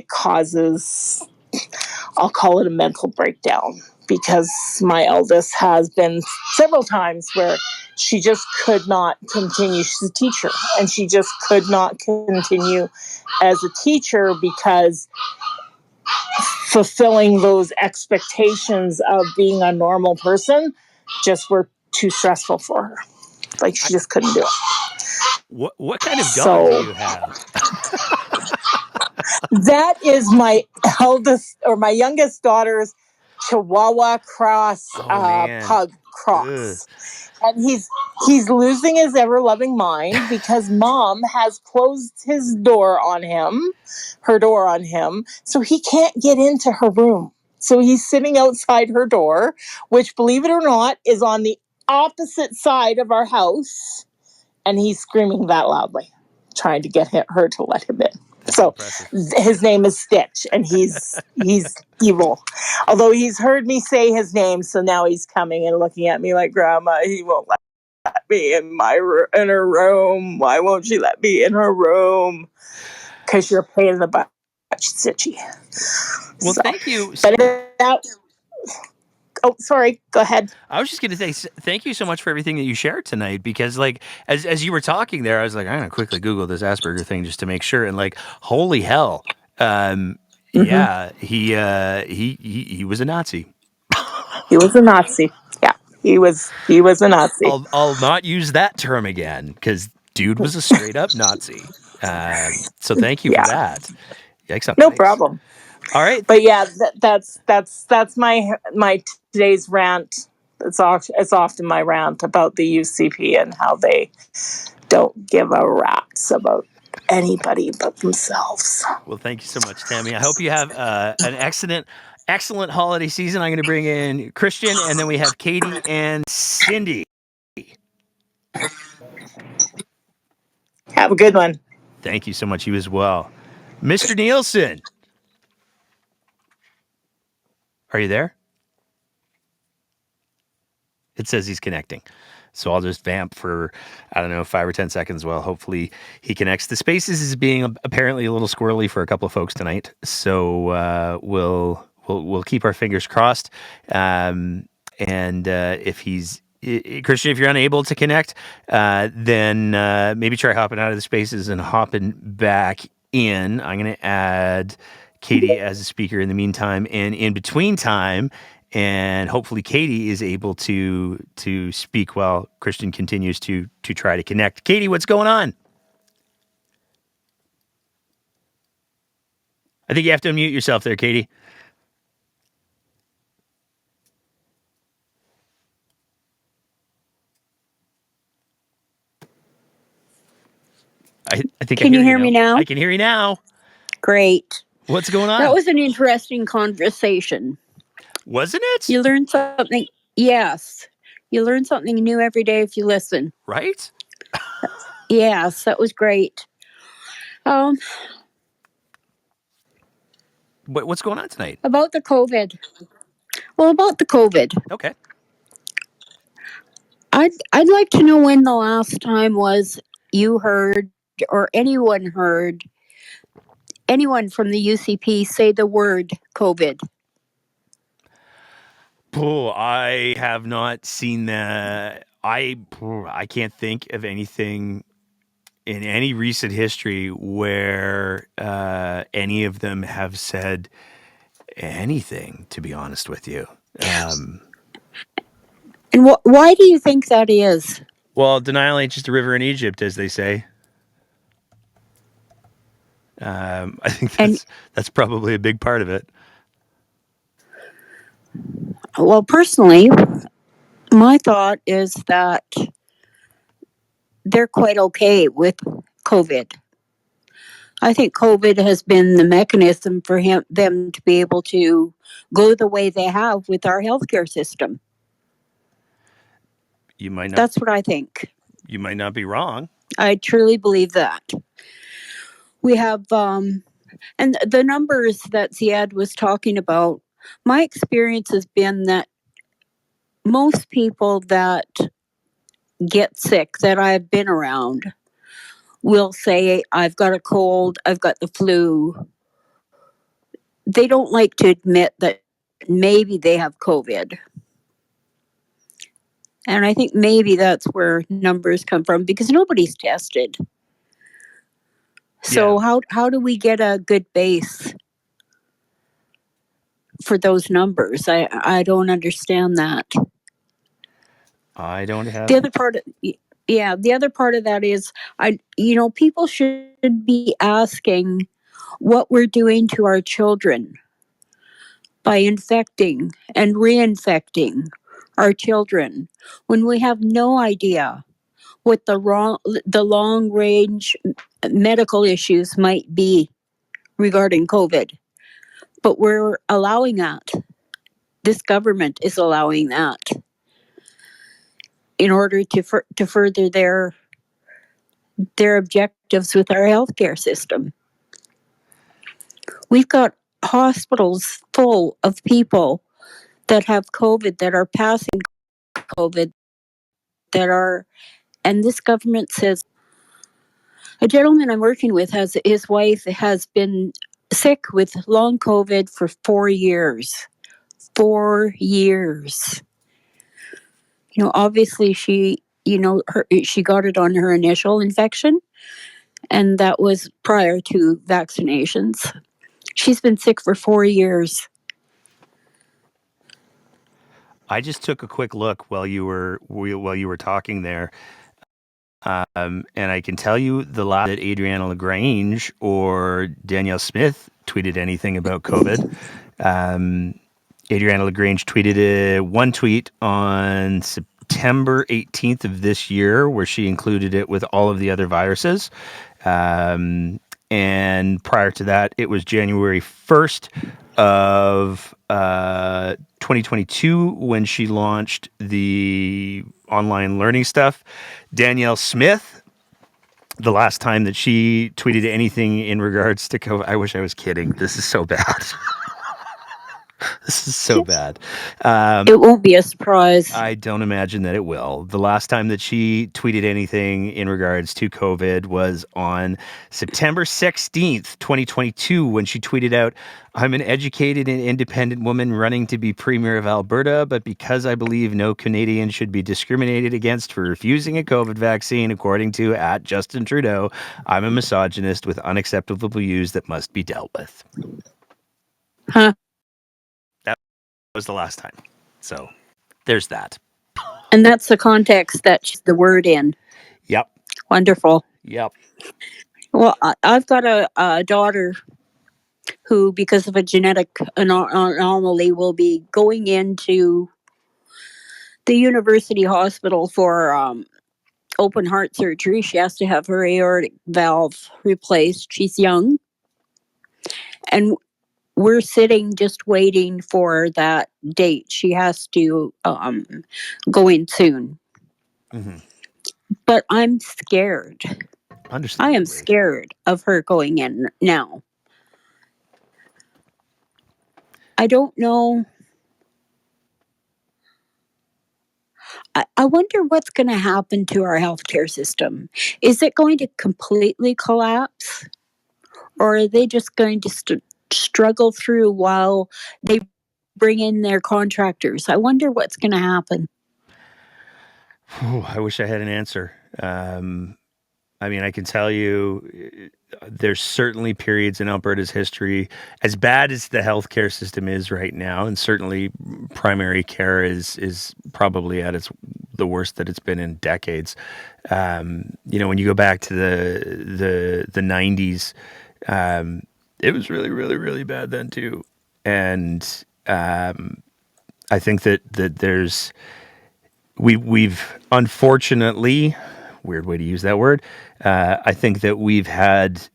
causes, I'll call it a mental breakdown, because my eldest has been several times where she just could not continue. She's a teacher, and she just could not continue as a teacher because fulfilling those expectations of being a normal person just were too stressful for her. Like, she just couldn't do it. What kind of dog do you have? That is my youngest daughter's Chihuahua cross, pug cross. Ugh. And he's losing his ever-loving mind because Mom has closed her door on him, so he can't get into her room. So he's sitting outside her door, which, believe it or not, is on the opposite side of our house, and he's screaming that loudly, trying to get her to let him in. That's so impressive. His name is Stitch, and he's evil. Although he's heard me say his name, so now he's coming and looking at me like, Grandma, he won't let me in her room. Why won't she let me in her room? Because you're a pain in the butt, Stitchy. Well, thank you. But Oh, sorry. Go ahead. I was just going to say thank you so much for everything that you shared tonight, because like as you were talking there, I was like, I'm going to quickly Google this Asperger thing just to make sure. And like, holy hell. Yeah, he was a Nazi. He was a Nazi. Yeah, he was a Nazi. I'll not use that term again, because dude was a straight up Nazi. So thank you for Yeah. that. Yikes on No pikes. problem. All right. But yeah, that's my today's rant. It's often my rant about the UCP and how they don't give a rat's about anybody but themselves. Well, thank you so much, Tammy. I hope you have an excellent holiday season. I'm going to bring in Christian, and then we have Katie and Cindy. Have a good one. Thank you so much. You as well. Mr. Nielsen. Are you there? It says he's connecting. So I'll just vamp for, 5 or 10 seconds while hopefully he connects. The Spaces is being apparently a little squirrely for a couple of folks tonight. So we'll keep our fingers crossed. And if he's Christian, if you're unable to connect, then maybe try hopping out of the Spaces and hopping back in. I'm going to add Katie as a speaker in the meantime, and in between time, and hopefully Katie is able to speak while Christian continues to try to connect. Katie, what's going on? I think you have to unmute yourself there, Katie. I think Can you hear me now? I can hear you now. Great. What's going on? That was an interesting conversation. Wasn't it? You learn something. Yes. You learn something new every day if you listen. Right? Yes, that was great. What's going on tonight? About the COVID. Well, about the COVID. Okay. I'd like to know when the last time was you heard or anyone heard anyone from the UCP say the word COVID. Oh, I have not seen that. I can't think of anything in any recent history where any of them have said anything, to be honest with you. And why do you think that is? Well, denial ain't just a river in Egypt, as they say. I think that's probably a big part of it. Well, personally, my thought is that they're quite okay with COVID. I think COVID has been the mechanism for them to be able to go the way they have with our healthcare system. You might not. That's what I think. You might not be wrong. I truly believe that. We have, and the numbers that Ziad was talking about, my experience has been that most people that get sick that I've been around will say, I've got a cold, I've got the flu. They don't like to admit that maybe they have COVID. And I think maybe that's where numbers come from, because nobody's tested. So how do we get a good base for those numbers? I don't understand that. I don't have the other part. The other part of that is people should be asking what we're doing to our children by infecting and reinfecting our children when we have no idea what the long range medical issues might be regarding COVID. But we're allowing that. This government is allowing that in order to further their objectives with our healthcare system. We've got hospitals full of people that have COVID, that are passing COVID, and this government says, a gentleman I'm working with his wife has been sick with long COVID for 4 years. 4 years. Obviously she got it on her initial infection, and that was prior to vaccinations. She's been sick for 4 years. I just took a quick look while you were talking there, and I can tell you the last that Adriana Lagrange or Danielle Smith tweeted anything about COVID. Adriana Lagrange tweeted one tweet on September 18th of this year, where she included it with all of the other viruses. And prior to that, it was January 1st of 2022 when she launched the online learning stuff. Danielle Smith, the last time that she tweeted anything in regards to COVID, I wish I was kidding. This is so bad. This is so bad. It won't be a surprise. I don't imagine that it will. The last time that she tweeted anything in regards to COVID was on September 16th, 2022, when she tweeted out, "I'm an educated and independent woman running to be Premier of Alberta, but because I believe no Canadian should be discriminated against for refusing a COVID vaccine, according to @Justin Trudeau, I'm a misogynist with unacceptable views that must be dealt with." Huh. That was the last time. So there's that. And that's the context that she's the word in. Yep. Wonderful. Yep. Well, I've got a daughter who, because of a genetic anomaly, will be going into the university hospital for open heart surgery. She has to have her aortic valve replaced. She's young. And we're sitting just waiting for that date. She has to go in soon. Mm-hmm. But I'm scared. I am Understandably. scared of her going in now. I don't know. I wonder what's going to happen to our healthcare system. Is it going to completely collapse? Or are they just going to struggle through while they bring in their contractors? I wonder what's going to happen. I wish I had an answer. I mean, I can tell you there's certainly periods in Alberta's history, as bad as the healthcare system is right now, and certainly primary care is probably at the worst that it's been in decades. When you go back to the 90s, it was really, really, really bad then too. And I think that there's we've unfortunately, weird way to use that word, I think that we've had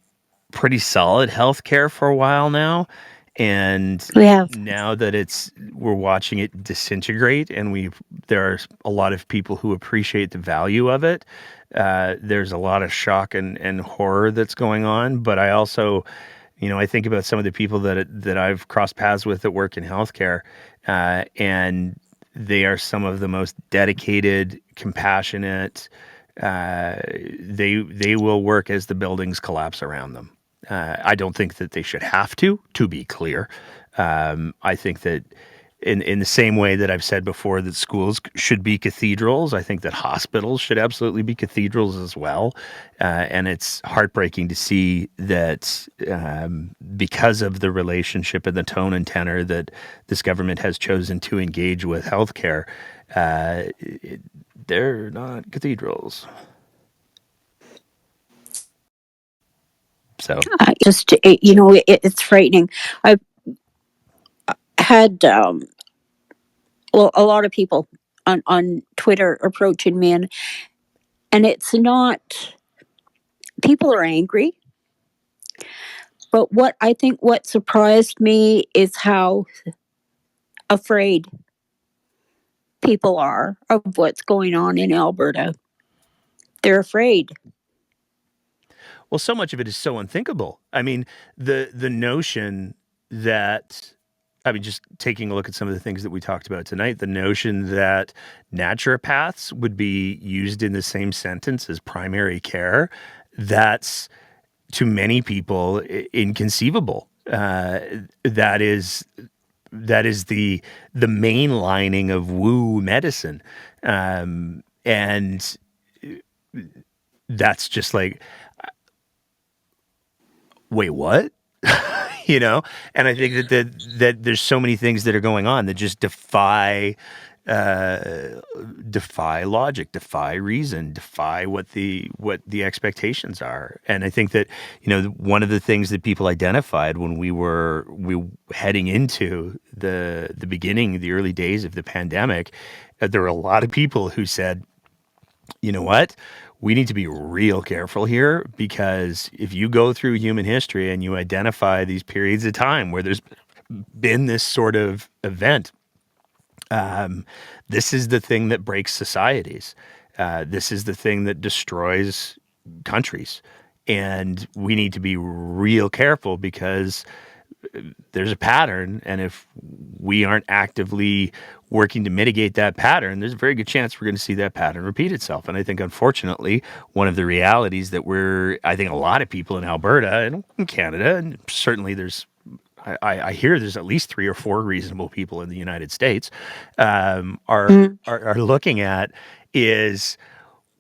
pretty solid healthcare for a while now, and We have. now that we're watching it disintegrate, and there are a lot of people who appreciate the value of it. There's a lot of shock and horror that's going on, but I also, I think about some of the people that I've crossed paths with that work in healthcare, and they are some of the most dedicated, compassionate. They will work as the buildings collapse around them. I don't think that they should have to be clear. I think that in the same way that I've said before that schools should be cathedrals, I think that hospitals should absolutely be cathedrals as well. And it's heartbreaking to see that because of the relationship and the tone and tenor that this government has chosen to engage with healthcare, they're not cathedrals. So it's frightening. I've had a lot of people on Twitter approaching me, and it's not, people are angry, but what surprised me is how afraid people are of what's going on in Alberta. They're afraid. Well, so much of it is so unthinkable. I mean, the notion that, just taking a look at some of the things that we talked about tonight, the notion that naturopaths would be used in the same sentence as primary care, that's, to many people, inconceivable. That is that is the mainlining of woo medicine, and that's just like, wait, what? You know, and I think that there's so many things that are going on that just defy logic, defy reason, defy what the expectations are. And I think that, you know, one of the things that people identified when we were heading into the beginning, the early days of the pandemic, there were a lot of people who said, you know what? We need to be real careful here, because if you go through human history and you identify these periods of time where there's been this sort of event, this is the thing that breaks societies. This is the thing that destroys countries. And we need to be real careful, because there's a pattern, and if we aren't actively working to mitigate that pattern, there's a very good chance we're going to see that pattern repeat itself. And I think, unfortunately, one of the realities that I think a lot of people in Alberta and in Canada, and certainly I hear there's at least 3 or 4 reasonable people in the United States, are looking at is,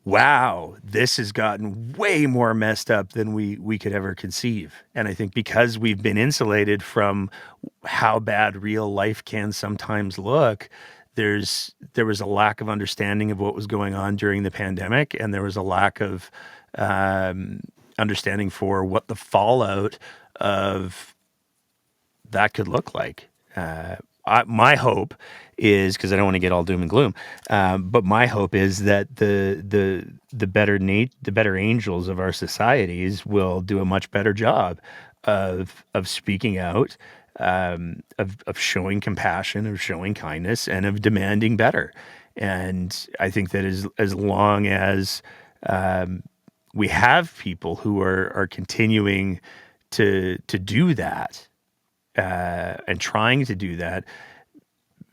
wow, this has gotten way more messed up than we could ever conceive. And I think because we've been insulated from how bad real life can sometimes look, there was a lack of understanding of what was going on during the pandemic, and there was a lack of understanding for what the fallout of that could look like. My hope is, because I don't want to get all doom and gloom, but my hope is that the better angels of our societies will do a much better job of speaking out, of showing compassion, of showing kindness, and of demanding better. And I think that as long as we have people who are continuing to do that, and trying to do that,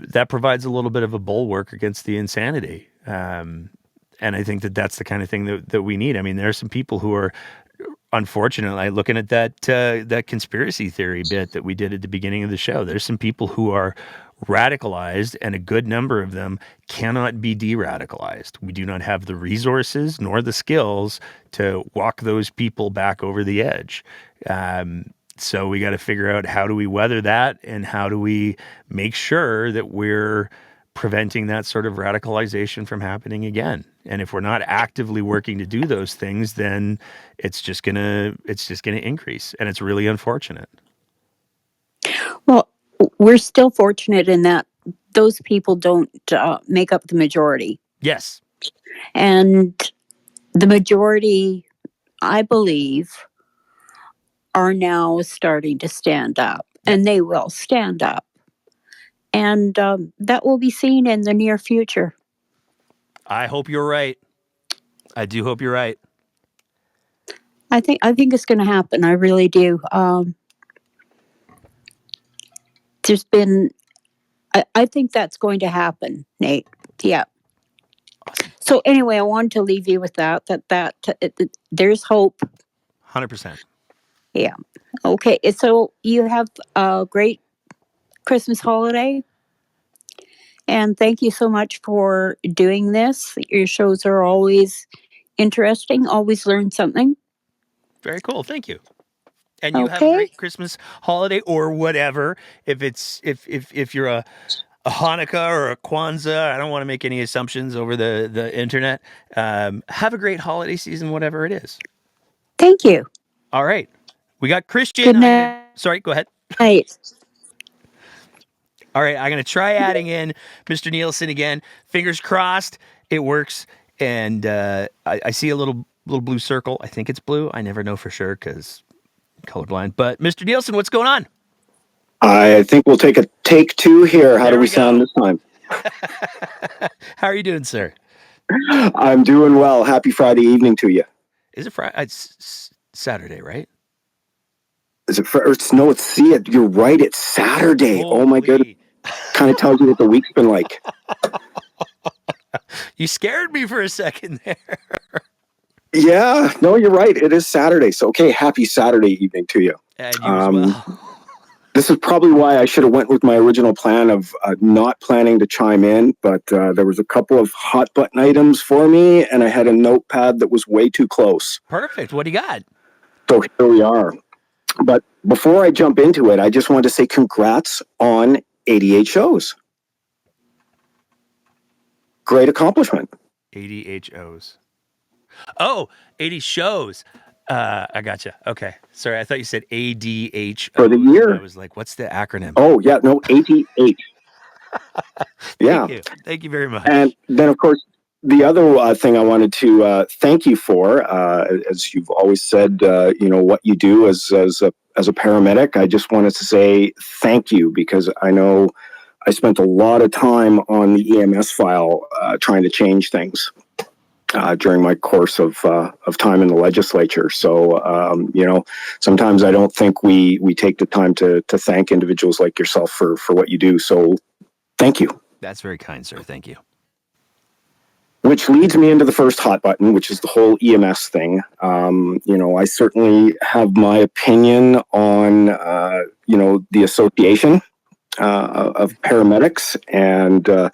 that provides a little bit of a bulwark against the insanity. And I think that that's the kind of thing that we need. I mean, there are some people who are, unfortunately, looking at that conspiracy theory bit that we did at the beginning of the show, there's some people who are radicalized, and a good number of them cannot be de-radicalized. We do not have the resources nor the skills to walk those people back over the edge. So we got to figure out, how do we weather that, and how do we make sure that we're preventing that sort of radicalization from happening again. And if we're not actively working to do those things, then it's just gonna increase, and it's really unfortunate. Well, we're still fortunate in that those people don't make up the majority. Yes. And the majority, I believe, are now starting to stand up, and they will stand up. And that will be seen in the near future. I hope you're right. I do hope you're right. I think it's going to happen. I really do. There's been, I think that's going to happen, Nate. Yeah. Awesome. So anyway, I wanted to leave you with that there's hope. 100%. Yeah. Okay. So you have a great Christmas holiday. And thank you so much for doing this. Your shows are always interesting, always learn something. Very cool. Thank you. And you have a great Christmas holiday, or whatever. If you're a Hanukkah or a Kwanzaa, I don't want to make any assumptions over the internet. Have a great holiday season, whatever it is. Thank you. All right. We got Christian. Good night. Sorry, go ahead. Night. All right, I'm going to try adding in Mr. Nielsen again. Fingers crossed it works. And I see a little blue circle. I think it's blue. I never know for sure because I'm colorblind. But Mr. Nielsen, what's going on? I think we'll take a take 2 here. How do we sound this time? How are you doing, sir? I'm doing well. Happy Friday evening to you. Is it Friday? It's Saturday, right? Is it Friday? No, you're right. It's Saturday. Holy. Oh my goodness. Kind of tells you what the week's been like. You scared me for a second there. Yeah, no, you're right. It is Saturday. So, okay, happy Saturday evening to you. And you as well. this is probably why I should have went with my original plan of not planning to chime in, but there was a couple of hot button items for me, and I had a notepad that was way too close. Perfect. What do you got? So here we are. But before I jump into it, I just want to say congrats on 88 shows. Great accomplishment. 80 HOs. Oh, 80 shows. I gotcha. Okay. Sorry, I thought you said ADH. For the year. I was like, what's the acronym? Oh, yeah, no, 88. Yeah. Thank you very much. And then, of course, the other thing I wanted to thank you for, as you've always said, what you do as a paramedic, I just wanted to say thank you, because I know I spent a lot of time on the EMS file trying to change things during my course of time in the legislature. So, sometimes I don't think we take the time to thank individuals like yourself for what you do. So thank you. That's very kind, sir. Thank you. Which leads me into the first hot button, which is the whole EMS thing. I certainly have my opinion on, the association of paramedics. And, as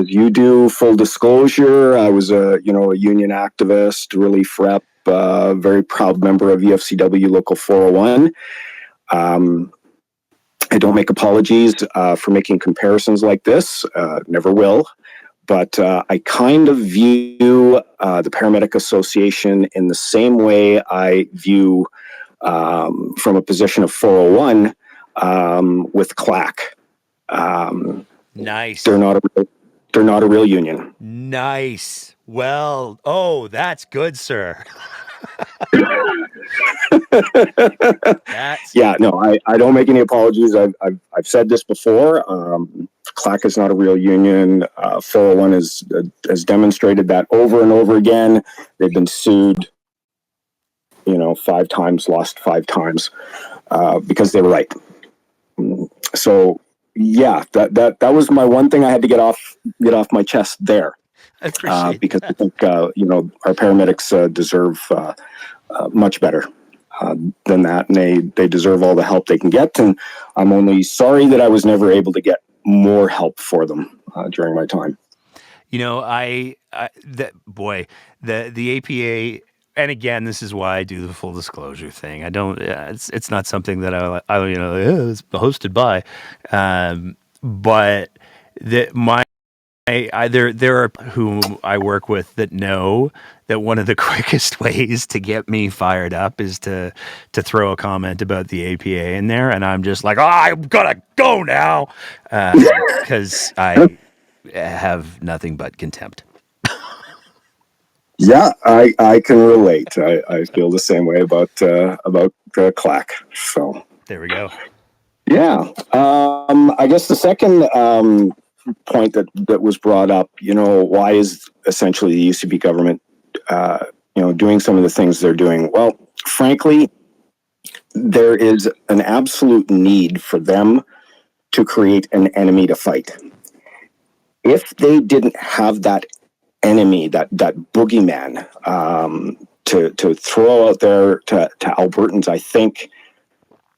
you do, full disclosure, I was a union activist, relief rep, very proud member of EFCW Local 401. I don't make apologies for making comparisons like this, never will. But I kind of view the Paramedic Association in the same way I view from a position of 401 with CLAC. Nice. They're not a real union. Nice. Well, that's good, sir. Yeah, no, I don't make any apologies. I've said this before. CLAC is not a real union. 401 has demonstrated that over and over again. They've been sued, 5 times, lost 5 times because they were right. So yeah, that was my one thing I had to get off my chest there. I appreciate because that. I think our paramedics deserve much better than that, and they deserve all the help they can get. And I'm only sorry that I was never able to get more help for them during my time. The APA, and again, this is why I do the full disclosure thing. I don't. It's not something that it's hosted by, but there are whom I work with that know that one of the quickest ways to get me fired up is to throw a comment about the APA in there, and I'm just like, I'm gonna go now, because I have nothing but contempt. Yeah, I can relate. I feel the same way about CLAC. So there we go. Yeah, I guess the second point that was brought up, why is essentially the UCP government, doing some of the things they're doing? Well, frankly, there is an absolute need for them to create an enemy to fight. If they didn't have that enemy, that boogeyman, to throw out there to Albertans, I think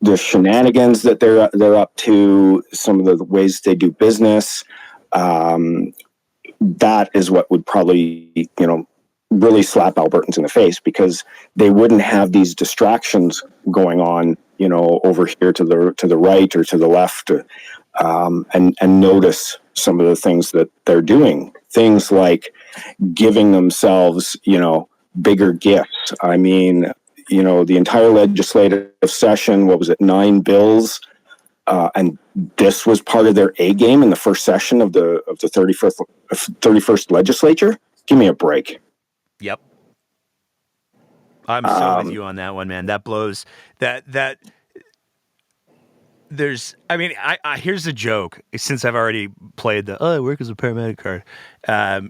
the shenanigans that they're up to, some of the ways they do business, that is what would probably, really slap Albertans in the face, because they wouldn't have these distractions going on, over here to the right or to the left, and notice some of the things that they're doing. Things like giving themselves, bigger gifts. I mean, the entire legislative session, what was it, 9 bills? And this was part of their A game in the first session of the 31st legislature. Give me a break. Yep. I'm so with you on that one, man. That blows. That there's, I here's a joke. Since I've already played I work as a paramedic card.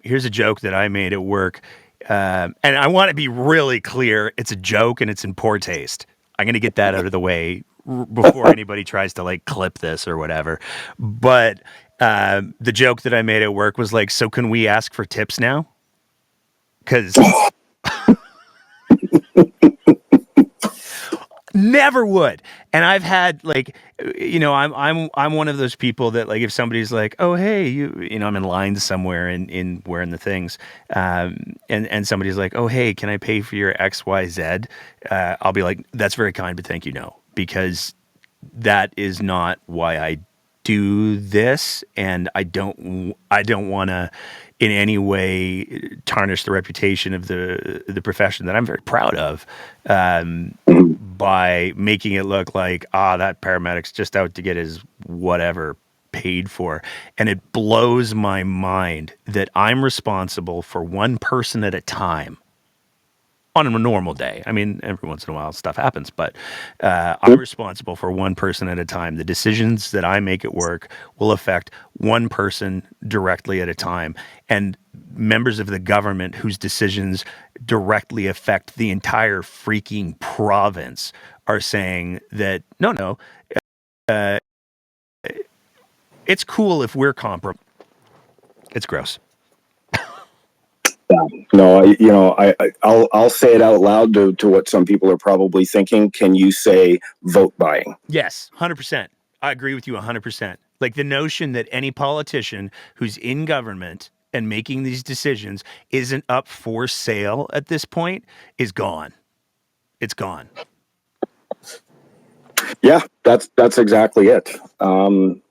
Here's a joke that I made at work. And I want to be really clear. It's a joke and it's in poor taste. I'm going to get that out of the way before anybody tries to clip this or whatever. But the joke that I made at work was so can we ask for tips now? Because Never would. And I've had like, I'm one of those people that like if somebody's like, oh hey, I'm in line somewhere in wearing the things, and somebody's like, oh hey, can I pay for your XYZ? I'll be like, that's very kind, but thank you, no, because that is not why I do this, and I don't want to in any way tarnish the reputation of the profession that I'm very proud of by making it look like that paramedic's just out to get his whatever paid for. And it blows my mind that I'm responsible for one person at a time on a normal day. I mean, every once in a while stuff happens, but I'm responsible for one person at a time. The decisions that I make at work will affect one person directly at a time. And members of the government whose decisions directly affect the entire freaking province are saying that, no, it's cool if we're comparable. It's gross. No, I'll say it out loud to what some people are probably thinking. Can you say vote buying? Yes, 100%. I agree with you 100%. Like the notion that any politician who's in government and making these decisions isn't up for sale at this point is gone. It's gone. Yeah, that's exactly it. And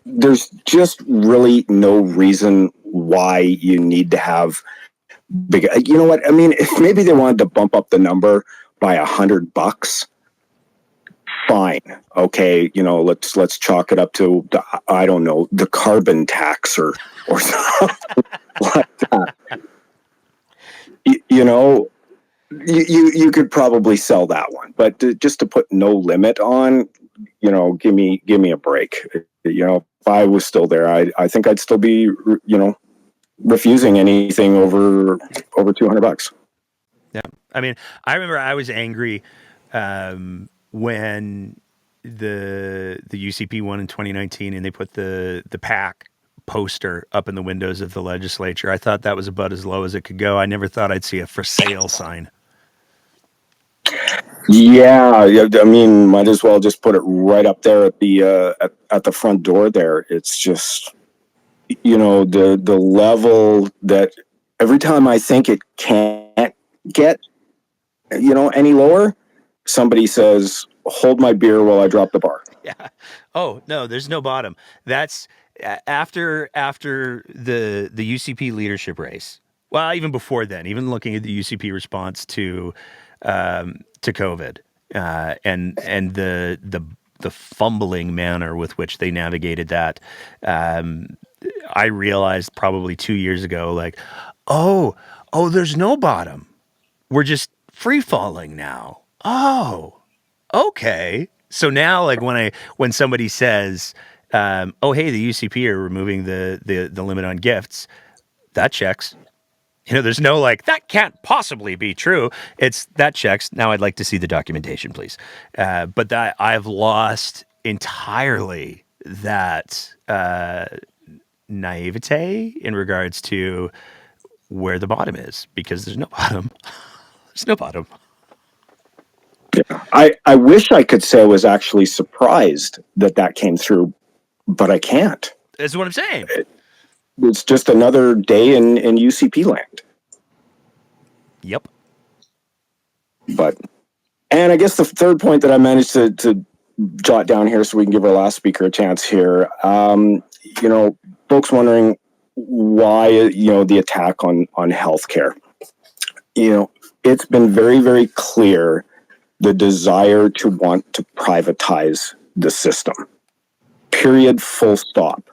there's just really no reason why you need to have big. You know what I mean? If maybe they wanted to bump up the number by $100, fine. Okay, let's chalk it up to I don't know, the carbon tax or something like that. You could probably sell that one, but just to put no limit on, give me a break. If I was still there, I think I'd still be, refusing anything over $200. Yeah, I mean, I remember I was angry when the UCP won in 2019, and they put the PAC poster up in the windows of the legislature. I thought that was about as low as it could go. I never thought I'd see a for sale sign. Yeah, I mean, might as well just put it right up there at the front door there. It's just, the level that every time I think it can't get, any lower, somebody says, hold my beer while I drop the bar. Yeah. Oh, no, there's no bottom. That's after the UCP leadership race. Well, even before then, even looking at the UCP response to COVID and the fumbling manner with which they navigated that, I realized probably 2 years ago, like, oh, there's no bottom. We're just free falling now. Oh, okay. So now, like when somebody says, oh, hey, the UCP are removing the limit on gifts, that checks. There's no like, that can't possibly be true. It's that checks. Now I'd like to see the documentation, please. But that I've lost entirely that naivete in regards to where the bottom is, because there's no bottom. There's no bottom. Yeah. I wish I could say I was actually surprised that came through, but I can't. That's what I'm saying. It's just another day in UCP land. Yep. And I guess the third point that I managed to jot down here so we can give our last speaker a chance here, folks wondering why, the attack on healthcare. It's been very, very clear the desire to want to privatize the system. Period, full stop.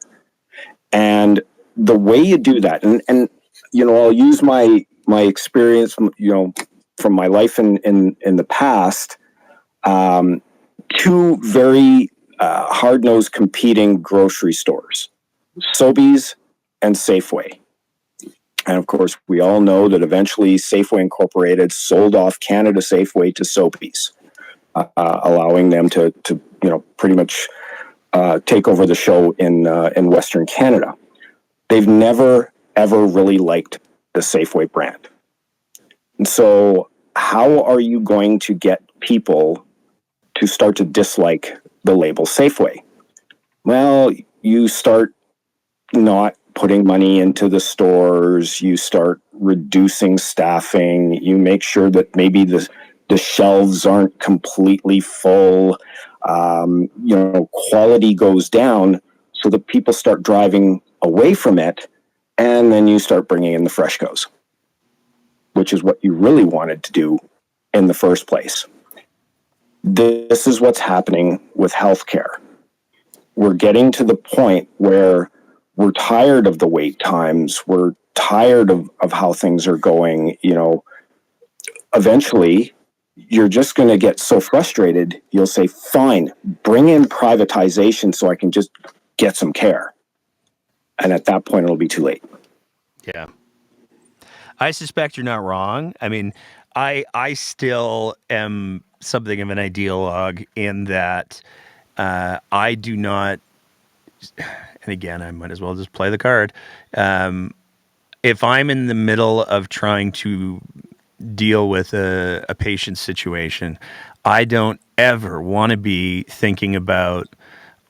And the way you do that, and I'll use my experience, from my life in the past, two very hard-nosed competing grocery stores, Sobeys and Safeway. And of course, we all know that eventually Safeway Incorporated sold off Canada Safeway to Sobeys, allowing them to pretty much take over the show in Western Canada. They've never, ever really liked the Safeway brand. And So how are you going to get people to start to dislike the label Safeway? Well, you start not putting money into the stores, you start reducing staffing, you make sure that maybe the shelves aren't completely full, quality goes down so that people start driving away from it, and then you start bringing in the Freshcos, which is what you really wanted to do in the first place. This is what's happening with healthcare. We're getting to the point where we're tired of the wait times. We're tired of how things are going. Eventually, you're just going to get so frustrated, you'll say, fine, bring in privatization so I can just get some care. And at that point, it'll be too late. Yeah. I suspect you're not wrong. I mean, I still am something of an ideologue in that I do not, and again, I might as well just play the card. If I'm in the middle of trying to deal with a patient's situation, I don't ever want to be thinking about,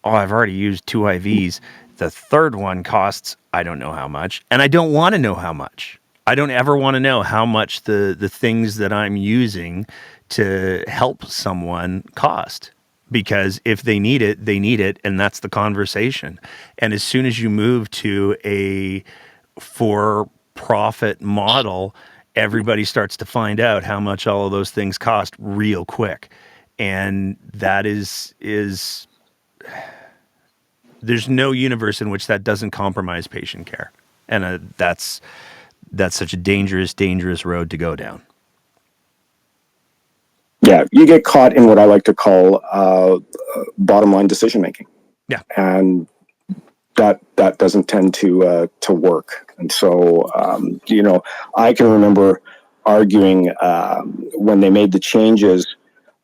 oh, I've already used 2 IVs. The third one costs, I don't know how much, and I don't want to know how much. I don't ever want to know how much the things that I'm using to help someone cost. Because if they need it, they need it, and that's the conversation. And as soon as you move to a for-profit model, everybody starts to find out how much all of those things cost real quick. And that is there's no universe in which that doesn't compromise patient care. And that's such a dangerous, dangerous road to go down. Yeah, you get caught in what I like to call bottom line decision making. Yeah, and that doesn't tend to work. And so I can remember arguing when they made the changes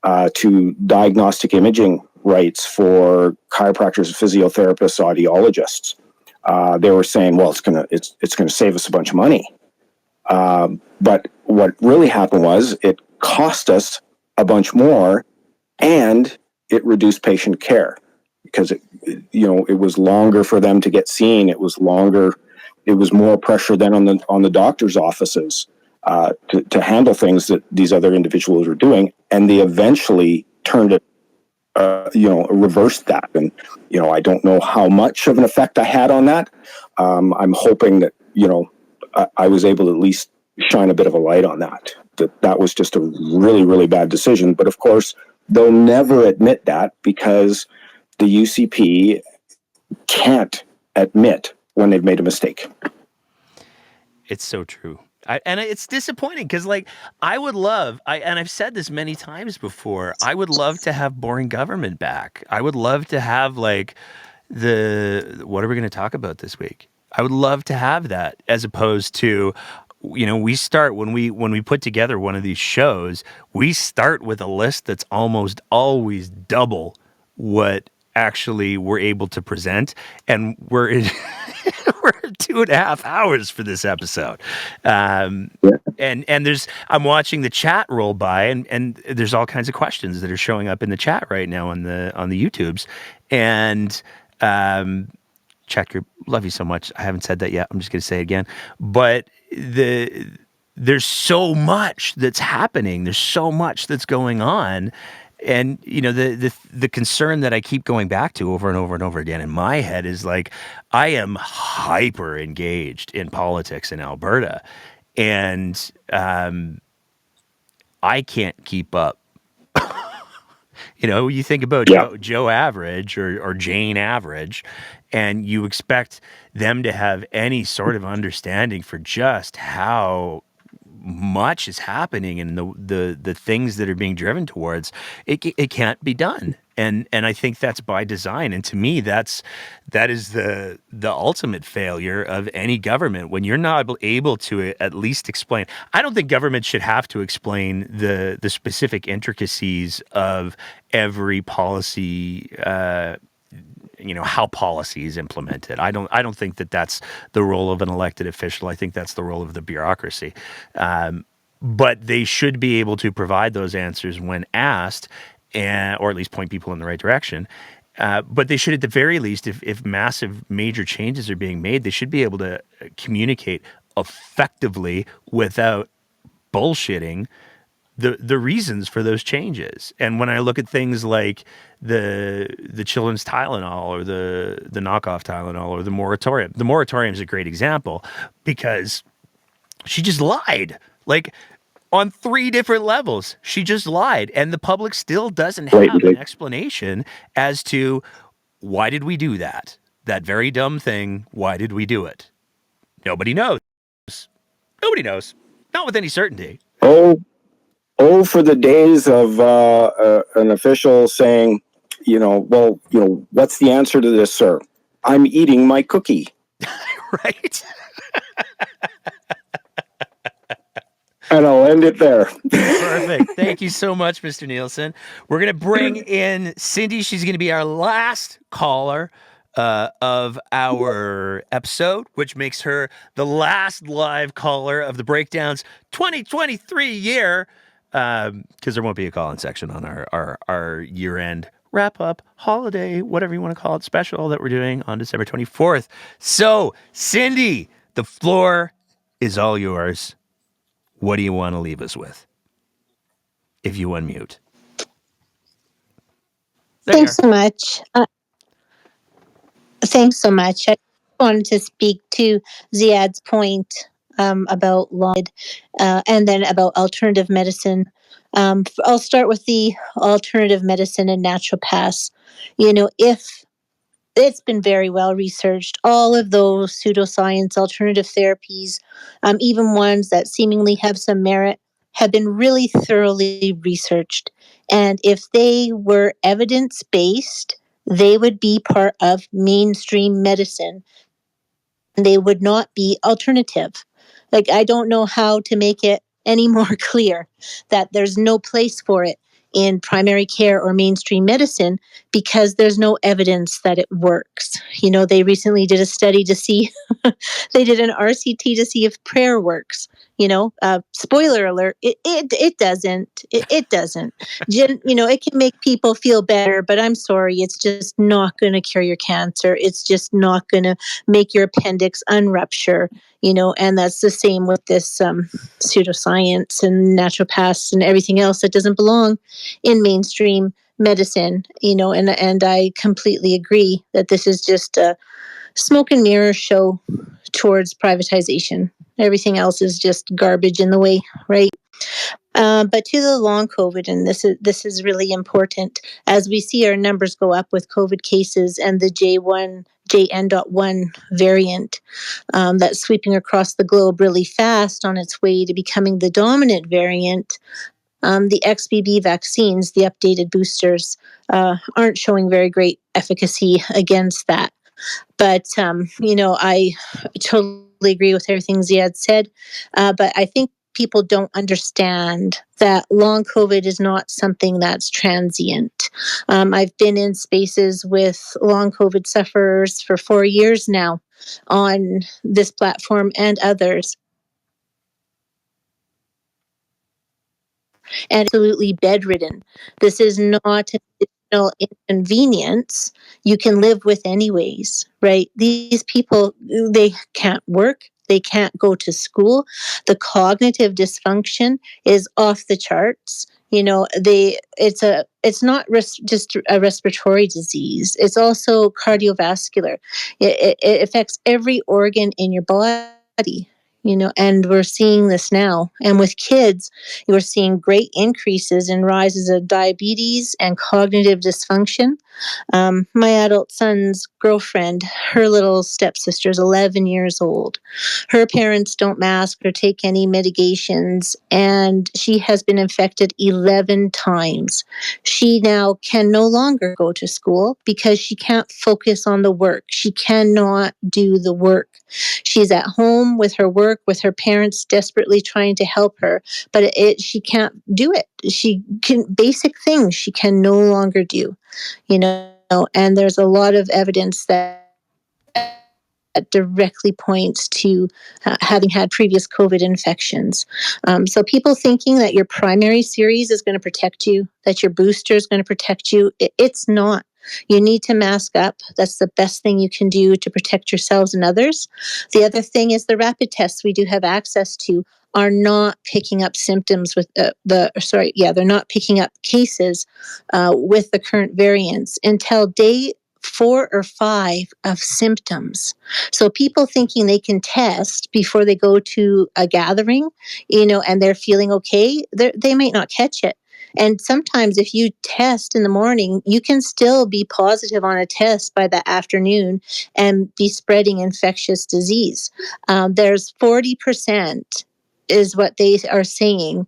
to diagnostic imaging rights for chiropractors, physiotherapists, audiologists. They were saying, well, it's gonna save us a bunch of money. But what really happened was it cost us a bunch more, and it reduced patient care because it was longer for them to get seen. It was longer. It was more pressure then on the doctor's offices to handle things that these other individuals were doing, and they eventually turned it, reversed that. And I don't know how much of an effect I had on that. I'm hoping that I was able to at least shine a bit of a light on that. That was just a really, really bad decision. But of course, they'll never admit that because the UCP can't admit when they've made a mistake. It's so true. And it's disappointing because, I would love, and I've said this many times before, I would love to have boring government back. I would love to have, what are we going to talk about this week? I would love to have that, as opposed to, we start when we put together one of these shows, we start with a list that's almost always double what actually we're able to present, and we're in we're 2.5 hours for this episode. And I'm watching the chat roll by, and there's all kinds of questions that are showing up in the chat right now on the YouTubes, and check your love you so much. I haven't said that yet. I'm just going to say it again. But there's so much that's happening. There's so much that's going on. And, the concern that I keep going back to over and over and over again in my head is I am hyper engaged in politics in Alberta, and I can't keep up. You think about Joe Average or Jane Average, and you expect them to have any sort of understanding for just how much is happening and the things that are being driven towards. It can't be done. And I think that's by design. And to me, that is the ultimate failure of any government, when you're not able to at least explain. I don't think government should have to explain the specific intricacies of every policy, how policy is implemented. I don't think that that's the role of an elected official. I think that's the role of the bureaucracy. but they should be able to provide those answers when asked, or at least point people in the right direction. But they should, at the very least, if massive major changes are being made, they should be able to communicate effectively without bullshitting the reasons for those changes. And when I look at things like the children's Tylenol or the knockoff Tylenol or the moratorium is a great example because she just lied. Like, on 3 different levels, she just lied. And the public still doesn't have an explanation as to why did we do that? That very dumb thing, why did we do it? Nobody knows. Nobody knows. Not with any certainty. Oh, for the days of an official saying, what's the answer to this, sir? I'm eating my cookie. Right? And I'll end it there. Perfect. Thank you so much, Mr. Nielsen. We're going to bring in Cindy. She's going to be our last caller of our episode, which makes her the last live caller of the Breakdown's 2023 year, because there won't be a call-in section on our year-end wrap-up, holiday, whatever you want to call it, special that we're doing on December 24th. So, Cindy, the floor is all yours. What do you want to leave us with? If you unmute. Thanks so much. Thanks so much. I wanted to speak to Ziad's point about law and then about alternative medicine. I'll start with the alternative medicine and naturopaths. If it's been very well researched, all of those pseudoscience alternative therapies, even ones that seemingly have some merit, have been really thoroughly researched. And if they were evidence-based, they would be part of mainstream medicine. They would not be alternative. Like, I don't know how to make it any more clear that there's no place for it in primary care or mainstream medicine because there's no evidence that it works. They recently did a study to see, they did an RCT to see if prayer works. Spoiler alert, it doesn't. It doesn't. It can make people feel better, but I'm sorry, it's just not going to cure your cancer. It's just not going to make your appendix unrupture. And that's the same with this pseudoscience and naturopaths and everything else that doesn't belong in mainstream medicine. And I completely agree that this is just a smoke and mirror show towards privatization. Everything else is just garbage in the way, right? But to the long COVID, and this is really important, as we see our numbers go up with COVID cases and the JN.1 variant that's sweeping across the globe really fast on its way to becoming the dominant variant. The XBB vaccines, the updated boosters, aren't showing very great efficacy against that. But, I totally agree with everything Ziad said. But I think people don't understand that long COVID is not something that's transient. I've been in spaces with long COVID sufferers for 4 years now on this platform and others. And absolutely bedridden. This is not an additional inconvenience you can live with anyways, right? These people, they can't work. They can't go to school. The cognitive dysfunction is off the charts. It's not just a respiratory disease. It's also cardiovascular. It affects every organ in your body. And we're seeing this now. And with kids, we're seeing great increases in rises of diabetes and cognitive dysfunction. My adult son's girlfriend, her little stepsister is 11 years old. Her parents don't mask or take any medications, and she has been infected 11 times. She now can no longer go to school because she can't focus on the work. She cannot do the work. She's at home with her work, with her parents desperately trying to help her, but she can't do it. Basic things she can no longer do, and there's a lot of evidence that directly points to having had previous COVID infections. So people thinking that your primary series is going to protect you, that your booster is going to protect you, it's not. You need to mask up. That's the best thing you can do to protect yourselves and others. The other thing is the rapid tests we do have access to are not picking up symptoms with they're not picking up cases with the current variants until day 4 or 5 of symptoms. So people thinking they can test before they go to a gathering, and they're feeling okay, they might not catch it. And sometimes if you test in the morning, you can still be positive on a test by the afternoon and be spreading infectious disease. There's 40% is what they are saying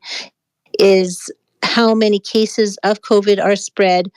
is how many cases of COVID are spread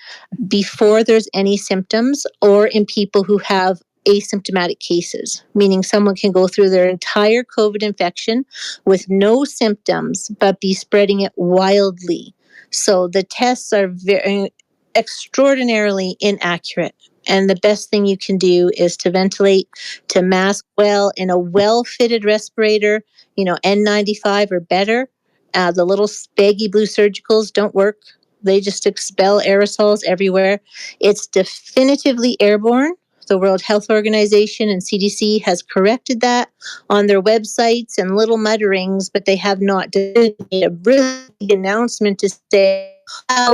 before there's any symptoms or in people who have asymptomatic cases, meaning someone can go through their entire COVID infection with no symptoms, but be spreading it wildly. So the tests are very extraordinarily inaccurate. And the best thing you can do is to ventilate, to mask well in a well-fitted respirator, N95 or better. The little baggy blue surgicals don't work. They just expel aerosols everywhere. It's definitively airborne. The World Health Organization and CDC has corrected that on their websites and little mutterings, but they have not made a really big announcement to say,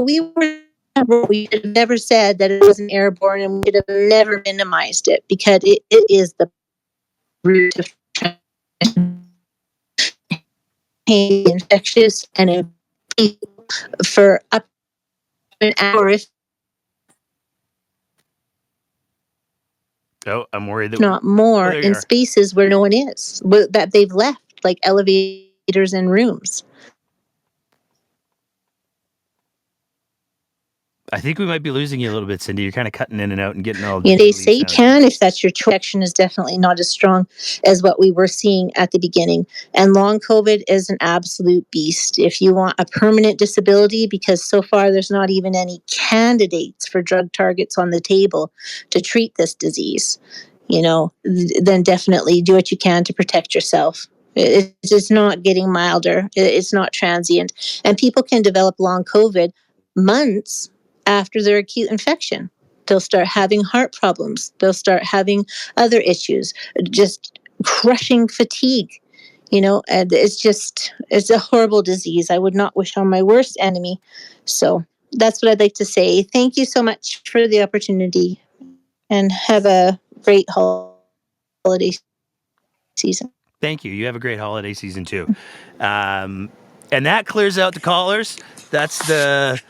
we should have never said that it wasn't airborne, and we should have never minimized it, because it is the root of transmission, infectious, and for up to an hour, if Oh, I'm worried that not more, there you in are. spaces where no one is, that they've left, like elevators and rooms. I think we might be losing you a little bit, Cindy. You're kind of cutting in and out and getting all They diddly say you sounding. can if that's your action is definitely not as strong as what we were seeing at the beginning. And long COVID is an absolute beast. If you want a permanent disability, because so far there's not even any candidates for drug targets on the table to treat this disease, then definitely do what you can to protect yourself. It's just not getting milder. It's not transient. And people can develop long COVID months after their acute infection. They'll start having heart problems. They'll start having other issues, just crushing fatigue, and it's a horrible disease. I would not wish on my worst enemy. So that's what I'd like to say. Thank you so much for the opportunity, and have a great holiday season. Thank you. You have a great holiday season too. And that clears out the callers. That's the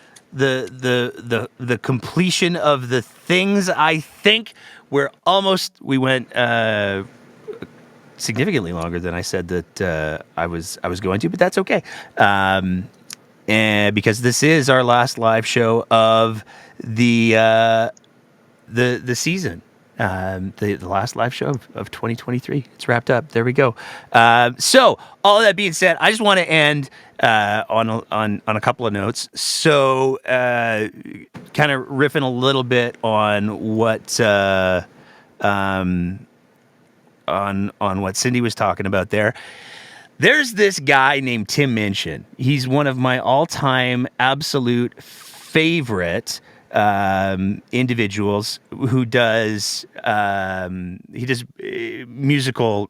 completion of the things. I think we went significantly longer than I said that I was going to, but that's okay. And because this is our last live show of the season. The last live show of 2023. It's wrapped up. There we go. So all of that being said, I just want to end on a couple of notes. So kind of riffing a little bit on what on what Cindy was talking about there. There's this guy named Tim Minchin. He's one of my all-time absolute favorite individuals who does musical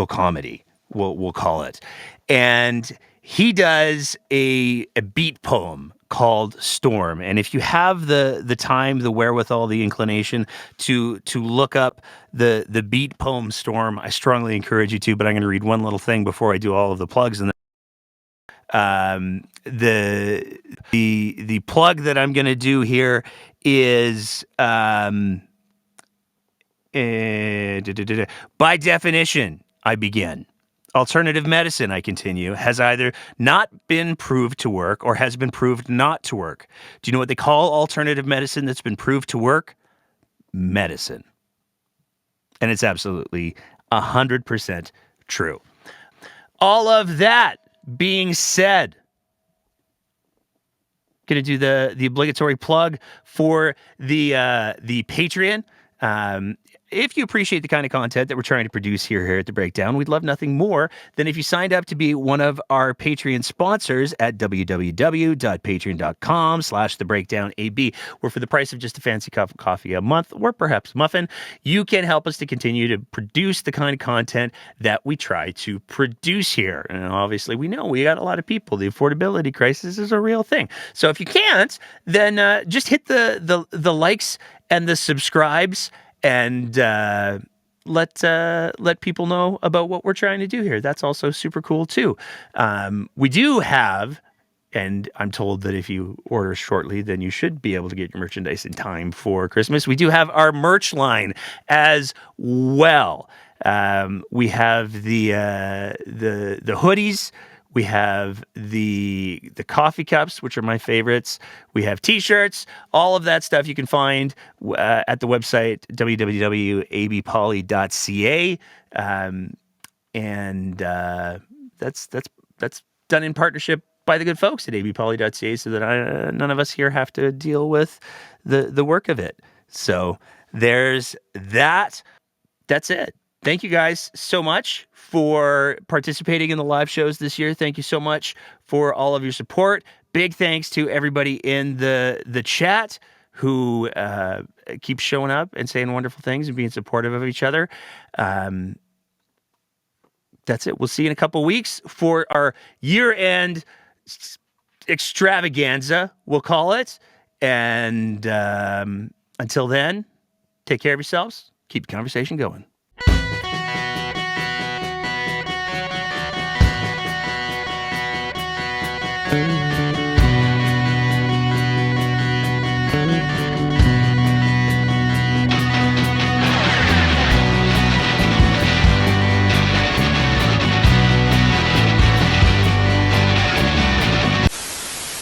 comedy, we'll call it, and he does a beat poem called Storm. And if you have the time, the wherewithal, the inclination to look up the beat poem Storm, I strongly encourage you to. But I'm going to read one little thing before I do all of the plugs. And the plug that I'm going to do here is by definition, I begin. Alternative medicine, I continue, has either not been proved to work or has been proved not to work. Do you know what they call alternative medicine that's been proved to work? Medicine. And it's absolutely 100% true. All of that being said, going to do the obligatory plug for the Patreon. if you appreciate the kind of content that we're trying to produce here at The Breakdown, we'd love nothing more than if you signed up to be one of our Patreon sponsors at www.patreon.com/thebreakdownab, where for the price of just a fancy cup of coffee a month, or perhaps muffin, you can help us to continue to produce the kind of content that we try to produce here. And obviously, we know we got a lot of people. The affordability crisis is a real thing. So if you can't, then just hit the likes and the subscribes, and let people know about what we're trying to do here. That's also super cool too. We do have, and I'm told that if you order shortly, then you should be able to get your merchandise in time for Christmas. We do have our merch line as well. We have the hoodies. We have the coffee cups, which are my favorites. We have T-shirts. All of that stuff you can find at the website www.abpoly.ca, and that's done in partnership by the good folks at abpoly.ca, so that none of us here have to deal with the work of it. So there's that. That's it. Thank you guys so much for participating in the live shows this year. Thank you so much for all of your support. Big thanks to everybody in the chat who keeps showing up and saying wonderful things and being supportive of each other. That's it. We'll see you in a couple weeks for our year-end extravaganza, we'll call it. And until then, take care of yourselves. Keep the conversation going.